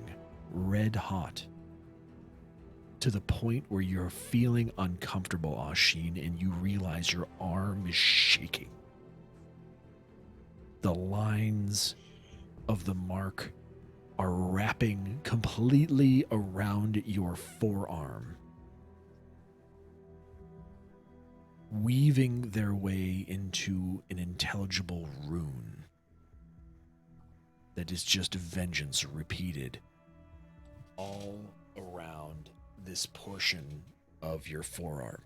red hot to the point where you're feeling uncomfortable, Ashin, and you realize your arm is shaking. The lines of the mark are wrapping completely around your forearm, weaving their way into an intelligible rune that is just vengeance repeated all around this portion of your forearm.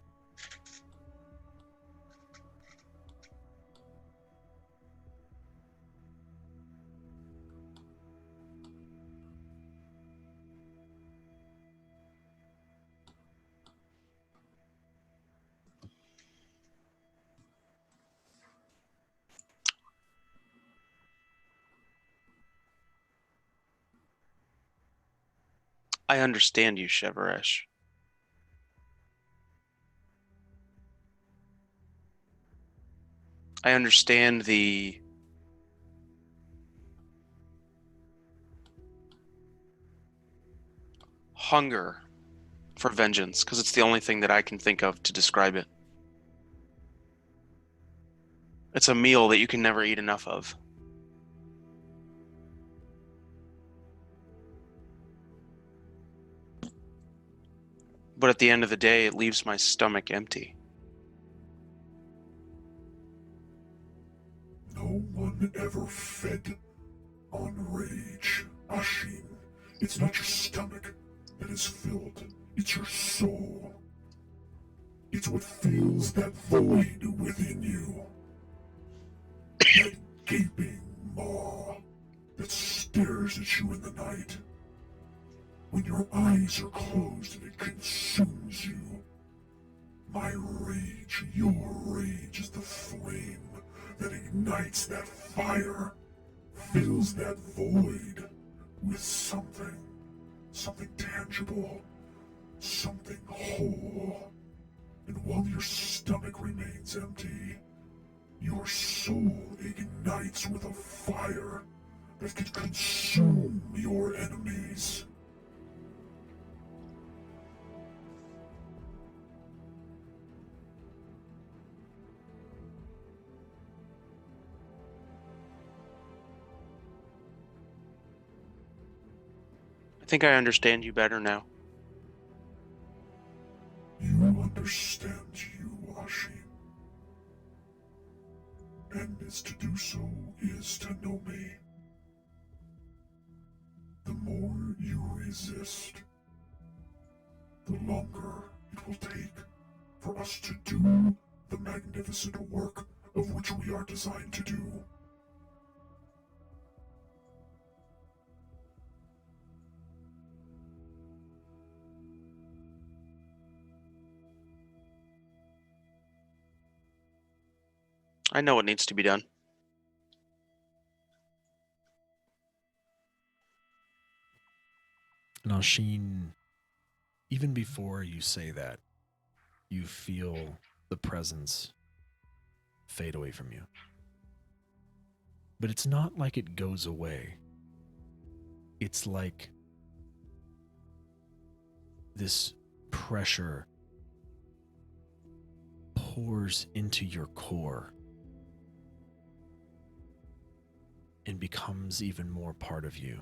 I understand you, Shevaresh. I understand the hunger for vengeance, because it's the only thing that I can think of to describe it. It's a meal that you can never eat enough of. But at the end of the day, it leaves my stomach empty. No one ever fed on rage, Ashin. It's not your stomach that is filled, it's your soul. It's what fills that void within you. That gaping maw that stares at you in the night. When your eyes are closed and it consumes you. My rage, your rage is the flame that ignites that fire, fills that void with something tangible, something whole. And while your stomach remains empty, your soul ignites with a fire that can consume your enemies. I think I understand you better now. You understand you, Ashin. And as to do so is to know me. The more you resist, the longer it will take for us to do the magnificent work of which we are designed to do. I know what needs to be done. Now, Sheen, even before you say that, you feel the presence fade away from you. But it's not like it goes away. It's like this pressure pours into your core and becomes even more part of you.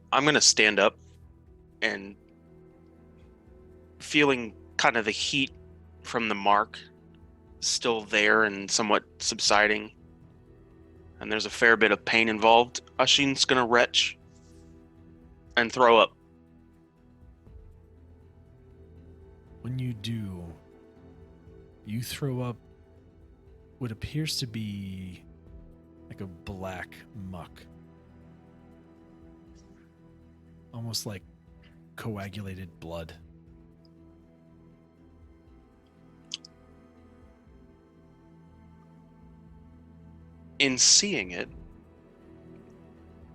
I'm gonna stand up and feeling kind of the heat from the mark still there and somewhat subsiding, and there's a fair bit of pain involved. Ashin's gonna retch and throw up. When you do, you throw up what appears to be like a black muck. Almost like coagulated blood. In seeing it,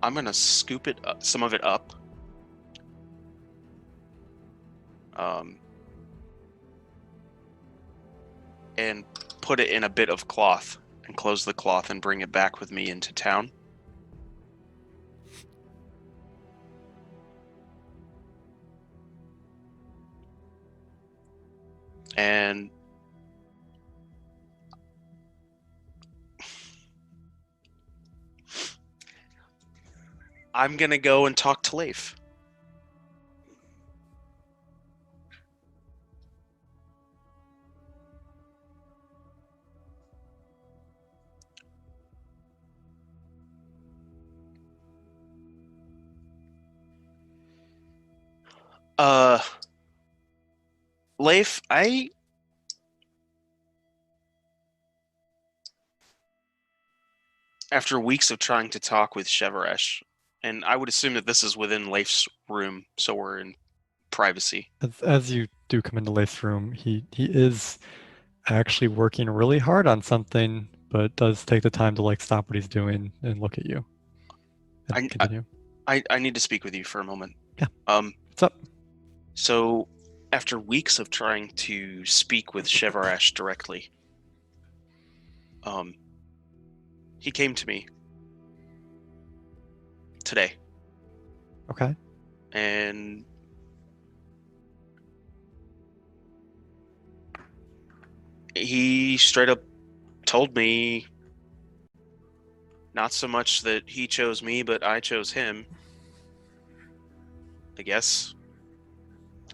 I'm gonna scoop it up, some of it up. And put it in a bit of cloth and close the cloth and bring it back with me into town. And I'm gonna go and talk to Leif. Leif, after weeks of trying to talk with Chevaresh, and I would assume that this is within Leif's room, so we're in privacy. As you do come into Leif's room, he is actually working really hard on something, but does take the time to like stop what he's doing and look at you. And continue. I need to speak with you for a moment. Yeah. What's up? So, after weeks of trying to speak with Chevaresh directly, he came to me today. Okay. And he straight up told me not so much that he chose me, but I chose him. I guess.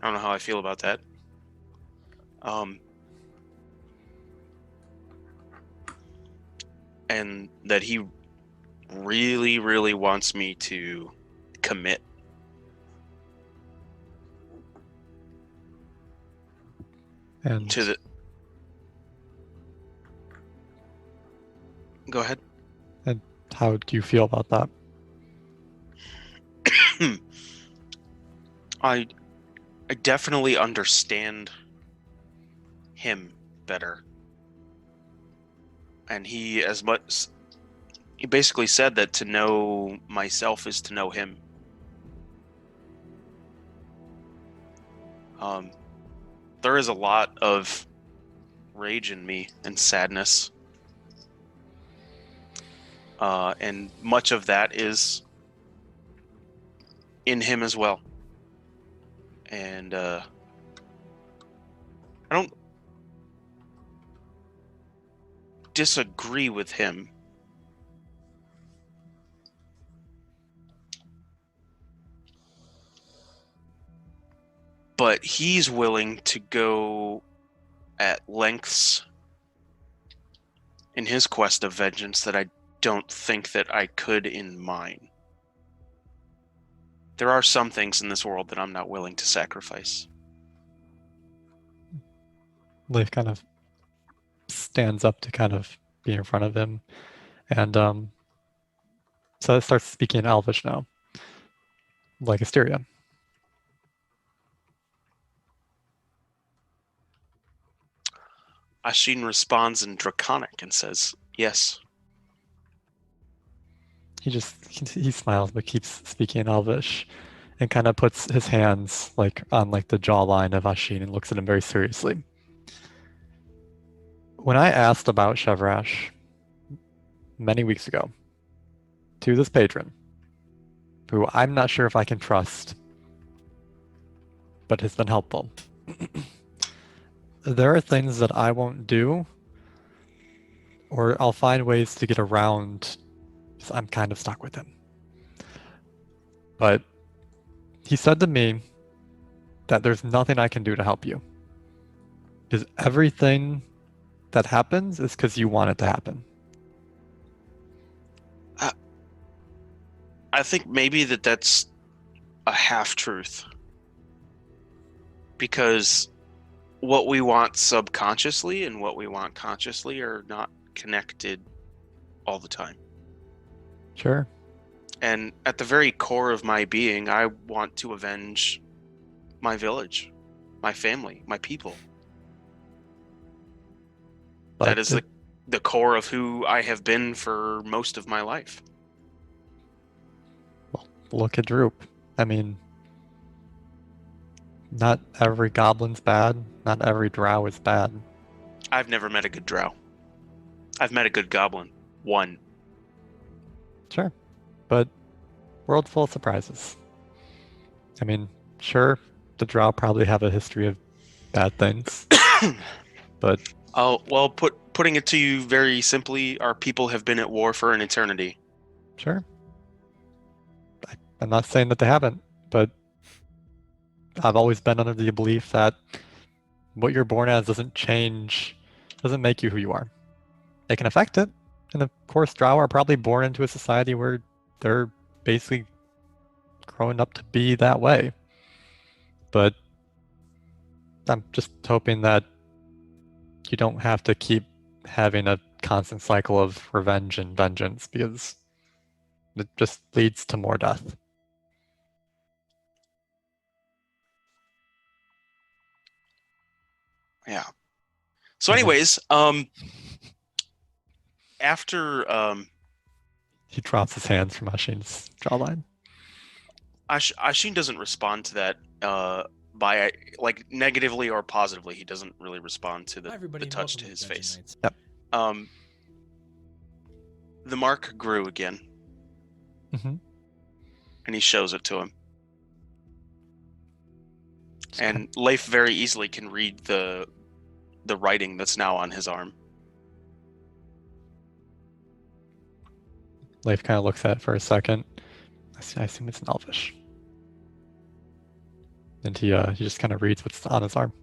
I don't know how I feel about that. And that he really, really wants me to commit. And To the... Go ahead. And how do you feel about that? I definitely understand him better. And he basically said that to know myself is to know him. There is a lot of rage in me and sadness. And much of that is in him as well. And I don't disagree with him, but he's willing to go at lengths in his quest of vengeance that I don't think that I could in mine. There are some things in this world that I'm not willing to sacrifice. Leif kind of stands up to kind of be in front of him, and so it starts speaking in Elvish now, like Asteria. Ashin responds in Draconic and says, yes. He smiles but keeps speaking in Elvish, and kind of puts his hands like on like the jawline of Ashin and looks at him very seriously. When I asked about Chevrash many weeks ago to this patron, who I'm not sure if I can trust, but has been helpful, there are things that I won't do, or I'll find ways to get around because I'm kind of stuck with him. But he said to me that there's nothing I can do to help you, because everything that happens is because you want it to happen. I think maybe that's a half-truth. Because what we want subconsciously and what we want consciously are not connected all the time. Sure. And at the very core of my being, I want to avenge my village, my family, my people. But that is the core of who I have been for most of my life. Well, look at Droop. I mean, not every goblin's bad. Not every drow is bad. I've never met a good drow. I've met a good goblin. One. Sure. But world full of surprises. I mean, sure, the drow probably have a history of bad things. But Oh, well, putting it to you very simply, our people have been at war for an eternity. sure. I'm not saying that they haven't, but I've always been under the belief that what you're born as doesn't make you who you are. It can affect it. And of course, drow are probably born into a society where they're basically growing up to be that way. But I'm just hoping that you don't have to keep having a constant cycle of revenge and vengeance, because it just leads to more death. Yeah. So Okay. anyways, after He drops his hands from Ashin's jawline. Ashin doesn't respond to that by like negatively or positively. He doesn't really respond to the and touch to welcome his Dungeon face. Nytes. Yep. The mark grew again, Mm-hmm. and he shows it to him. And Leif very easily can read the writing that's now on his arm. Leif kind of looks at it for a second. I assume it's in Elvish. And he just kind of reads what's on his arm.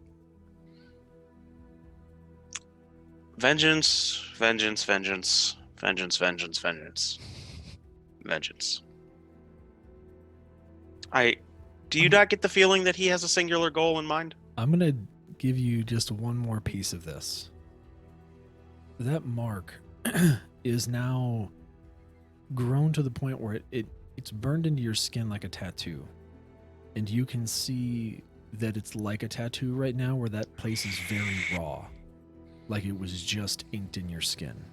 Vengeance, vengeance, vengeance, vengeance, vengeance, vengeance, vengeance. Do you not get the feeling that he has a singular goal in mind? I'm going to give you just one more piece of this. That mark is now grown to the point where it's burned into your skin like a tattoo. And you can see that it's like a tattoo right now, where that place is very raw. Like it was just inked in your skin.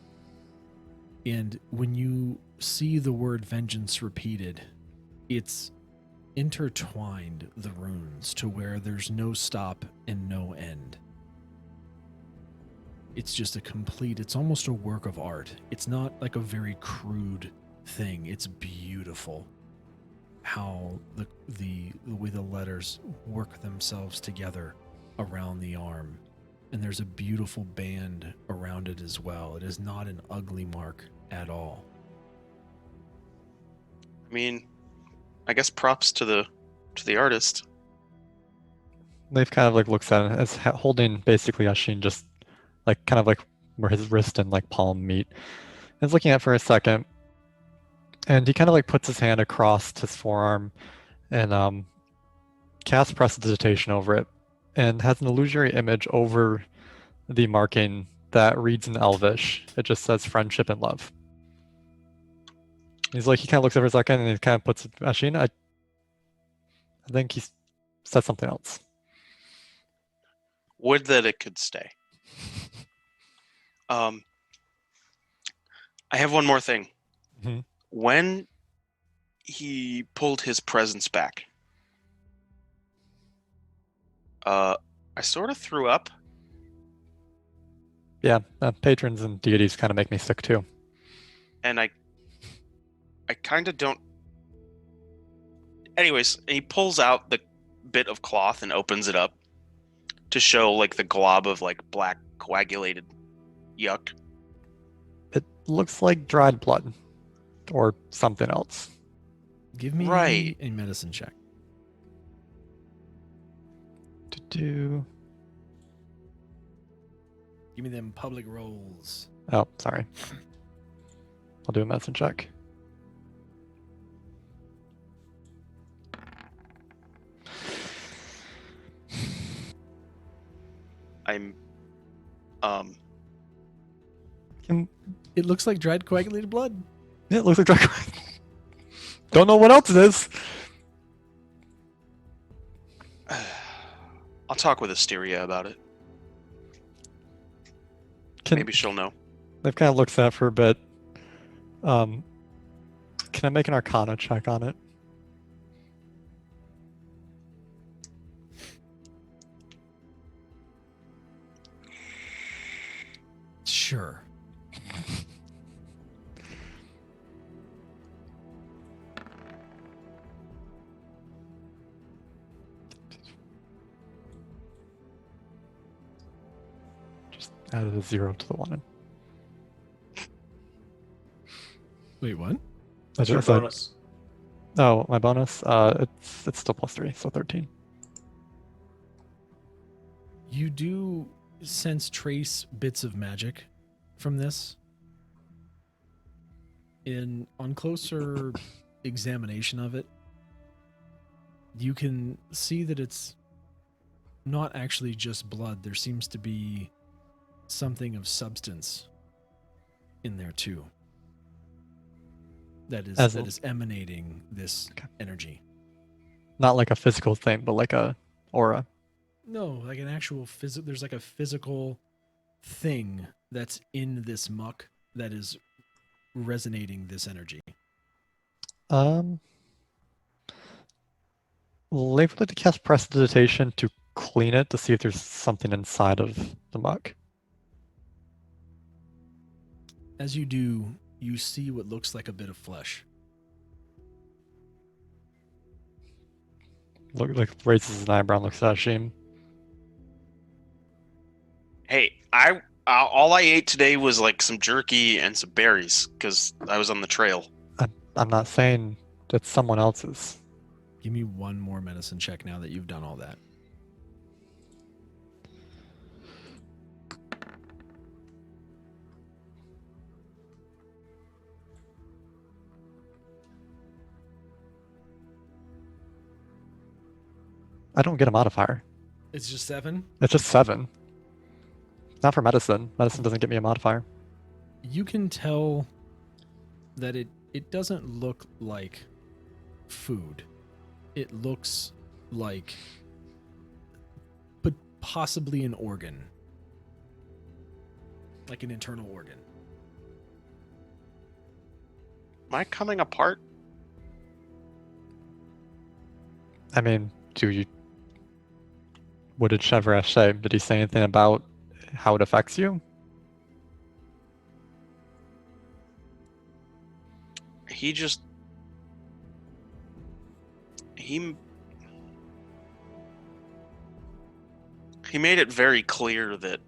And when you see the word vengeance repeated, it's intertwined the runes to where there's no stop and no end. It's just it's almost a work of art. It's not like a very crude thing. It's beautiful how the way the letters work themselves together around the arm. And there's a beautiful band around it as well. It is not an ugly mark at all. I mean, I guess props to the artist. Leif kind of like looks at it as holding basically Ashin just like kind of like where his wrist and like palm meet. And he's looking at it for a second, and he kind of like puts his hand across his forearm and casts prestidigitation over it, and has an illusory image over the marking that reads in Elvish. It just says friendship and love. He's like, he kind of looks at it for a second, and he kind of puts it, Ashin, I think he said something else. Would that it could stay. I have one more thing. Mhm. When he pulled his presence back, I sort of threw up. Yeah, patrons and deities kind of make me sick too. And I kind of don't. Anyways, he pulls out the bit of cloth and opens it up to show like the glob of like black coagulated yuck. It looks like dried blood or something else. Give me Right. a medicine check. Do. Give me them public rolls. Oh, sorry. I'll do a medicine check. I'm It looks like dried coagulated blood. Yeah, it looks like dry. Don't know what else it is. I'll talk with Asteria about it. Maybe she'll know. They've kind of looked at it for a bit. Can I make an Arcana check on it? Sure. Just added a 0 to the one. Wait, what? That's your It's like- bonus. Oh, my bonus? It's still +3, so 13. You do sense trace bits of magic from this. On closer examination of it, you can see that it's not actually just blood. There seems to be something of substance in there too. That is emanating this energy. Not like a physical thing, but like a aura. No, like an actual there's like a physical thing that's in this muck that is resonating this energy. Leif would like to cast prestidigitation to clean it to see if there's something inside of the muck. As you do, you see what looks like a bit of flesh. Look, like raises an eyebrow, and looks at Ashim. Hey, all I ate today was like some jerky and some berries because I was on the trail. I'm not saying it's someone else's. Give me one more medicine check now that you've done all that. I don't get a modifier. It's just 7. It's just 7. Not for medicine. Medicine doesn't get me a modifier. You can tell that it doesn't look like food. It looks like but possibly an organ. Like an internal organ. Am I coming apart? I mean, what did Chevresh say? Did he say anything about how it affects you? He made it very clear that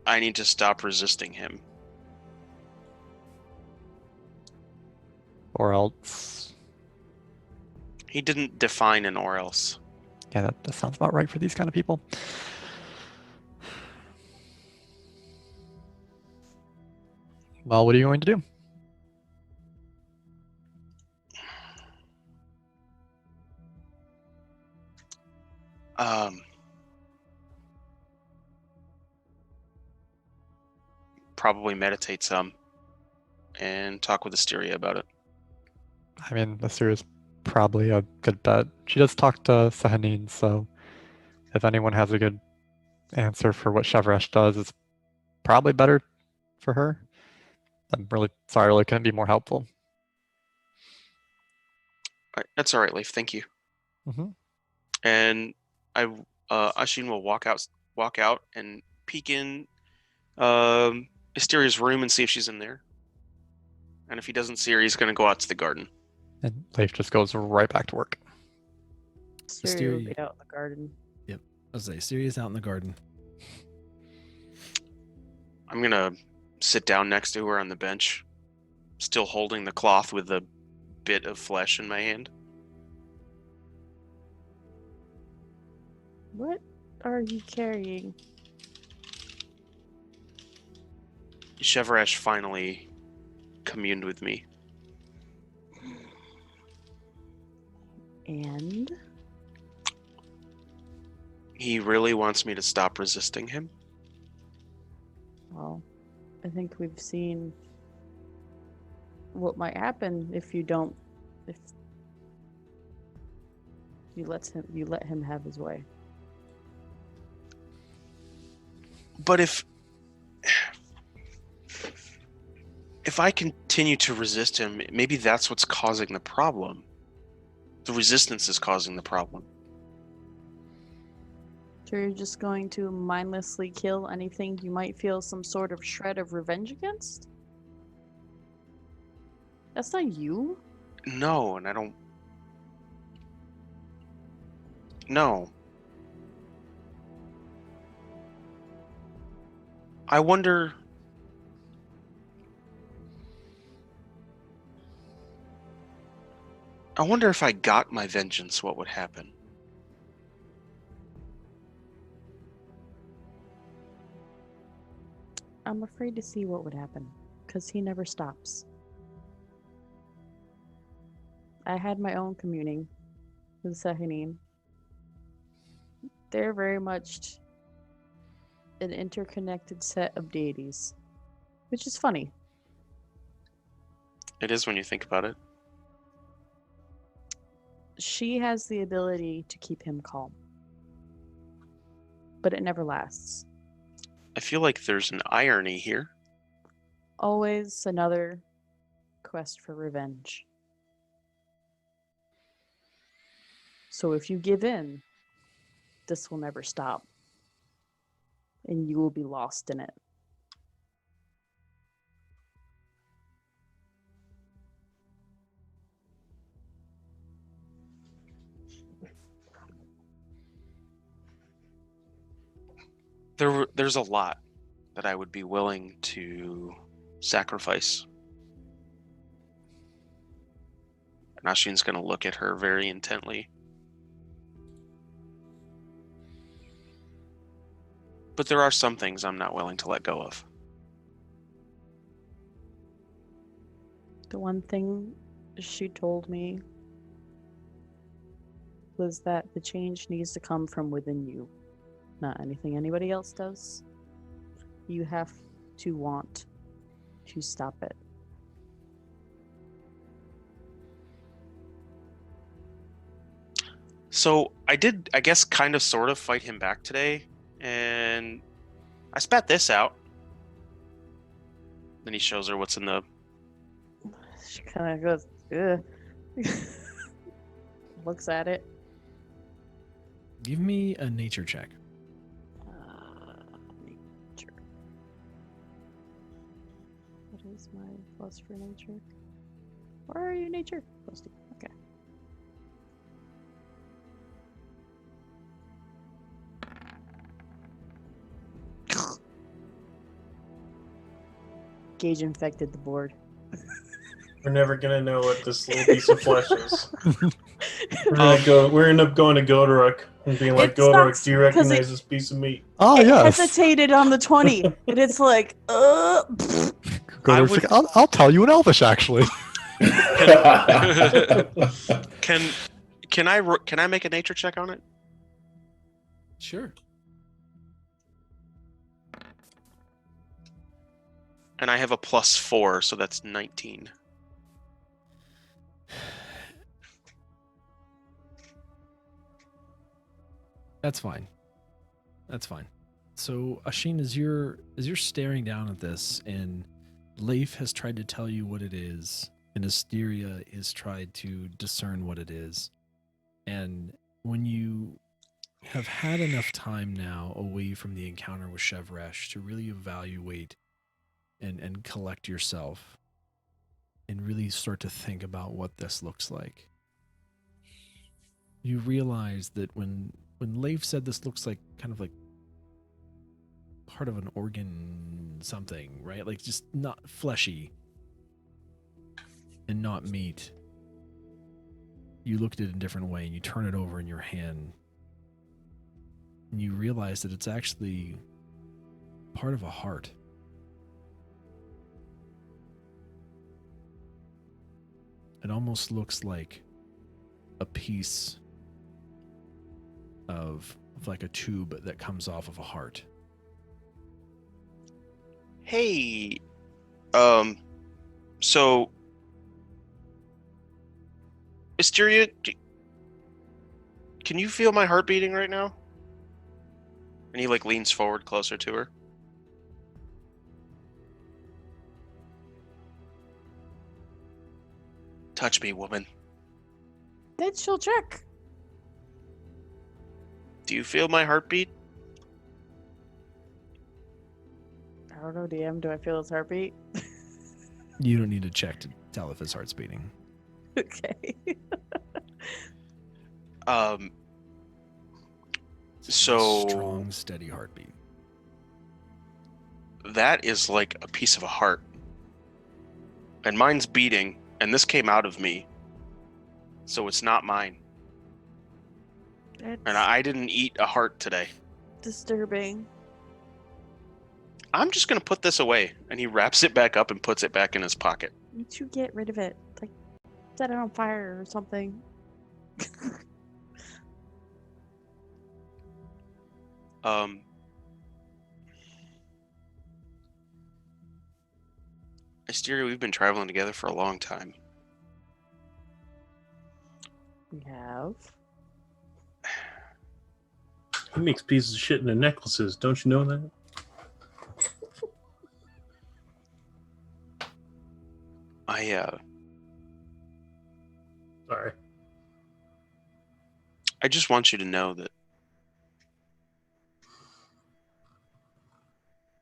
I need to stop resisting him. Or else? He didn't define an or else. Yeah, that sounds about right for these kind of people. Well, what are you going to do? Probably meditate some and talk with Asteria about it. I mean, Asira's probably a good bet. She does talk to Sahanin, so if anyone has a good answer for what Chevresh does, it's probably better for her. I'm really sorry, I really couldn't be more helpful. That's all right, Leif. Thank you. Mm-hmm. And Ashin will walk out and peek in Asteria's room and see if she's in there. And if he doesn't see her, he's going to go out to the garden. And Leif just goes right back to work. Syria will be out in the garden. Yep. I was say Syria's out in the garden. I'm going to sit down next to her on the bench, still holding the cloth with a bit of flesh in my hand. What are you carrying? Chevresh finally communed with me. And? He really wants me to stop resisting him. Well, I think we've seen what might happen if you don't, if you let him have his way. But if I continue to resist him, maybe that's what's causing the problem. The resistance is causing the problem. So you're just going to mindlessly kill anything you might feel some sort of shred of revenge against? That's not you. No, and I don't... No. I wonder... if I got my vengeance, what would happen? I'm afraid to see what would happen, because he never stops. I had my own communing with Sahanin. They're very much an interconnected set of deities, which is funny. It is when you think about it. She has the ability to keep him calm, but it never lasts. I feel like there's an irony here. Always another quest for revenge. So if you give in, this will never stop, and you will be lost in it. There's a lot that I would be willing to sacrifice. And Ashin's going to look at her very intently. But there are some things I'm not willing to let go of. The one thing she told me was that the change needs to come from within you, not anything anybody else does. You have to want to stop it. So I did, I guess, kind of sort of fight him back today, and I spat this out. Then he shows her what's in the... She kind of goes, ugh. Looks at it. Give me a nature check. Nature. What is my plus for nature? Where are you, nature? Plus 2. Okay. Gage infected the board. We're never gonna know what this little piece of flesh is. We're end up going to Godorok and being like, It Godorok, sucks do you 'cause recognize this piece of meat? Oh, it yes. hesitated on the 20, and it's like, Godoric's would- like, I'll tell you in Elvish, actually. Can I make a nature check on it? Sure. And I have a +4, so that's 19. That's fine. That's fine. So, Ashin, as you're staring down at this, and Leif has tried to tell you what it is, and Asteria has tried to discern what it is, and when you have had enough time now away from the encounter with Chevresh to really evaluate and collect yourself, and really start to think about what this looks like, you realize that when Leif said this looks like kind of like part of an organ something, right? Like just not fleshy and not meat. You look at it in a different way and you turn it over in your hand and you realize that it's actually part of a heart. It almost looks like a piece of like a tube that comes off of a heart. Hey, so Asteria, can you feel my heart beating right now? And he like leans forward closer to her. Touch me, woman. then she'll check. Do you feel my heartbeat? I don't know, DM. Do I feel his heartbeat? You don't need to check to tell if his heart's beating. Okay. It's So a strong, steady heartbeat. that is like a piece of a heart. And mine's beating, and this came out of me. So it's not mine. That's And I didn't eat a heart today. disturbing. I'm just gonna put this away. And he wraps it back up and puts it back in his pocket. You two get rid of it. Like, set it on fire or something. Asteria, we've been traveling together for a long time. We have. He makes pieces of shit into necklaces. Don't you know that? Sorry. I just want you to know that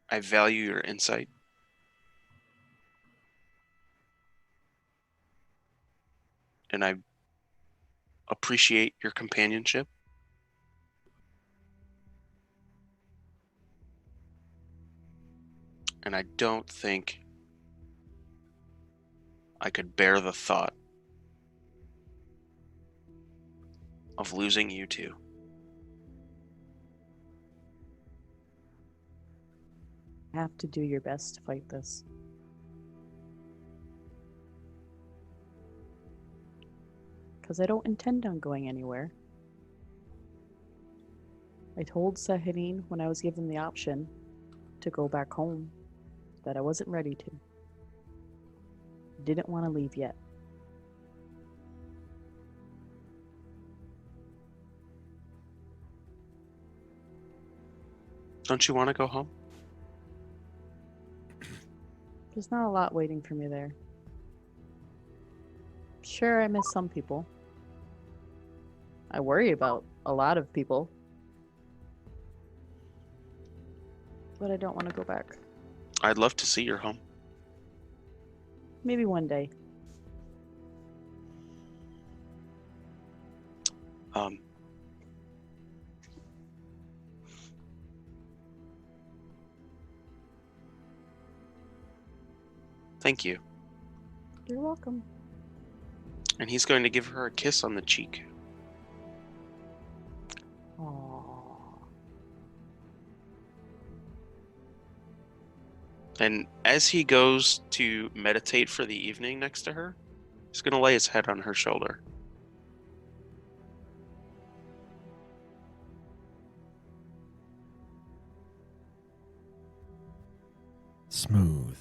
I value your insight. And I appreciate your companionship. And I don't think I could bear the thought of losing you two. Have to do your best to fight this. Because I don't intend on going anywhere. I told Saharin when I was given the option to go back home that I wasn't ready to. Didn't want to leave yet. Don't you want to go home? There's not a lot waiting for me there. Sure, I miss some people. I worry about a lot of people. But I don't want to go back. I'd love to see your home. Maybe one day. Thank you. You're welcome. And he's going to give her a kiss on the cheek. Aww. And as he goes to meditate for the evening next to her, he's going to lay his head on her shoulder. Smooth.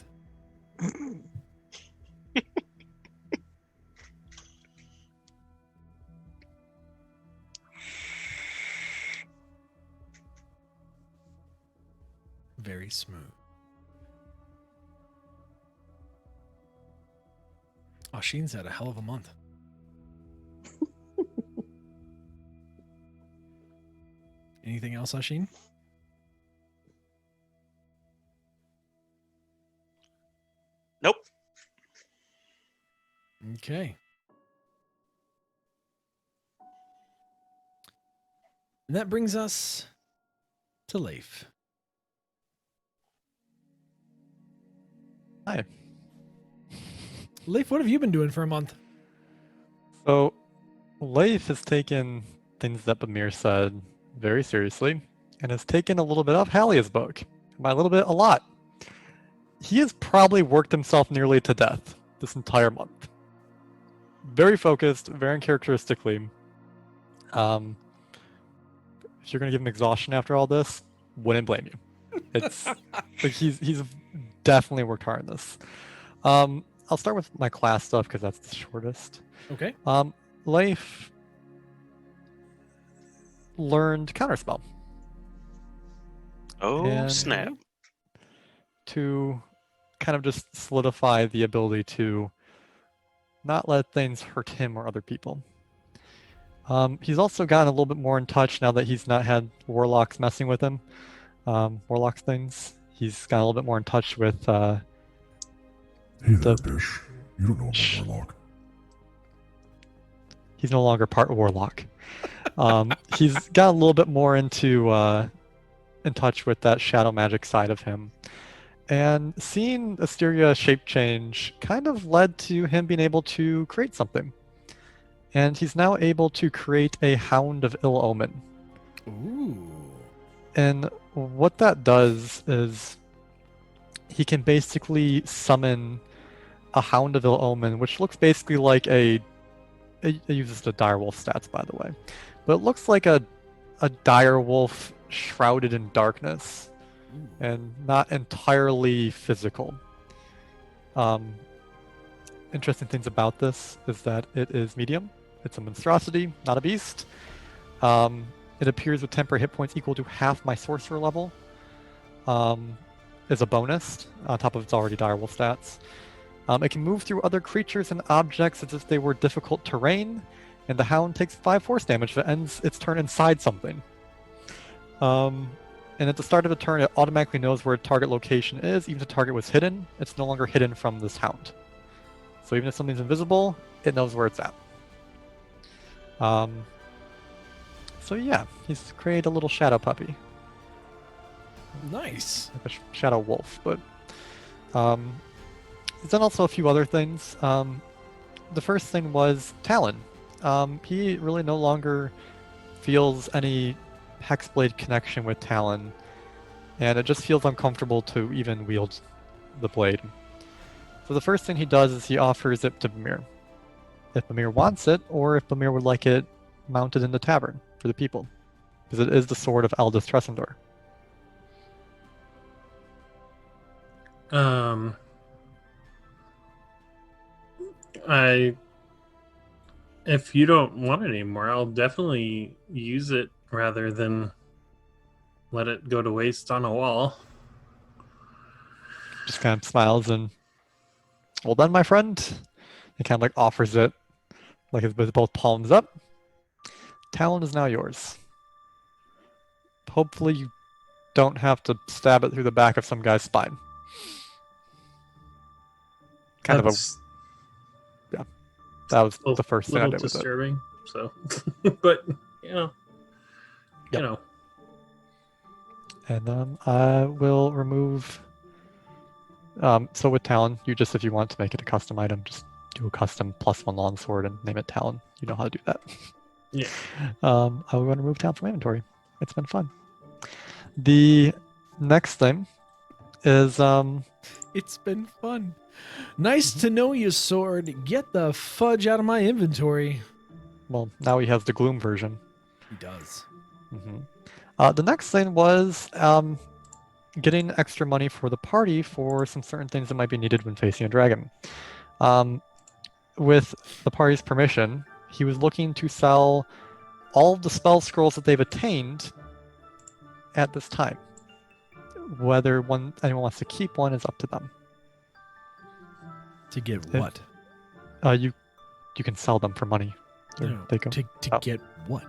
Very smooth. Oh, Sheen's had a hell of a month. Anything else, Asheen? Nope. Okay. And that brings us to Leif. Hi. Leif, what have you been doing for a month? So, Leif has taken things that Bamir said very seriously and has taken a little bit of Hallia's book. By a little bit, a lot. He has probably worked himself nearly to death this entire month. Very focused, very uncharacteristically. If you're going to give him exhaustion after all this, wouldn't blame you. It's like he's definitely worked hard on this. I'll start with my class stuff because that's the shortest. Okay. Leif learned Counterspell. Oh, And snap. to kind of just solidify the ability to not let things hurt him or other people. He's also gotten a little bit more in touch now that he's not had warlocks messing with him. Warlocks things. He's gotten a little bit more in touch with Hey there, Bish. You don't know I'm a warlock. he's no longer part warlock. He's got a little bit more into in touch with that shadow magic side of him. And seeing Asteria shape change kind of led to him being able to create something. And he's now able to create a Hound of Ill Omen. Ooh. And what that does is he can basically summon a Hound of Ill Omen, which looks basically like it uses the direwolf stats, by the way, but it looks like a direwolf shrouded in darkness and not entirely physical. Interesting things about this is that it is medium. It's a monstrosity, not a beast. It appears with temporary hit points equal to half my sorcerer level. Is a bonus on top of its already direwolf stats. It can move through other creatures and objects as if they were difficult terrain, and the Hound takes 5 force damage if it ends its turn inside something. And at the start of the turn, it automatically knows where target location is, even if the target was hidden. It's no longer hidden from this Hound. So even if something's invisible, it knows where it's at. So yeah, he's created a little shadow puppy. Nice. Like a shadow wolf, but he's done also a few other things. The first thing was Talon. He really no longer feels any Hexblade connection with Talon, and it just feels uncomfortable to even wield the blade. So the first thing he does is he offers it to Bamir. If Bamir wants it, or if Bamir would like it mounted in the tavern for the people, because it is the sword of Aldous Tressendor. If you don't want it anymore, I'll definitely use it rather than let it go to waste on a wall. Just kind of smiles and, well done, my friend. He kind of like offers it, like with both palms up. Talon is now yours. Hopefully you don't have to stab it through the back of some guy's spine. Kind That's of that was the first thing I did with it. disturbing. So, but you Yep. know. And then I will remove. So with Talon, you just, if you want to make it a custom item, just do a custom +1 longsword and name it Talon. You know how to do that. Yeah. I will go and remove tab from inventory. It's been fun. The next thing is It's been fun. Nice to know you, Sword. Get the fudge out of my inventory. well, now he has the Gloom version. He does. The next thing was getting extra money for the party for some certain things that might be needed when facing a dragon. With the party's permission, he was looking to sell all of the spell scrolls that they've attained at this time. Whether anyone wants to keep one is up to them. To get If- what? You can sell them for money. No, They go. to Oh. get what?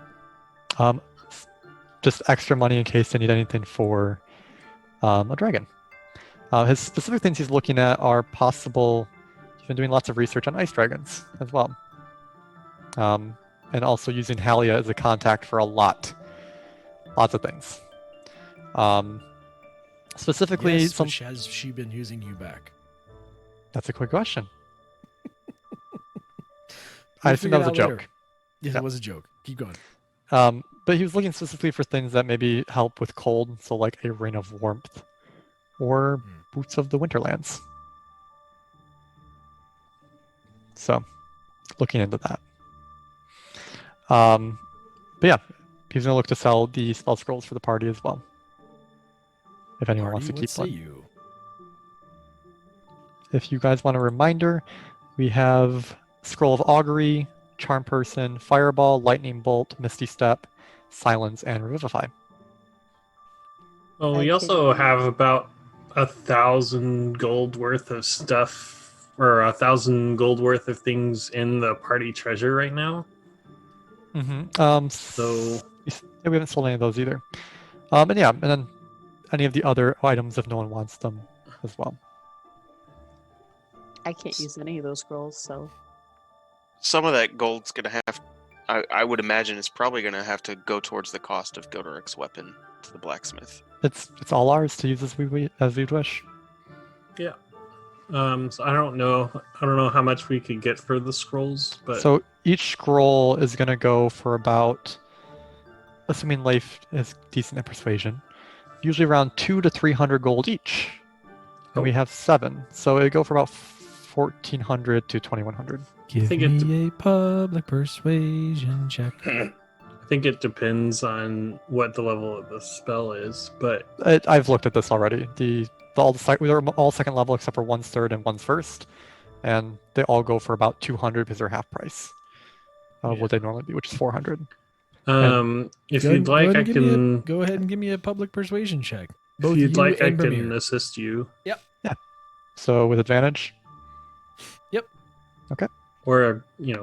Just extra money in case they need anything for a dragon. His specific things he's looking at are possible. He's been doing lots of research on ice dragons as well, and also using Halia as a contact for lots of things. Specifically, Yes, which has she been using you back? That's a quick question. We'll I assume that was a figure it out later. joke. Yes, Yeah. it was a joke. Keep going. But he was looking specifically for things that maybe help with cold, so like a Rain of Warmth or Boots of the Winterlands. So, looking into that. But yeah, he's going to look to sell the spell scrolls for the party as well. If anyone wants to Party, keep what say one. you? If you guys want a reminder, we have Scroll of Augury, Charm Person, Fireball, Lightning Bolt, Misty Step, Silence, and Revivify. Well, I we also can- have about 1,000 gold worth of stuff, or 1,000 gold worth of things in the party treasure right now. So we haven't sold any of those either. And yeah, and then any of the other items if no one wants them as well. I can't use any of those scrolls, so Some of that gold's gonna have. I would imagine it's probably gonna have to go towards the cost of Godoric's weapon to the blacksmith. It's all ours to use as we wish. Yeah. So I don't know. I don't know how much we could get for the scrolls, but So each scroll is going to go for about, assuming Leif is decent at persuasion, usually around 200 to 300 gold each. And we have 7, so it go for about 1,400 to 2,100. Give think it me a public persuasion check. I think it depends on what the level of the spell is. But I've looked at this already. We are all second level except for one's third and one's first, and they all go for about 200 because they're half price of what they normally be, which is 400. if you'd like, I can. Go ahead and give me a public persuasion check. If you'd you like, I and can Bamir. assist you. So with advantage. Or yeah.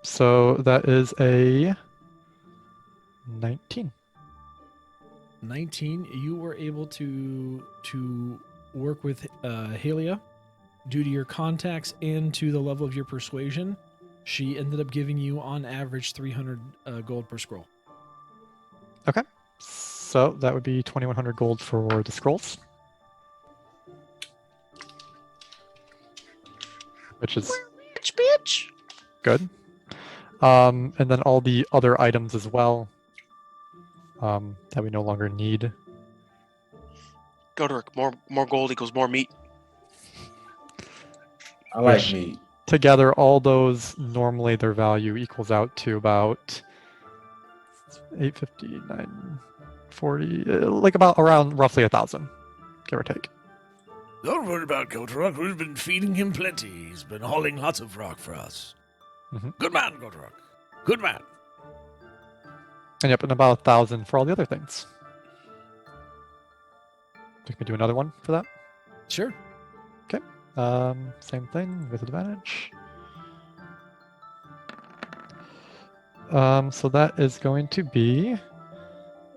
So that is a 19. 19. You were able to work with Halia due to your contacts and to the level of your persuasion. She ended up giving you on average 300 gold per scroll. So that would be 2,100 gold for the scrolls. Which is Bitch, bitch. good. And then all the other items as well that we no longer need. Godoric, more gold equals more meat. I like Which- meat. Together, all those, normally their value equals out to about 850, 940, like about around roughly 1,000, give or take. Don't worry about Gotrok. We've been feeding him plenty. He's been hauling lots of rock for us. Mhm. Good man, Gotrok. Good man. And yep, and about 1,000 for all the other things. We can do another one for that. Sure. Same thing with advantage. So that is going to be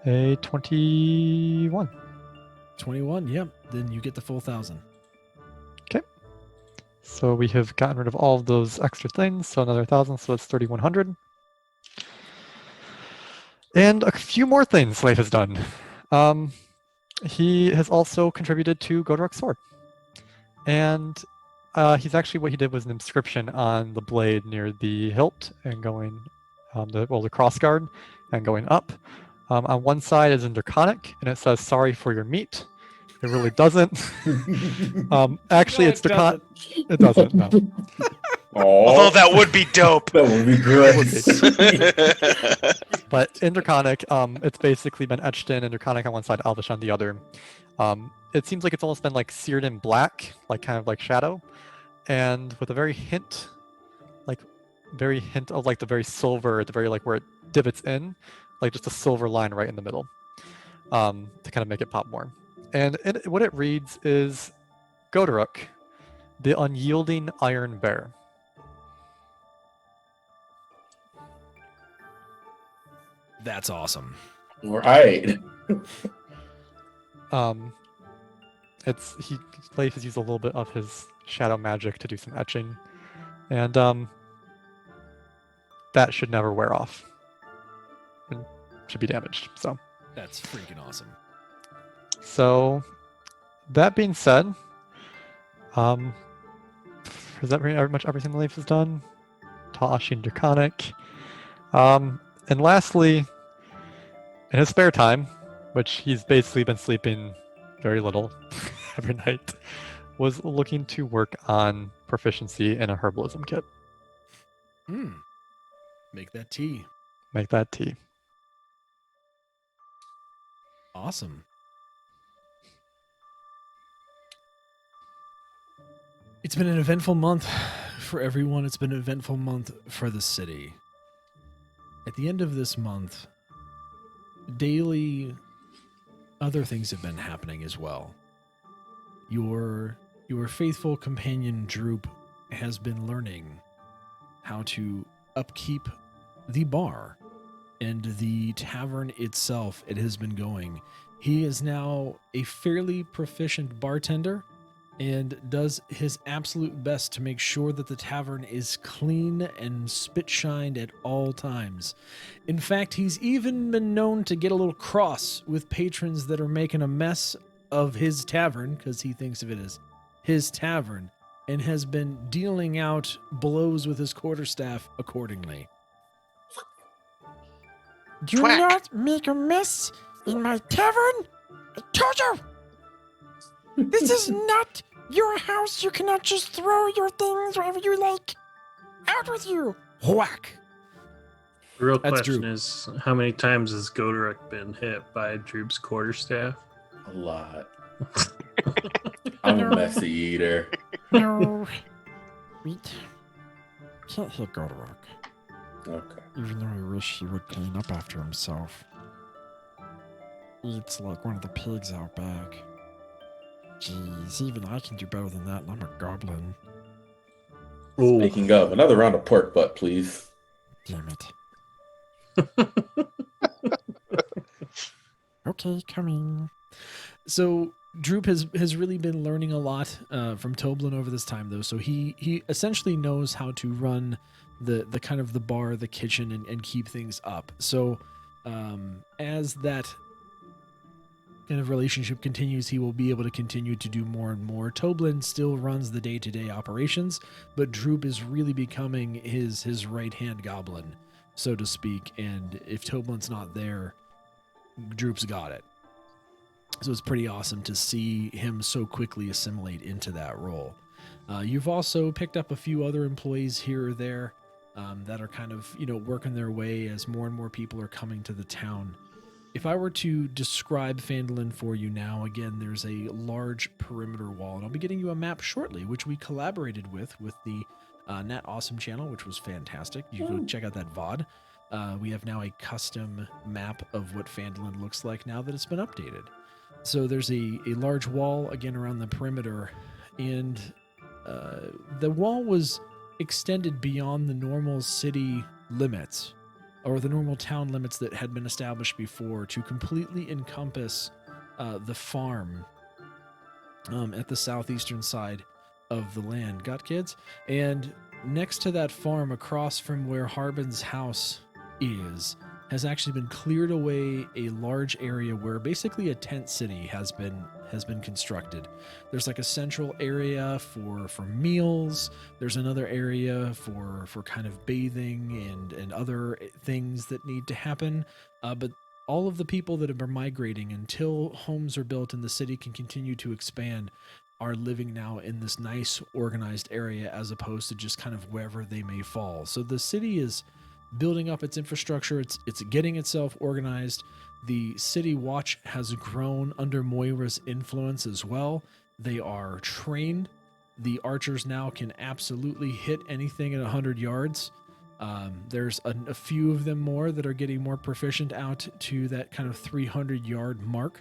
a 21. 21. Yep. Then you get the full 1,000. So we have gotten rid of all of those extra things. So another 1,000, so that's 3,100. And a few more things Leif has done. He has also contributed to Godoric's sword. And he's actually, what he did was an inscription on the blade near the hilt and going, the cross guard and going up. On one side is in Draconic and it says, "Sorry for your meat." It really doesn't. Actually, No, it's it Draconic. It doesn't, no. Although that would be dope. That would be great. But in Draconic, it's basically been etched in Draconic on one side, Elvish on the other. It seems like it's almost been like seared in black, like kind of like shadow, and with a very hint of like the very silver at the very like where it divots in, like just a silver line right in the middle, to kind of make it pop more. And what it reads is Godoruk, the unyielding iron bear. That's awesome. Right. Leif has used a little bit of his shadow magic to do some etching, and that should never wear off and should be damaged. That's freaking awesome. So that being said, is that pretty much everything Leif has done? Ta'ashin Draconic. And lastly, in his spare time, which he's basically been sleeping very little every night, was looking to work on proficiency in a herbalism kit. Make that tea. Make that tea. Awesome. It's been an eventful month for everyone. It's been an eventful month for the city. At the end of this month, daily other things have been happening as well. Your faithful companion Droop has been learning how to upkeep the bar and the tavern itself. It has been going. He is now a fairly proficient bartender and does his absolute best to make sure that the tavern is clean and spit-shined at all times. In fact, he's even been known to get a little cross with patrons that are making a mess of his tavern, because he thinks of it as his tavern, and has been dealing out blows with his quarterstaff accordingly. Do not make a mess in my tavern! I told you! This is not your house. You cannot just throw your things wherever you like. Out with you! Whack! The real That's question Droop. is, how many times has Godoruk been hit by Droop's quarterstaff? A lot. I'm a messy eater. No. Wait. Can't hit Godoruk. Okay. Even though I wish he would clean up after himself. Eats like one of the pigs out back. Jeez, even I can do better than that, and I'm a goblin. Speaking of, another round of pork butt, please. Damn it. Okay, coming. So Droop has really been learning a lot from Toblin over this time, though. So he essentially knows how to run the kind of the bar, the kitchen, and keep things up. So as that kind of relationship continues, he will be able to continue to do more and more. Toblin still runs the day-to-day operations, but Droop is really becoming his right-hand goblin, so to speak. And if Toblin's not there, Droop's got it. So it's pretty awesome to see him so quickly assimilate into that role. You've also picked up a few other employees here or there that are kind of, working their way as more and more people are coming to the town. If I were to describe Phandalin for you now, again, there's a large perimeter wall, and I'll be getting you a map shortly, which we collaborated with the Nat Awesome channel, which was fantastic. You can go check out that VOD. We have now a custom map of what Phandalin looks like now that it's been updated. So there's a large wall, again, around the perimeter, and the wall was extended beyond the normal city limits, or the normal town limits that had been established before, to completely encompass the farm at the southeastern side of the land. Got kids? And next to that farm, across from where Harbin's house is, has actually been cleared away a large area where basically a tent city has been has been constructed. There's like a central area for meals. There's another area for kind of bathing and other things that need to happen. But all of the people that have been migrating until homes are built and the city can continue to expand are living now in this nice organized area as opposed to just kind of wherever they may fall. So the city is building up its infrastructure. It's getting itself organized. The city watch has grown under Moira's influence as well. They are trained. The archers now can absolutely hit anything at 100 yards. There's a few of them more that are getting more proficient out to that kind of 300-yard mark,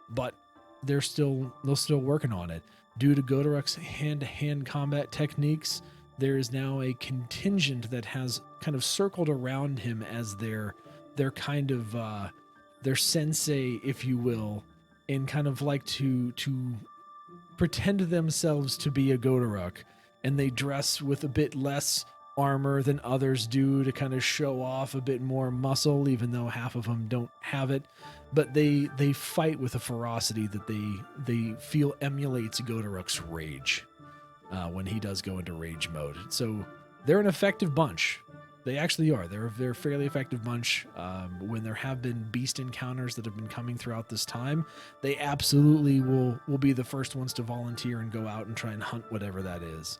but they're still working on it. Due to Godoruk's hand-to-hand combat techniques, there is now a contingent that has kind of circled around him as their kind of their sensei, if you will, and kind of like to pretend themselves to be a Godoruk, and they dress with a bit less armor than others do to kind of show off a bit more muscle, even though half of them don't have it. But they fight with a ferocity that they feel emulates Godoruk's rage when he does go into rage mode. So they're an effective bunch. They actually are. They're a fairly effective bunch. When there have been beast encounters that have been coming throughout this time, they absolutely will be the first ones to volunteer and go out and try and hunt whatever that is.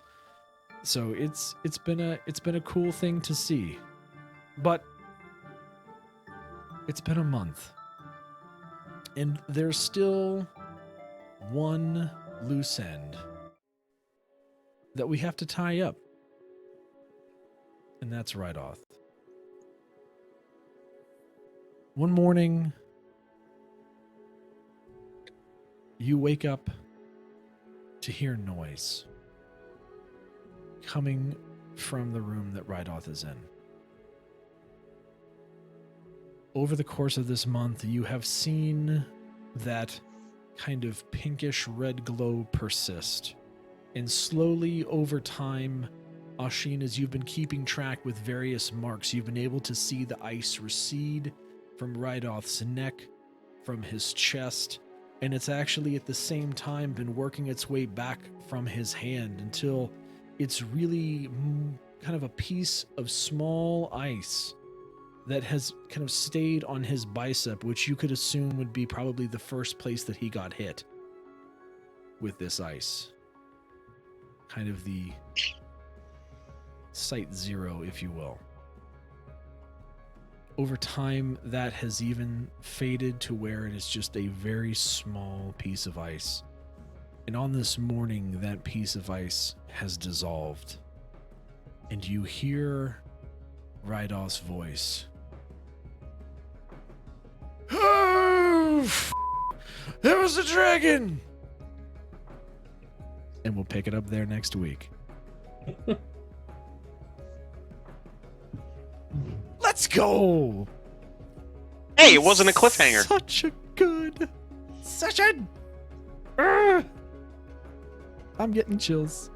So it's been a cool thing to see. But it's been a month. And there's still one loose end that we have to tie up. And that's Rydoth. One morning, you wake up to hear noise coming from the room that Rydoth is in. Over the course of this month, you have seen that kind of pinkish red glow persist. And slowly over time, Ashin, as you've been keeping track with various marks, you've been able to see the ice recede from Rydoth's neck, from his chest, and it's actually at the same time been working its way back from his hand until it's really kind of a piece of small ice that has kind of stayed on his bicep, which you could assume would be probably the first place that he got hit with this ice. Kind of the site zero, if you will. Over time, that has even faded to where it is just a very small piece of ice. And on this morning, that piece of ice has dissolved. And you hear Rydoth's voice. Oh, there was a dragon! And we'll pick it up there next week. Let's go! Hey, it wasn't a cliffhanger. Such a session! I'm getting chills.